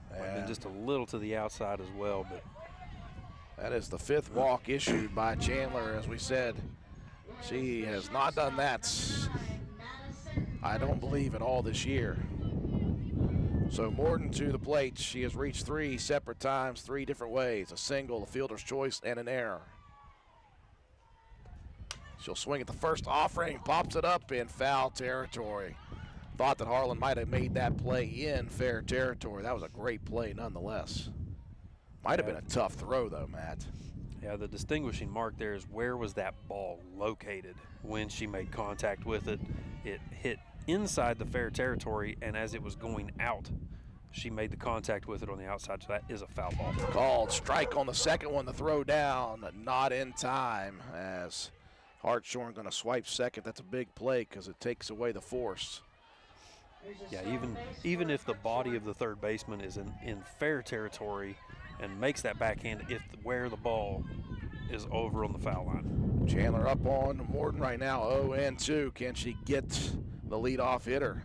Might have been just a little to the outside as well, but that is the 5th walk issued by Chandler. As we said, she has not done that, I don't believe, at all this year. So Morton to the plate. She has reached 3 separate times, 3 different ways: a single, a fielder's choice, and an error. She'll swing at the first offering, pops it up in foul territory. Thought that Harlan might have made that play in fair territory. That was a great play nonetheless. Might have been a tough throw though, Matt. yeah, the distinguishing mark there is where was that ball located when she made contact with it. It hit inside the fair territory, and as it was going out, she made the contact with it on the outside, so that is a foul ball. Called strike on the second one, the throw down, not in time as Hartshorn going to swipe second. That's a big play because it takes away the force. Yeah, even if the body of the third baseman is in fair territory and makes that backhand, if where the ball is over on the foul line. Chandler up on Morton right now, 0-2. Can she get the leadoff hitter?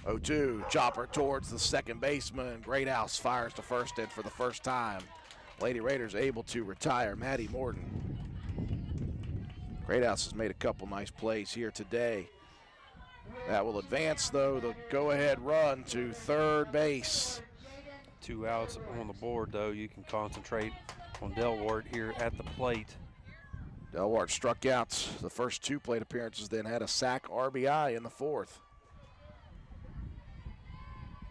0-2, chopper towards the second baseman. Greathouse fires to first in for the first time. Lady Raiders able to retire Maddie Morton. Greathouse has made a couple nice plays here today. That will advance, though, the go-ahead run to third base. 2 outs on the board, though. You can concentrate on Delwart here at the plate. Delwart struck out the first 2 plate appearances, then had a sack RBI in the 4th.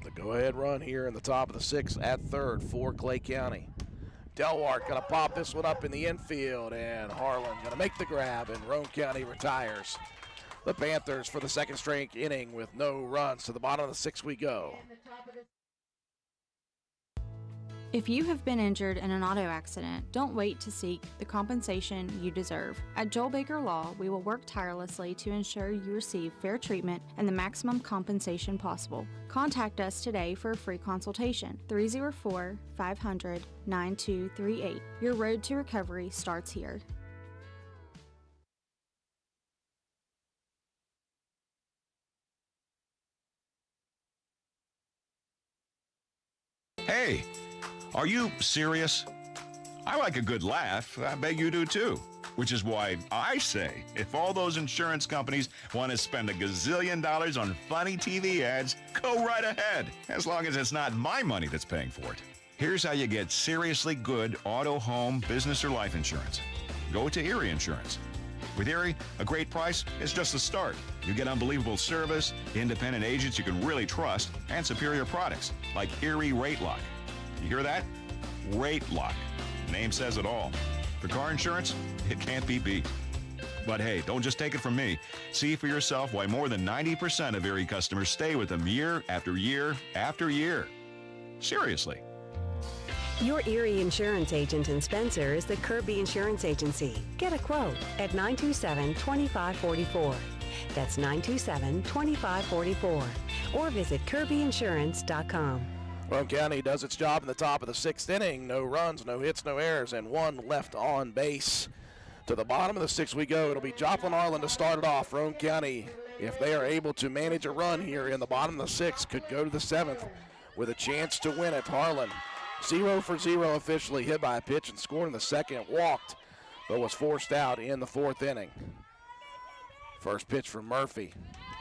The go-ahead run here in the top of the 6th at third for Clay County. Delwart going to pop this one up in the infield, and Harlan going to make the grab, and Roane County retires the Panthers for the second straight inning with no runs. To the bottom of the 6th we go. If you have been injured in an auto accident, don't wait to seek the compensation you deserve. At Joel Baker Law, we will work tirelessly to ensure you receive fair treatment and the maximum compensation possible. Contact us today for a free consultation. 304-500-9238. Your road to recovery starts here. Hey, are you serious? I like a good laugh. I bet you do too. Which is why I say, if all those insurance companies want to spend $1 gazillion on funny TV ads, go right ahead, as long as it's not my money that's paying for it. Here's how you get seriously good auto, home, business, or life insurance. Go to Erie Insurance. With Erie, a great price is just the start. You get unbelievable service, independent agents you can really trust, and superior products like Erie Rate Lock. You hear that? Rate Lock. Name says it all. For car insurance, it can't be beat. But hey, don't just take it from me. See for yourself why more than 90% of Erie customers stay with them year after year after year. Seriously. Your Erie Insurance agent in Spencer is the Kirby Insurance Agency. Get a quote at 927-2544. That's 927-2544. Or visit kirbyinsurance.com. Roane County does its job in the top of the 6th inning. No runs, no hits, no errors, and 1 left on base. To the bottom of the 6th we go. It'll be Joplin Harlan to start it off. Roane County, if they are able to manage a run here in the bottom of the 6th, could go to the 7th with a chance to win it. Harlan 0 for 0 officially, hit by a pitch and scored in the 2nd, walked, but was forced out in the 4th inning. First pitch from Murphy,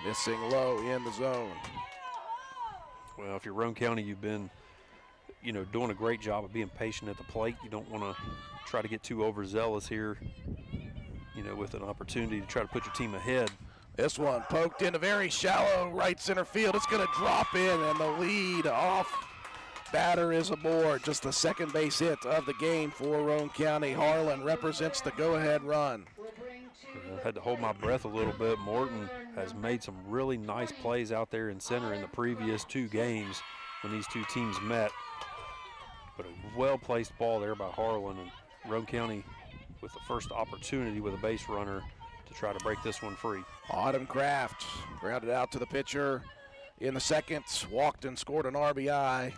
missing low in the zone. Well, if you're Roane County, you've been, doing a great job of being patient at the plate. You don't want to try to get too overzealous here, with an opportunity to try to put your team ahead. This one poked into very shallow right center field. It's going to drop in, and the lead off batter is aboard. Just the second base hit of the game for Roane County. Harlan represents the go-ahead run. I had to hold my breath a little bit. Morton has made some really nice plays out there in center in the previous 2 games when these 2 teams met. But a well-placed ball there by Harlan, and Roane County with the first opportunity with a base runner to try to break this one free. Autumn Kraft grounded out to the pitcher in the 2nd, walked and scored an RBI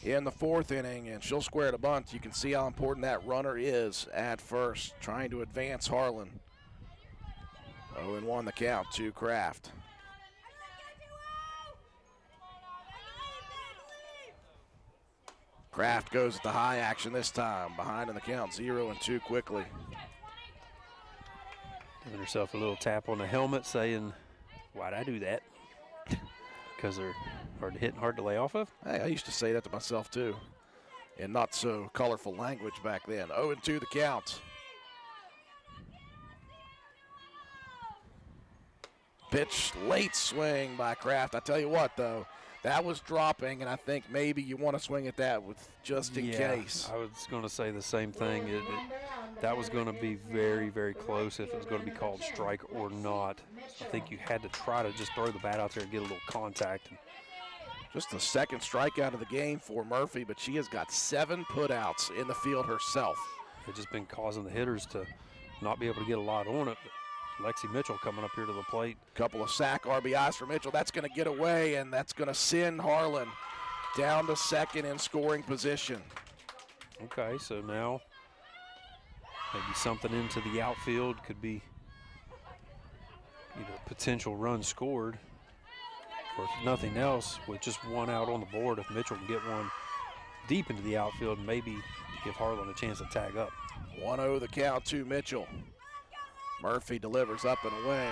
in the 4th inning, and she'll square the bunt. You can see how important that runner is at first, trying to advance Harlan. 0-1 the count to Kraft. Kraft goes at the high action this time, behind in the count, 0-2 quickly. Giving herself a little tap on the helmet saying, why'd I do that? Because they're hard to hit and hard to lay off of? Hey, I used to say that to myself too, in not so colorful language back then. 0-2 the count. Pitch, late swing by Kraft. I tell you what, though, that was dropping, and I think maybe you want to swing at that with just in case. I was going to say the same thing. That was going to be very, very close if it was going to be called strike or not. I think you had to try to just throw the bat out there and get a little contact. Just the 2nd strikeout of the game for Murphy, but she has got 7 putouts in the field herself. It's just been causing the hitters to not be able to get a lot on it. Lexi Mitchell coming up here to the plate. Couple of sack RBIs for Mitchell. That's going to get away, and that's going to send Harlan down to 2nd in scoring position. Okay, so now maybe something into the outfield could be potential run scored. Or if nothing else, with just 1 out on the board, if Mitchell can get one deep into the outfield, maybe give Harlan a chance to tag up. 1-0 the count to Mitchell. Murphy delivers up and away.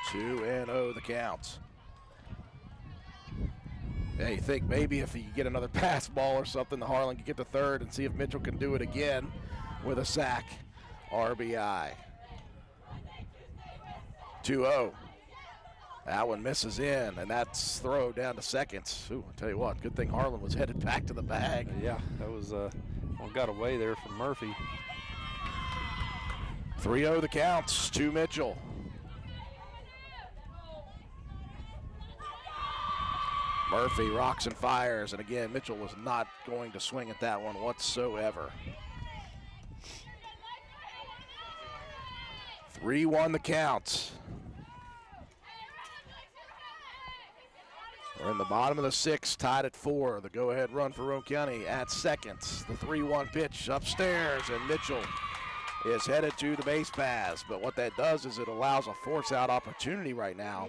2-0 the count. Yeah, you think maybe if you get another pass ball or something, the Harlan can get to 3rd and see if Mitchell can do it again with a sack RBI. 2-0. That one misses in, and that's throw down to 2nd. Ooh, I tell you what, good thing Harlan was headed back to the bag. Yeah, that was one got away there from Murphy. 3-0 the counts to Mitchell. Murphy rocks and fires, and again, Mitchell was not going to swing at that one whatsoever. 3-1 the count. We're in the bottom of the 6th, tied at 4. The go-ahead run for Roane County at 2nd. The 3-1 pitch upstairs, and Mitchell is headed to the base paths. But what that does is it allows a force-out opportunity right now,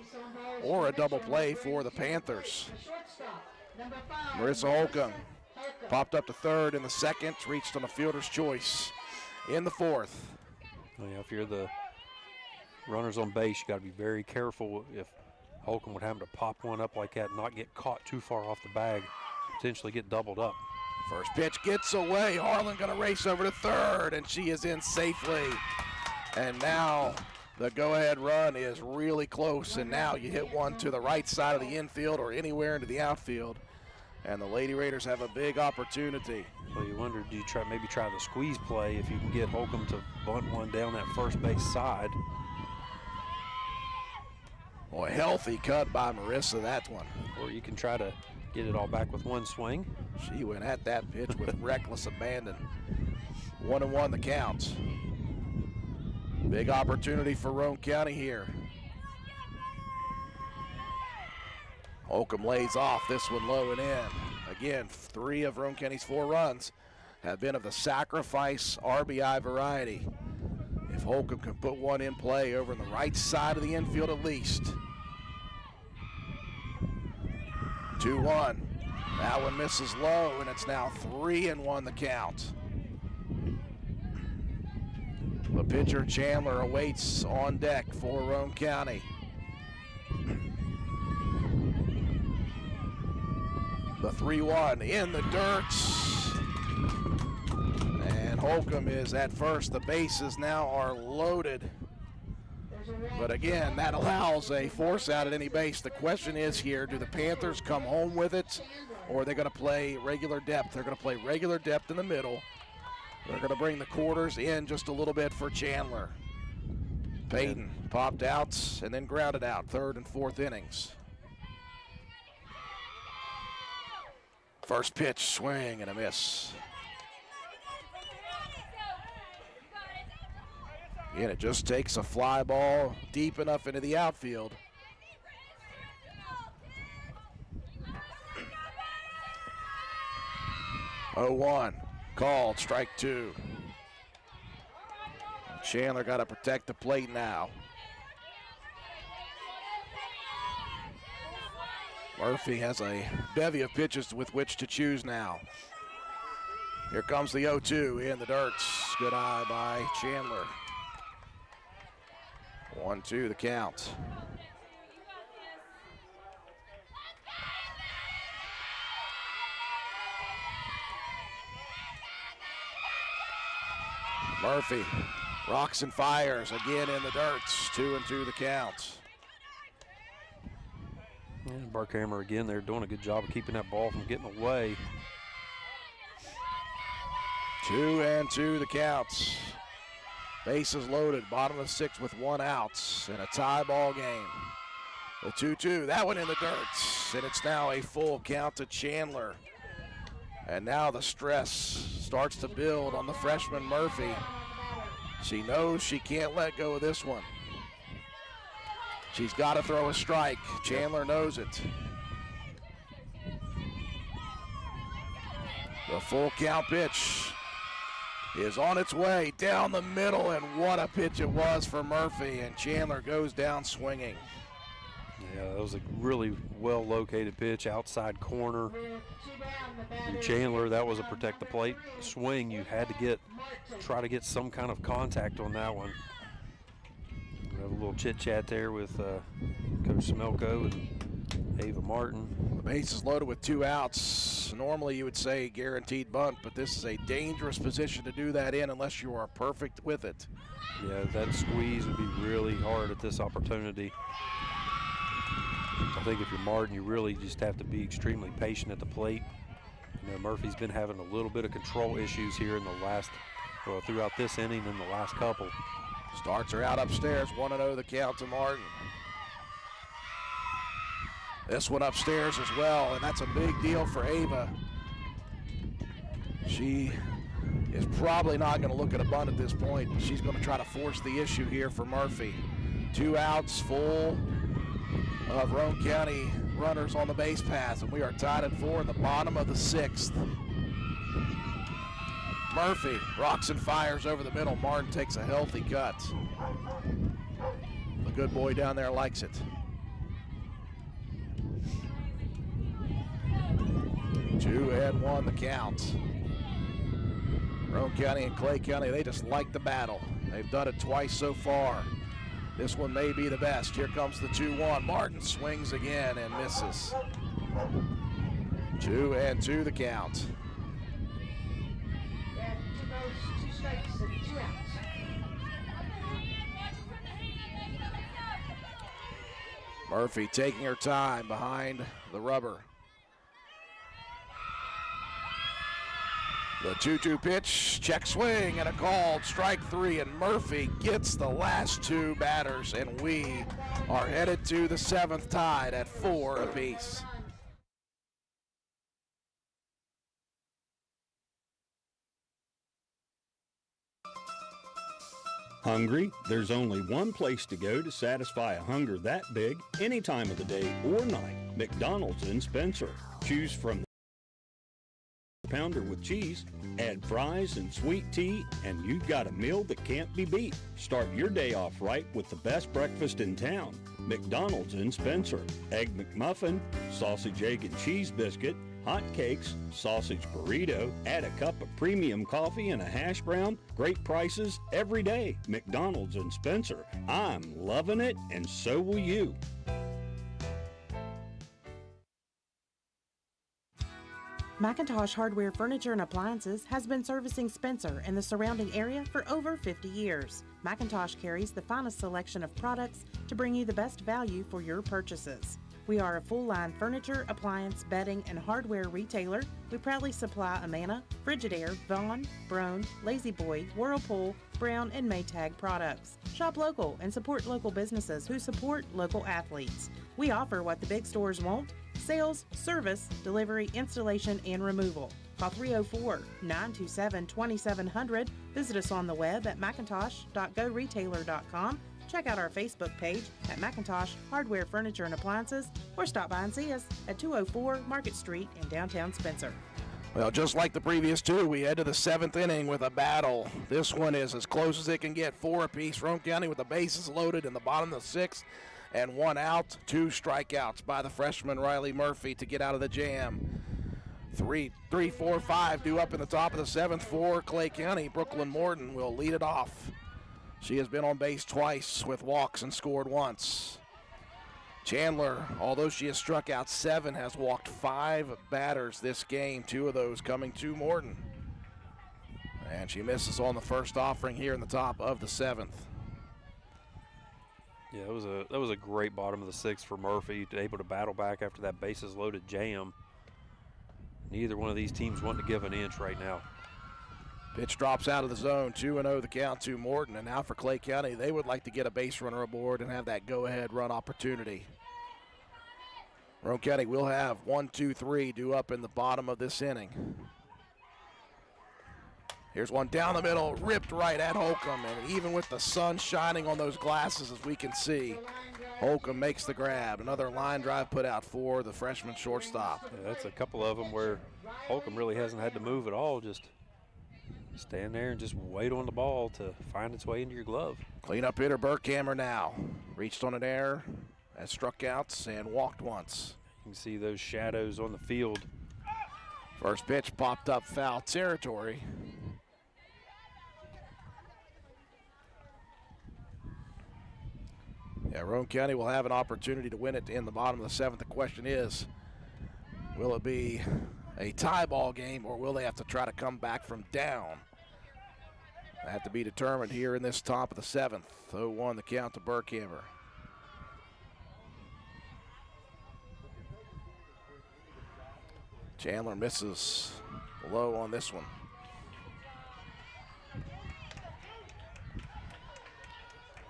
or a double play for the Panthers. Marissa Holcomb popped up to 3rd in the 2nd, reached on a fielder's choice in the 4th. Well, yeah, if you're the runners on base, you got to be very careful if Holcomb would happen to pop one up like that and not get caught too far off the bag, potentially get doubled up. First pitch gets away. Harlan going to race over to 3rd, and she is in safely. And now the go-ahead run is really close, and now you hit one to the right side of the infield or anywhere into the outfield, and the Lady Raiders have a big opportunity. Well, you wonder, do you maybe try the squeeze play if you can get Holcomb to bunt one down that first base side? Boy, healthy cut by Marissa, that one. Or you can try to get it all back with one swing. She went at that pitch with reckless abandon. 1-1 the count. Big opportunity for Roane County here. Holcomb lays off this one low and in. Again, 3 of Roane County's 4 runs have been of the sacrifice RBI variety. Holcomb can put one in play over on the right side of the infield at least. 2-1. That one misses low, and it's now 3-1 the count. The pitcher Chandler awaits on deck for Roane County. The 3-1 in the dirt. And Holcomb is at first. The bases now are loaded. But again, that allows a force out at any base. The question is here, do the Panthers come home with it, or are they going to play regular depth? They're going to play regular depth in the middle. They're going to bring the quarters in just a little bit for Chandler. Payton popped out and then grounded out, third and fourth innings. First pitch, swing and a miss. Again, it just takes a fly ball deep enough into the outfield. Oh, 1, called, strike 2. Chandler got to protect the plate now. Murphy has a bevy of pitches with which to choose now. Here comes the 0-2 in the dirt. Good eye by Chandler. 1-2 the count. Murphy rocks and fires again in the dirt. 2-2 the count. And Barkhammer again, they're doing a good job of keeping that ball from getting away. 2-2 the counts. Bases loaded, bottom of 6 with 1 out, and a tie ball game. The 2-2, that one in the dirt, and it's now a full count to Chandler. And now the stress starts to build on the freshman Murphy. She knows she can't let go of this one. She's got to throw a strike. Chandler knows it. The full count pitch is on its way down the middle, and what a pitch it was for Murphy, and Chandler goes down swinging. Yeah, that was a really well-located pitch, outside corner. And Chandler, that was a protect the plate swing. You had to try to get some kind of contact on that one. We have a little chit-chat there with Coach Smelko and Ava Martin. The base is loaded with 2 outs. Normally you would say guaranteed bunt, but this is a dangerous position to do that in unless you are perfect with it. Yeah, that squeeze would be really hard at this opportunity. I think if you're Martin, you really just have to be extremely patient at the plate. You know, Murphy's been having a little bit of control issues here in the last, throughout this inning and the last couple. Starts are out upstairs, 1-0 the count to Martin. This one upstairs as well, and that's a big deal for Ava. She is probably not going to look at a bunt at this point. She's going to try to force the issue here for Murphy. 2 outs, full of Roane County runners on the base paths, and we are tied at 4 in the bottom of the 6th. Murphy rocks and fires over the middle. Martin takes a healthy cut. The good boy down there likes it. 2-1 the count. Roane County and Clay County, they just like the battle. They've done it twice so far. This one may be the best. Here comes the 2-1. Martin swings again and misses. 2-2 the count. Murphy taking her time behind the rubber. The 2-2 pitch, check swing, and a called strike 3, and Murphy gets the last 2 batters, and we are headed to the 7th, tied at 4 apiece. Hungry? There's only one place to go to satisfy a hunger that big, any time of the day or night. McDonald's in Spencer. Choose from pounder with cheese. Add fries and sweet tea, and you've got a meal that can't be beat. Start your day off right with the best breakfast in town. McDonald's in Spencer. Egg McMuffin, sausage, egg, and cheese biscuit, hot cakes, sausage burrito, add a cup of premium coffee and a hash brown. Great prices every day. McDonald's in Spencer. I'm loving it, and so will you. McIntosh Hardware Furniture and Appliances has been servicing Spencer and the surrounding area for over 50 years. McIntosh carries the finest selection of products to bring you the best value for your purchases. We are a full-line furniture, appliance, bedding, and hardware retailer. We proudly supply Amana, Frigidaire, Vaughan, Roane, Lazy Boy, Whirlpool, Brown, and Maytag products. Shop local and support local businesses who support local athletes. We offer what the big stores won't: sales, service, delivery, installation, and removal. Call 304-927-2700. Visit us on the web at macintosh.goretailer.com. Check out our Facebook page at McIntosh Hardware Furniture and Appliances, or stop by and see us at 204 Market Street in downtown Spencer. Well, just like the previous two, we head to the 7th inning with a battle. This one is as close as it can get, 4 apiece. Roane County with the bases loaded in the bottom of the 6th, and 1 out, 2 strikeouts by the freshman Riley Murphy to get out of the jam. 3, 4, 5 due up in the top of the 7th for Clay County. Brooklyn Morton will lead it off. She has been on base twice with walks and scored once. Chandler, although she has struck out 7, has walked 5 batters this game, 2 of those coming to Morton. And she misses on the first offering here in the top of the 7th. Yeah, that was a great bottom of the 6th for Murphy, able to battle back after that bases loaded jam. Neither one of these teams wanting to give an inch right now. Pitch drops out of the zone, 2-0 the count to Morton. And now for Clay County, they would like to get a base runner aboard and have that go-ahead run opportunity. Roane County will have 1, 2, 3 due up in the bottom of this inning. Here's one down the middle, ripped right at Holcomb, and even with the sun shining on those glasses, as we can see, Holcomb makes the grab. Another line drive put out for the freshman shortstop. Yeah, that's a couple of them where Holcomb really hasn't had to move at all, just stand there and just wait on the ball to find its way into your glove. Cleanup hitter Burkhammer now. Reached on an error, has struck outs and walked once. You can see those shadows on the field. First pitch popped up foul territory. Yeah, Roane County will have an opportunity to win it in the bottom of the 7th. The question is, will it be a tie ball game, or will they have to try to come back from down? That have to be determined here in this top of the 7th. 0-1 the count to Burkhammer. Chandler misses low on this one.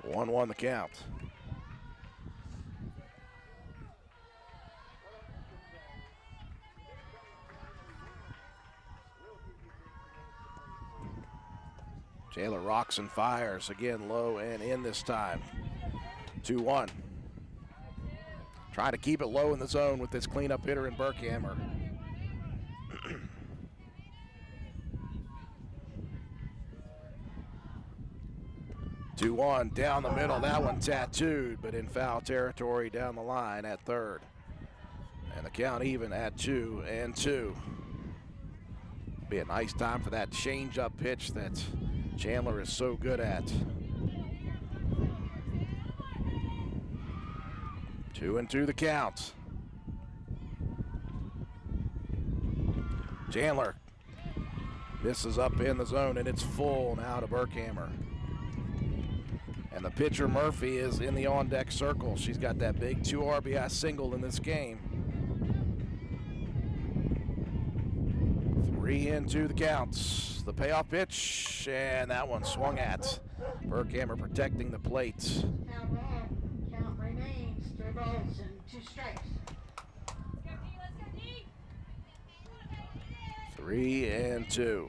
One the count. Chandler rocks and fires again, low and in this time. 2-1. Trying to keep it low in the zone with this cleanup hitter in Burkhammer. 2-1 down the middle. That one tattooed, but in foul territory down the line at third. And the count even at 2-2. Be a nice time for that change-up pitch that Chandler is so good at. 2-2 the count. Chandler misses up in the zone, and it's full now to Burkhammer. And the pitcher Murphy is in the on-deck circle. She's got that big 2 RBI single in this game. 3-2 the counts. The payoff pitch, and that one swung at. Burkhammer protecting the plate. Count remains 3 balls and 2 strikes. 3-2.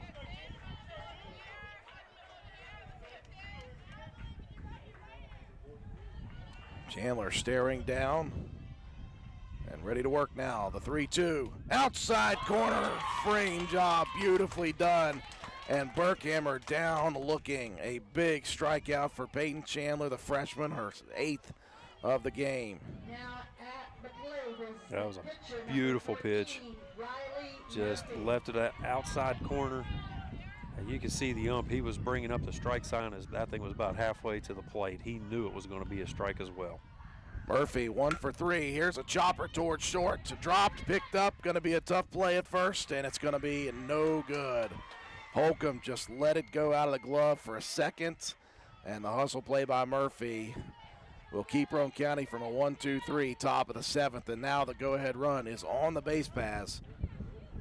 Chandler staring down, and ready to work now. The 3-2. Outside corner. Frame job. Beautifully done. And Burkhammer down looking. A big strikeout for Peyton Chandler, the freshman, her 8th of the game. That was a beautiful pitch. Just left it at outside corner. And you can see the ump, he was bringing up the strike sign as that thing was about halfway to the plate. He knew it was going to be a strike as well. Murphy 1 for 3. Here's a chopper towards short. Dropped, picked up. Going to be a tough play at first, and it's going to be no good. Holcomb just let it go out of the glove for a second, and the hustle play by Murphy will keep Roane County from a 1-2-3 top of the 7th, and now the go-ahead run is on the base paths.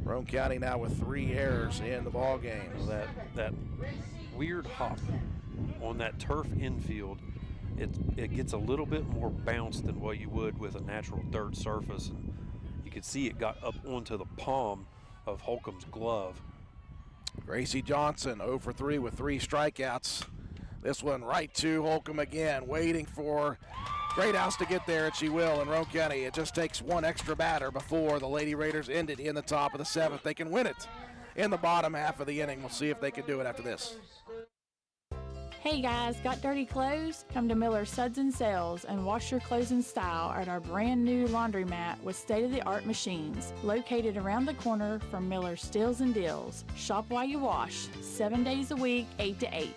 Roane County now with 3 errors in the ball game. That weird hop on that turf infield, it gets a little bit more bounce than what you would with a natural dirt surface, and you could see it got up onto the palm of Holcomb's glove. Gracie Johnson 0 for 3 with 3 strikeouts. This one right to Holcomb again, waiting for Greathouse to get there, and she will in Roane County. It just takes one extra batter before the Lady Raiders end it in the top of the 7th. They can win it in the bottom half of the inning. We'll see if they can do it after this. Hey guys, got dirty clothes? Come to Miller Suds and Sales and wash your clothes in style at our brand new laundromat with state-of-the-art machines located around the corner from Miller Steals and Deals. Shop while you wash, 7 days a week, 8 to 8.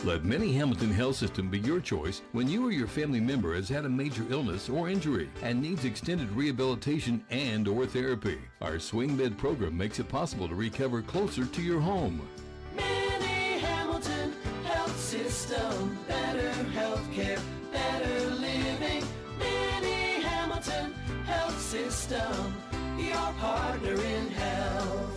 Let Many Hamilton Health System be your choice when you or your family member has had a major illness or injury and needs extended rehabilitation and or therapy. Our swing bed program makes it possible to recover closer to your home. Many Hamilton Health System, better healthcare, better living. Many Hamilton Health System, your partner in health.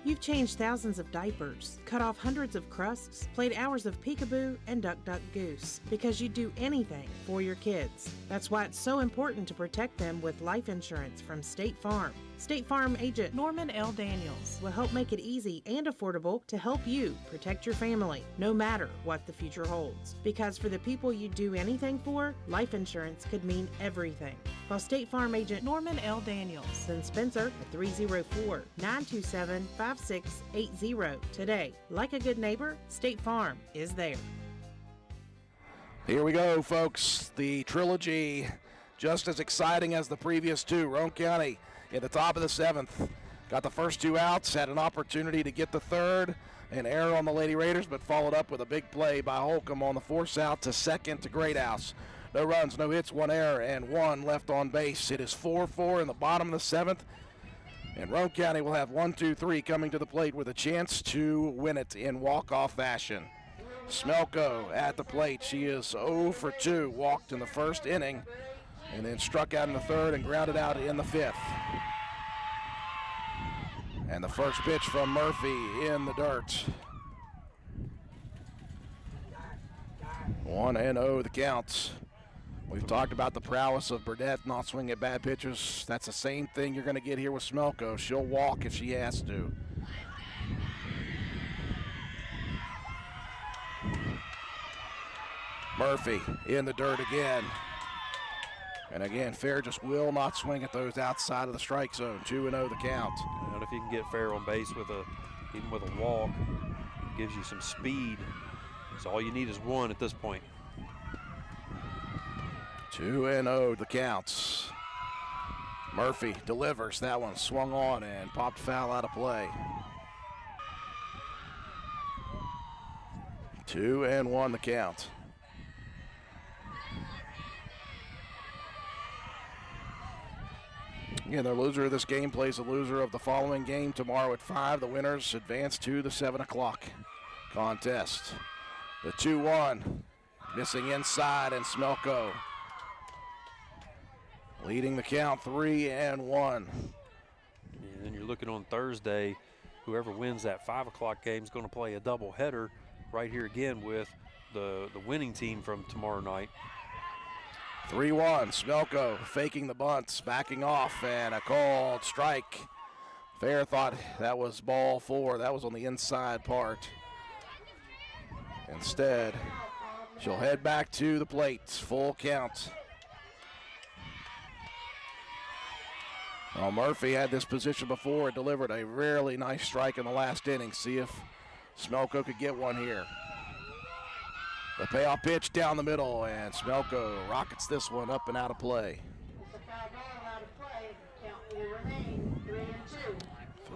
You've changed thousands of diapers, cut off hundreds of crusts, played hours of peekaboo and duck duck goose, because you do anything for your kids. That's why it's so important to protect them with life insurance from State Farm. State Farm agent Norman L. Daniels will help make it easy and affordable to help you protect your family, no matter what the future holds. Because for the people you do anything for, life insurance could mean everything. Call State Farm agent Norman L. Daniels in Spencer at 304-927-5680 today. Like a good neighbor, State Farm is there. Here we go, folks. The trilogy, just as exciting as the previous two. Roane County in the top of the 7th. Got the first 2 outs, had an opportunity to get the third. An error on the Lady Raiders, but followed up with a big play by Holcomb on the force out to second to Greathouse. No runs, no hits, 1 error, and 1 left on base. It is 4-4 in the bottom of the 7th. And Roane County will have 1-2-3 coming to the plate with a chance to win it in walk-off fashion. Smelko at the plate. She is 0 for 2, walked in the first inning, and then struck out in the third and grounded out in the 5th. And the first pitch from Murphy in the dirt. 1-0 the count. We've talked about the prowess of Burdett not swinging at bad pitchers. That's the same thing you're going to get here with Smelko. She'll walk if she has to. Murphy in the dirt again. And again, Fair just will not swing at those outside of the strike zone. 2-0 the count. And if you can get Fair on base even with a walk, it gives you some speed. So all you need is 1 at this point. 2-0 the counts. Murphy delivers. That one swung on and popped foul out of play. 2-1 the count. Again, the loser of this game plays the loser of the following game tomorrow at 5. The winners advance to the 7 o'clock contest. The 2-1, missing inside, and Smelko leading the count 3-1. And then you're looking on Thursday, whoever wins that 5 o'clock game is going to play a doubleheader right here again with the winning team from tomorrow night. 3-1, Smelko faking the bunts, backing off, and a called strike Fair thought that was ball 4. That was on the inside part. Instead, she'll head back to the plate. Full count. Well, Murphy had this position before. It delivered a really nice strike in the last inning. See if Smelko could get one here. The payoff pitch down the middle, and Smelko rockets this one up and out of play.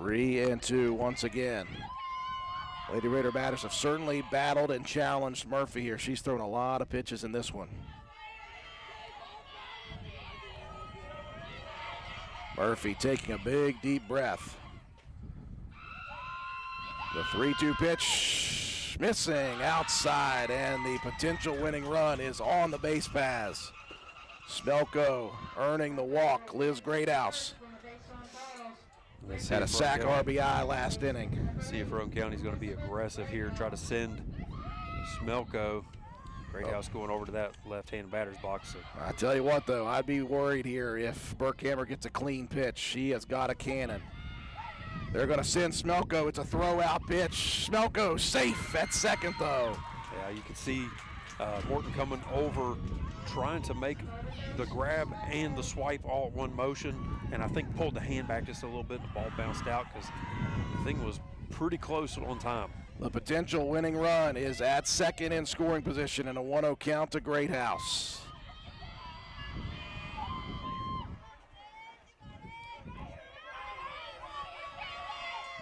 3-2 once again. Lady Raider batters have certainly battled and challenged Murphy here. She's thrown a lot of pitches in this one. Murphy taking a big, deep breath. The 3-2 pitch missing outside, and the potential winning run is on the base paths. Smelko earning the walk. Liz Greathouse had a sack RBI last inning. See if Roane County's going to be aggressive here and try to send Smelko. Greathouse going over to that left-handed batter's box. So. I tell you what, though, I'd be worried here if Burkhammer gets a clean pitch. She has got a cannon. They're going to send Smelko. It's a throw-out pitch. Smelko safe at second, though. Yeah, you can see Morton coming over, trying to make the grab and the swipe all at one motion, and I think pulled the hand back just a little bit, and the ball bounced out because the thing was pretty close on time. The potential winning run is at second in scoring position in a 1-0 count to Greathouse.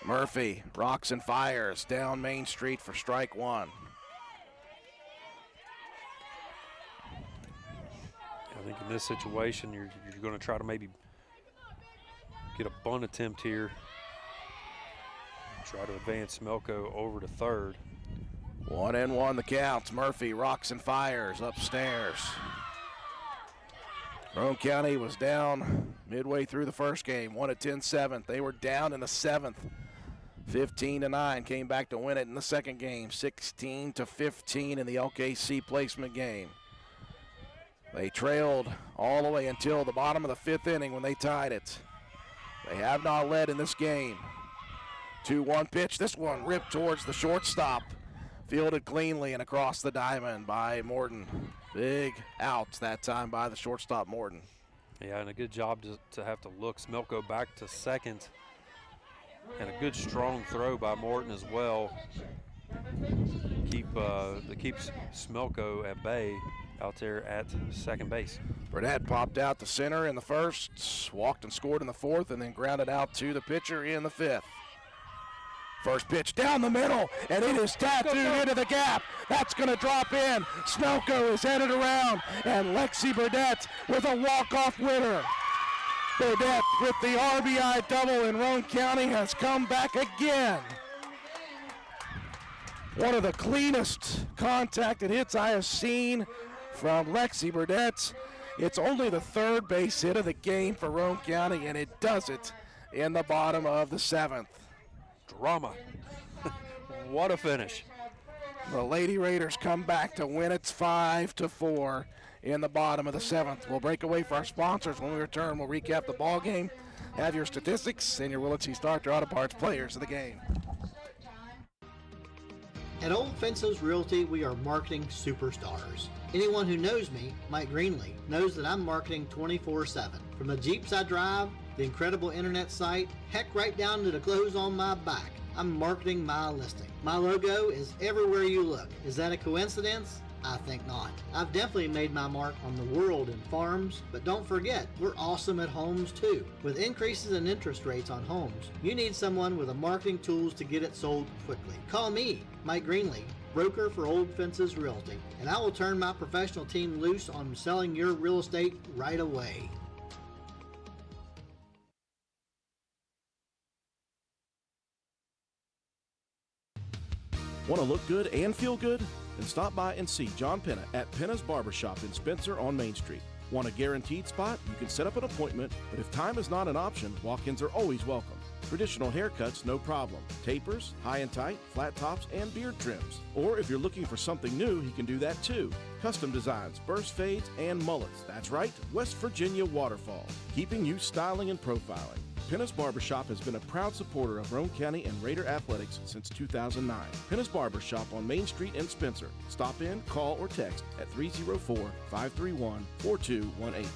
Murphy rocks and fires down Main Street for strike one. I think in this situation, you're going to try to maybe get a bunt attempt here. Try to advance Smelko over to third. 1-1 the count. Murphy rocks and fires upstairs. Roane County was down midway through the first game, 1-10 seventh. They were down in the seventh, 15-9. Came back to win it in the second game, 16-15 in the LKC placement game. They trailed all the way until the bottom of the fifth inning when they tied it. They have not led in this game. 2-1 pitch. This one ripped towards the shortstop. Fielded cleanly and across the diamond by Morton. Big outs that time by the shortstop Morton. Yeah, and a good job to have to look Smelko back to second. And a good strong throw by Morton as well. That keeps Smelko at bay out there at second base. Burnett popped out to center in the first, walked and scored in the fourth, and then grounded out to the pitcher in the fifth. First pitch down the middle, and it is tattooed into the gap. That's going to drop in. Smelko is headed around, and Lexi Burdett with a walk-off winner. Burdett with the RBI double in Roane County has come back again. One of the cleanest contacted hits I have seen from Lexi Burdett. It's only the third base hit of the game for Roane County, and it does it in the bottom of the seventh. Drama. What a finish. The Lady Raiders come back to win it 5-4 in the bottom of the seventh. We'll break away for our sponsors. When we return, we'll recap the ball game, have your statistics, and your Willits Starter Auto Parts players of the game. At Old Fences Realty, we are marketing superstars. Anyone who knows me, Mike Greenlee, knows that I'm marketing 24/7. From the Jeeps I drive, the incredible internet site, heck, right down to the clothes on my back, I'm marketing my listing. My logo is everywhere you look. Is that a coincidence? I think not. I've definitely made my mark on the world in farms, but don't forget, we're awesome at homes too. With increases in interest rates on homes, you need someone with the marketing tools to get it sold quickly. Call me, Mike Greenlee, broker for Old Fences Realty, and I will turn my professional team loose on selling your real estate right away. Want to look good and feel good? Then stop by and see John Penna at Penna's Barbershop in Spencer on Main Street. Want a guaranteed spot? You can set up an appointment, but if time is not an option, walk-ins are always welcome. Traditional haircuts, no problem. Tapers, high and tight, flat tops, and beard trims. Or if you're looking for something new, he can do that too. Custom designs, burst fades, and mullets. That's right, West Virginia Waterfall. Keeping you styling and profiling. Pinnis Barbershop has been a proud supporter of Roane County and Raider athletics since 2009. Pinnis Barbershop on Main Street in Spencer. Stop in, call, or text at 304-531-4218.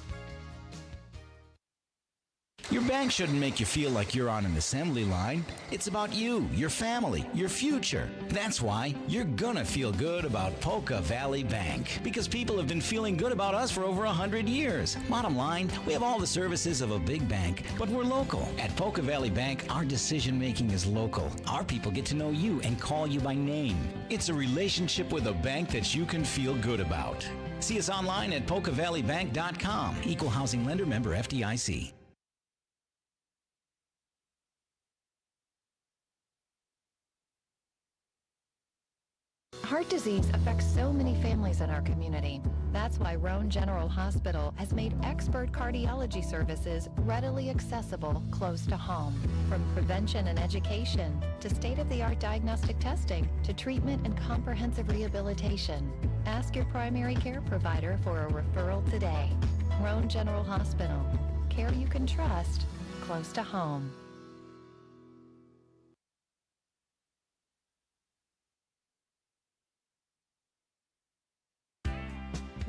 Your bank shouldn't make you feel like you're on an assembly line. It's about you, your family, your future. That's why you're gonna feel good about Polka Valley Bank, because people have been feeling good about us for over 100 years. Bottom line, we have all the services of a big bank, but we're local. At Polka Valley Bank, our decision making is local. Our people get to know you and call you by name. It's a relationship with a bank that you can feel good about. See us online at polkavalleybank.com. Equal housing lender, member FDIC. Heart disease affects so many families in our community. That's why Roane General Hospital has made expert cardiology services readily accessible close to home. From prevention and education, to state-of-the-art diagnostic testing, to treatment and comprehensive rehabilitation. Ask your primary care provider for a referral today. Roane General Hospital. Care you can trust, close to home.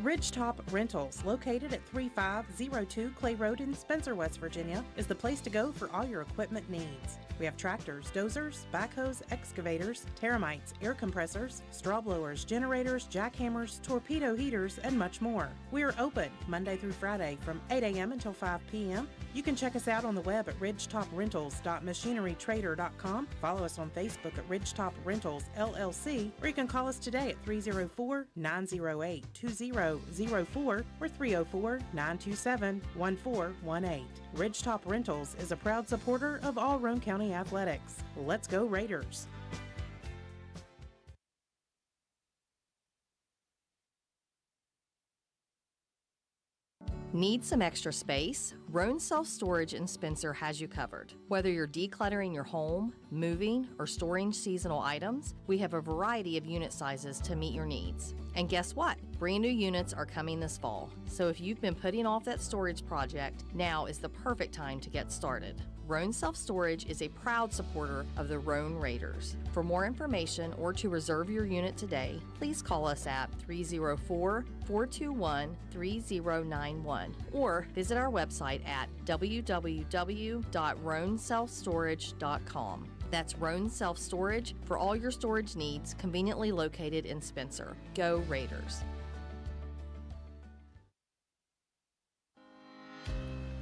Ridgetop Rentals, located at 3502 Clay Road in Spencer, West Virginia, is the place to go for all your equipment needs. We have tractors, dozers, backhoes, excavators, termites, air compressors, straw blowers, generators, jackhammers, torpedo heaters, and much more. We are open Monday through Friday from 8 a.m. until 5 p.m. You can check us out on the web at ridgetoprentals.machinerytrader.com. Follow us on Facebook at Ridgetop Rentals LLC, or you can call us today at 304-908-2004 or 304-927-1418. Ridgetop Rentals is a proud supporter of all Roane County athletics. Let's go Raiders! Need some extra space? Roane Self-Storage in Spencer has you covered. Whether you're decluttering your home, moving, or storing seasonal items, we have a variety of unit sizes to meet your needs. And guess what? Brand new units are coming this fall. So if you've been putting off that storage project, now is the perfect time to get started. Roane Self-Storage is a proud supporter of the Roane Raiders. For more information or to reserve your unit today, please call us at 304-421-3091 or visit our website at www.roaneselfstorage.com. That's Roane Self-Storage for all your storage needs, conveniently located in Spencer. Go Raiders!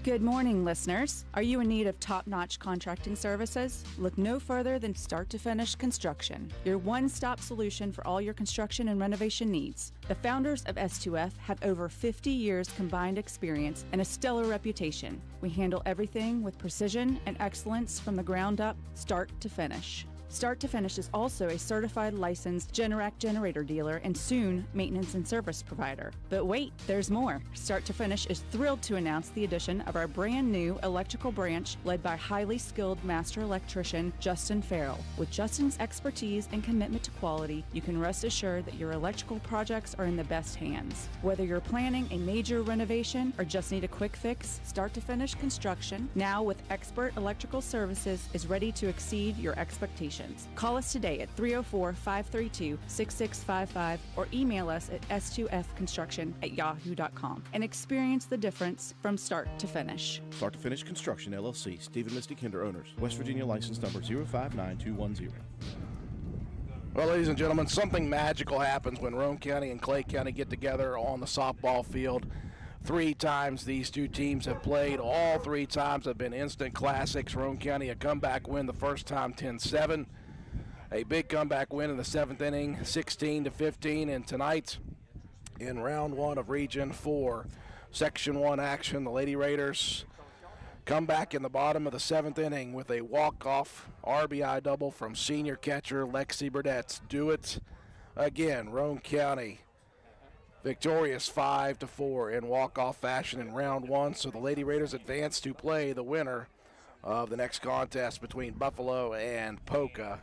Good morning, listeners. Are you in need of top-notch contracting services? Look no further than Start to Finish Construction, your one-stop solution for all your construction and renovation needs. The founders of S2F have over 50 years combined experience and a stellar reputation. We handle everything with precision and excellence from the ground up, start to finish. Start to Finish is also a certified licensed Generac generator dealer and soon maintenance and service provider. But wait, there's more. Start to Finish is thrilled to announce the addition of our brand new electrical branch led by highly skilled master electrician Justin Farrell. With Justin's expertise and commitment to quality, you can rest assured that your electrical projects are in the best hands. Whether you're planning a major renovation or just need a quick fix, Start to Finish Construction, now with expert electrical services, is ready to exceed your expectations. Call us today at 304-532-6655 or email us at s2fconstruction@yahoo.com and experience the difference from start to finish. Start to Finish Construction, LLC, Steve and Misty Kinder owners, West Virginia license number 059210. Well, ladies and gentlemen, something magical happens when Roane County and Clay County get together on the softball field. 3 times these two teams have played. All 3 times have been instant classics. Roane County a comeback win the first time, 10-7. A big comeback win in the 7th inning, 16-15. And tonight, in round 1 of Region 4, Section 1 action, the Lady Raiders come back in the bottom of the 7th inning with a walk-off RBI double from senior catcher Lexi Burdette. Do it again. Roane County victorious 5-4 in walk-off fashion in round 1. So the Lady Raiders advance to play the winner of the next contest between Buffalo and Polka.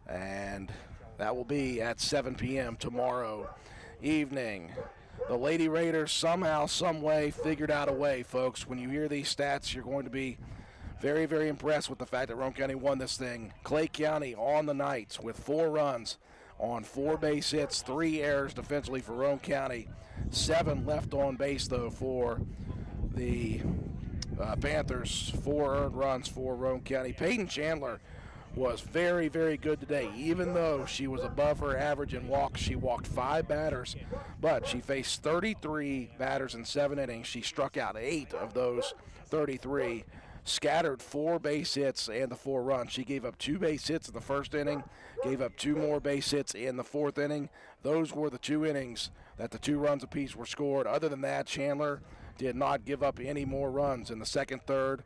And that will be at 7 p.m. tomorrow evening. The Lady Raiders somehow, some way figured out a way, folks. When you hear these stats, you're going to be Very, very impressed with the fact that Roane County won this thing. Clay County on the Knights with 4 runs on 4 base hits, 3 errors defensively for Roane County. 7 left on base, though, for the Panthers. 4 earned runs for Roane County. Peyton Chandler was very, very good today. Even though she was above her average in walks, she walked 5 batters, but she faced 33 batters in 7 innings. She struck out 8 of those 33, scattered 4 base hits and the 4 runs. She gave up 2 base hits in the first inning, gave up 2 more base hits in the 4th inning. Those were the 2 innings that the 2 runs apiece were scored. Other than that, Chandler did not give up any more runs in the 2nd, 3rd,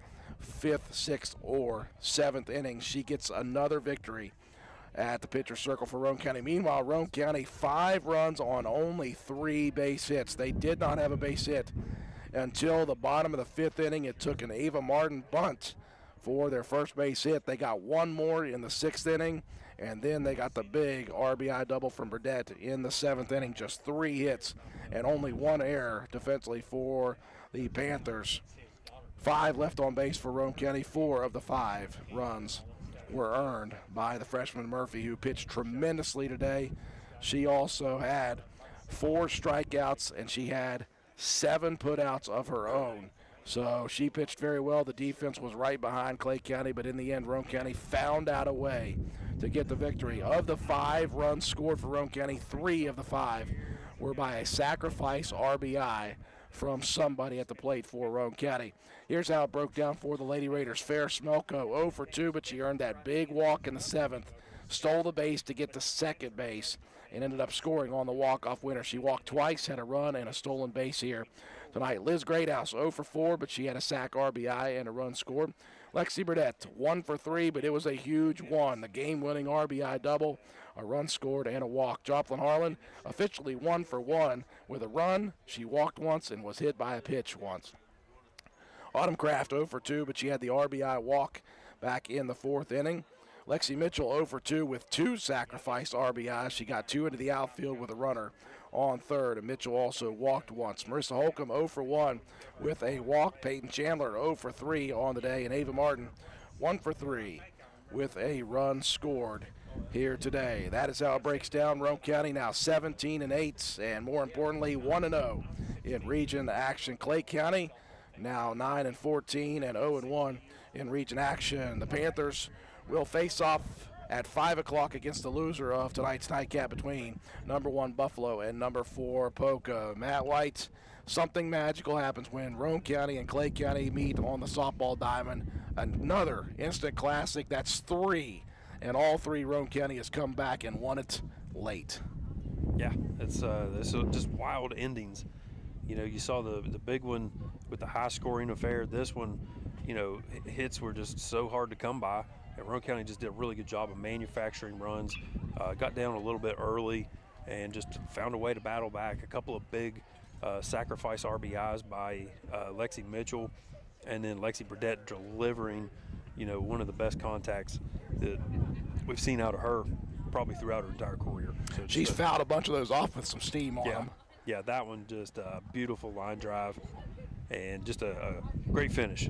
5th, 6th, or 7th innings. She gets another victory at the pitcher's circle for Roane County. Meanwhile, Roane County 5 runs on only 3 base hits. They did not have a base hit until the bottom of the 5th inning. It took an Ava Martin bunt for their first base hit. They got 1 more in the 6th inning, and then they got the big RBI double from Burdett in the 7th inning. Just 3 hits and only 1 error defensively for the Panthers. 5 left on base for Roane County. 4 of the 5 runs were earned by the freshman Murphy, who pitched tremendously today. She also had 4 strikeouts, and she had 7 putouts of her own. So she pitched very well. The defense was right behind Clay County, but in the end, Roane County found out a way to get the victory. Of the 5 runs scored for Roane County, 3 of the 5 were by a sacrifice RBI from somebody at the plate for Roane County. Here's how it broke down for the Lady Raiders. Fair Smelko 0 for 2, but she earned that big walk in the 7th, stole the base to get to second base, and ended up scoring on the walk-off winner. She walked twice, had a run and a stolen base here tonight. Liz Greathouse 0 for 4, but she had a sack RBI and a run scored. Lexi Burdett 1 for 3, but it was a huge one. The game-winning RBI double, a run scored, and a walk. Joplin Harlan officially 1 for 1 with a run. She walked once and was hit by a pitch once. Autumn Kraft 0 for 2, but she had the RBI walk back in the 4th inning. Lexi Mitchell 0 for 2 with 2 sacrifice RBIs. She got 2 into the outfield with a runner on 3rd, and Mitchell also walked once. Marissa Holcomb 0 for 1 with a walk. Peyton Chandler 0 for 3 on the day, and Ava Martin 1 for 3 with a run scored here today. That is how it breaks down. Roane County now 17-8, and more importantly 1-0 in region action. Clay County now 9-14 and 0-1 in region action. The Panthers will face off at 5 o'clock against the loser of tonight's nightcap between number 1 Buffalo and number 4 Polka. Matt White, something magical happens when Roane County and Clay County meet on the softball diamond. Another instant classic. That's 3, and all 3 Roane County has come back and won it late. Yeah, it's just wild endings. You know, you saw the big one with the high-scoring affair. This one, you know, hits were just so hard to come by. And Roane County just did a really good job of manufacturing runs. Got down a little bit early and just found a way to battle back. A couple of big sacrifice RBIs by Lexi Mitchell, and then Lexi Burdett delivering, you know, one of the best contacts that we've seen out of her probably throughout her entire career. So she's fouled a bunch of those off with some steam on them. Yeah, that one just a beautiful line drive and just a great finish.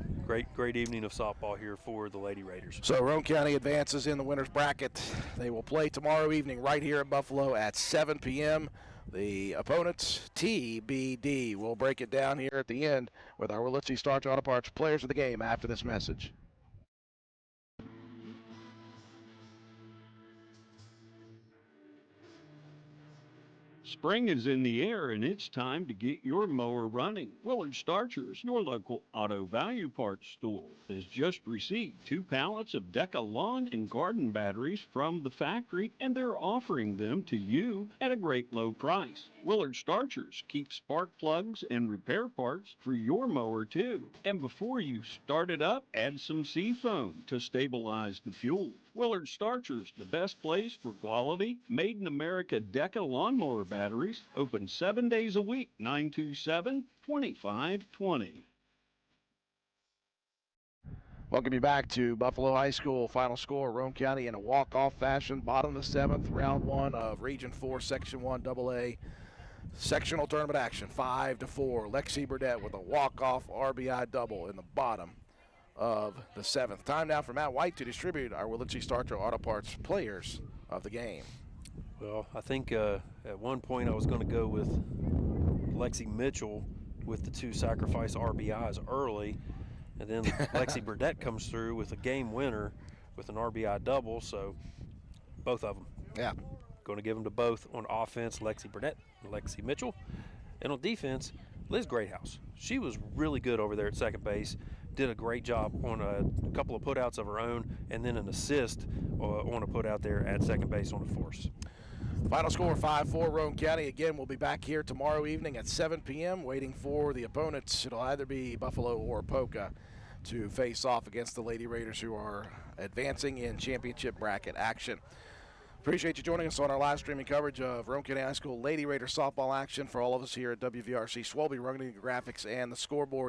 Great evening of softball here for the Lady Raiders. So Roane County advances in the winner's bracket. They will play tomorrow evening right here at Buffalo at 7 p.m. The opponents, TBD. We'll break it down here at the end with our Willitsey Starch Auto Parts players of the game after this message. Spring is in the air, and it's time to get your mower running. Willard Starchers, your local auto value parts store, has just received 2 pallets of Deca lawn and garden batteries from the factory, and they're offering them to you at a great low price. Willard Starchers keep spark plugs and repair parts for your mower, too. And before you start it up, add some Seafoam to stabilize the fuel. Willard Starchers, the best place for quality, made-in-America Deca lawnmower batteries, open 7 days a week, 927-2520. Welcome you back to Buffalo High School. Final score, Roane County in a walk-off fashion, bottom of the 7th, round 1 of Region 4, Section 1 AA sectional tournament action, 5-4. Lexi Burdett with a walk-off RBI double in the bottom of the 7th. Time now for Matt White to distribute our Willinchi Starter Auto Parts players of the game. Well, I think at one point I was going to go with Lexi Mitchell with the 2 sacrifice RBIs early, and then Lexi Burdett comes through with a game winner with an RBI double, so both of them. Yeah. Going to give them to both. On offense, Lexi Burdett and Lexi Mitchell. And on defense, Liz Greathouse. She was really good over there at second base. Did a great job on a couple of putouts of her own, and then an assist on a putout there at second base on a force. Final score 5-4 Roane County. Again, we'll be back here tomorrow evening at 7 p.m. waiting for the opponents. It'll either be Buffalo or Poca to face off against the Lady Raiders, who are advancing in championship bracket action. Appreciate you joining us on our live streaming coverage of Roane County High School Lady Raider softball action. For all of us here at WVRC Swelby, running the graphics and the scoreboard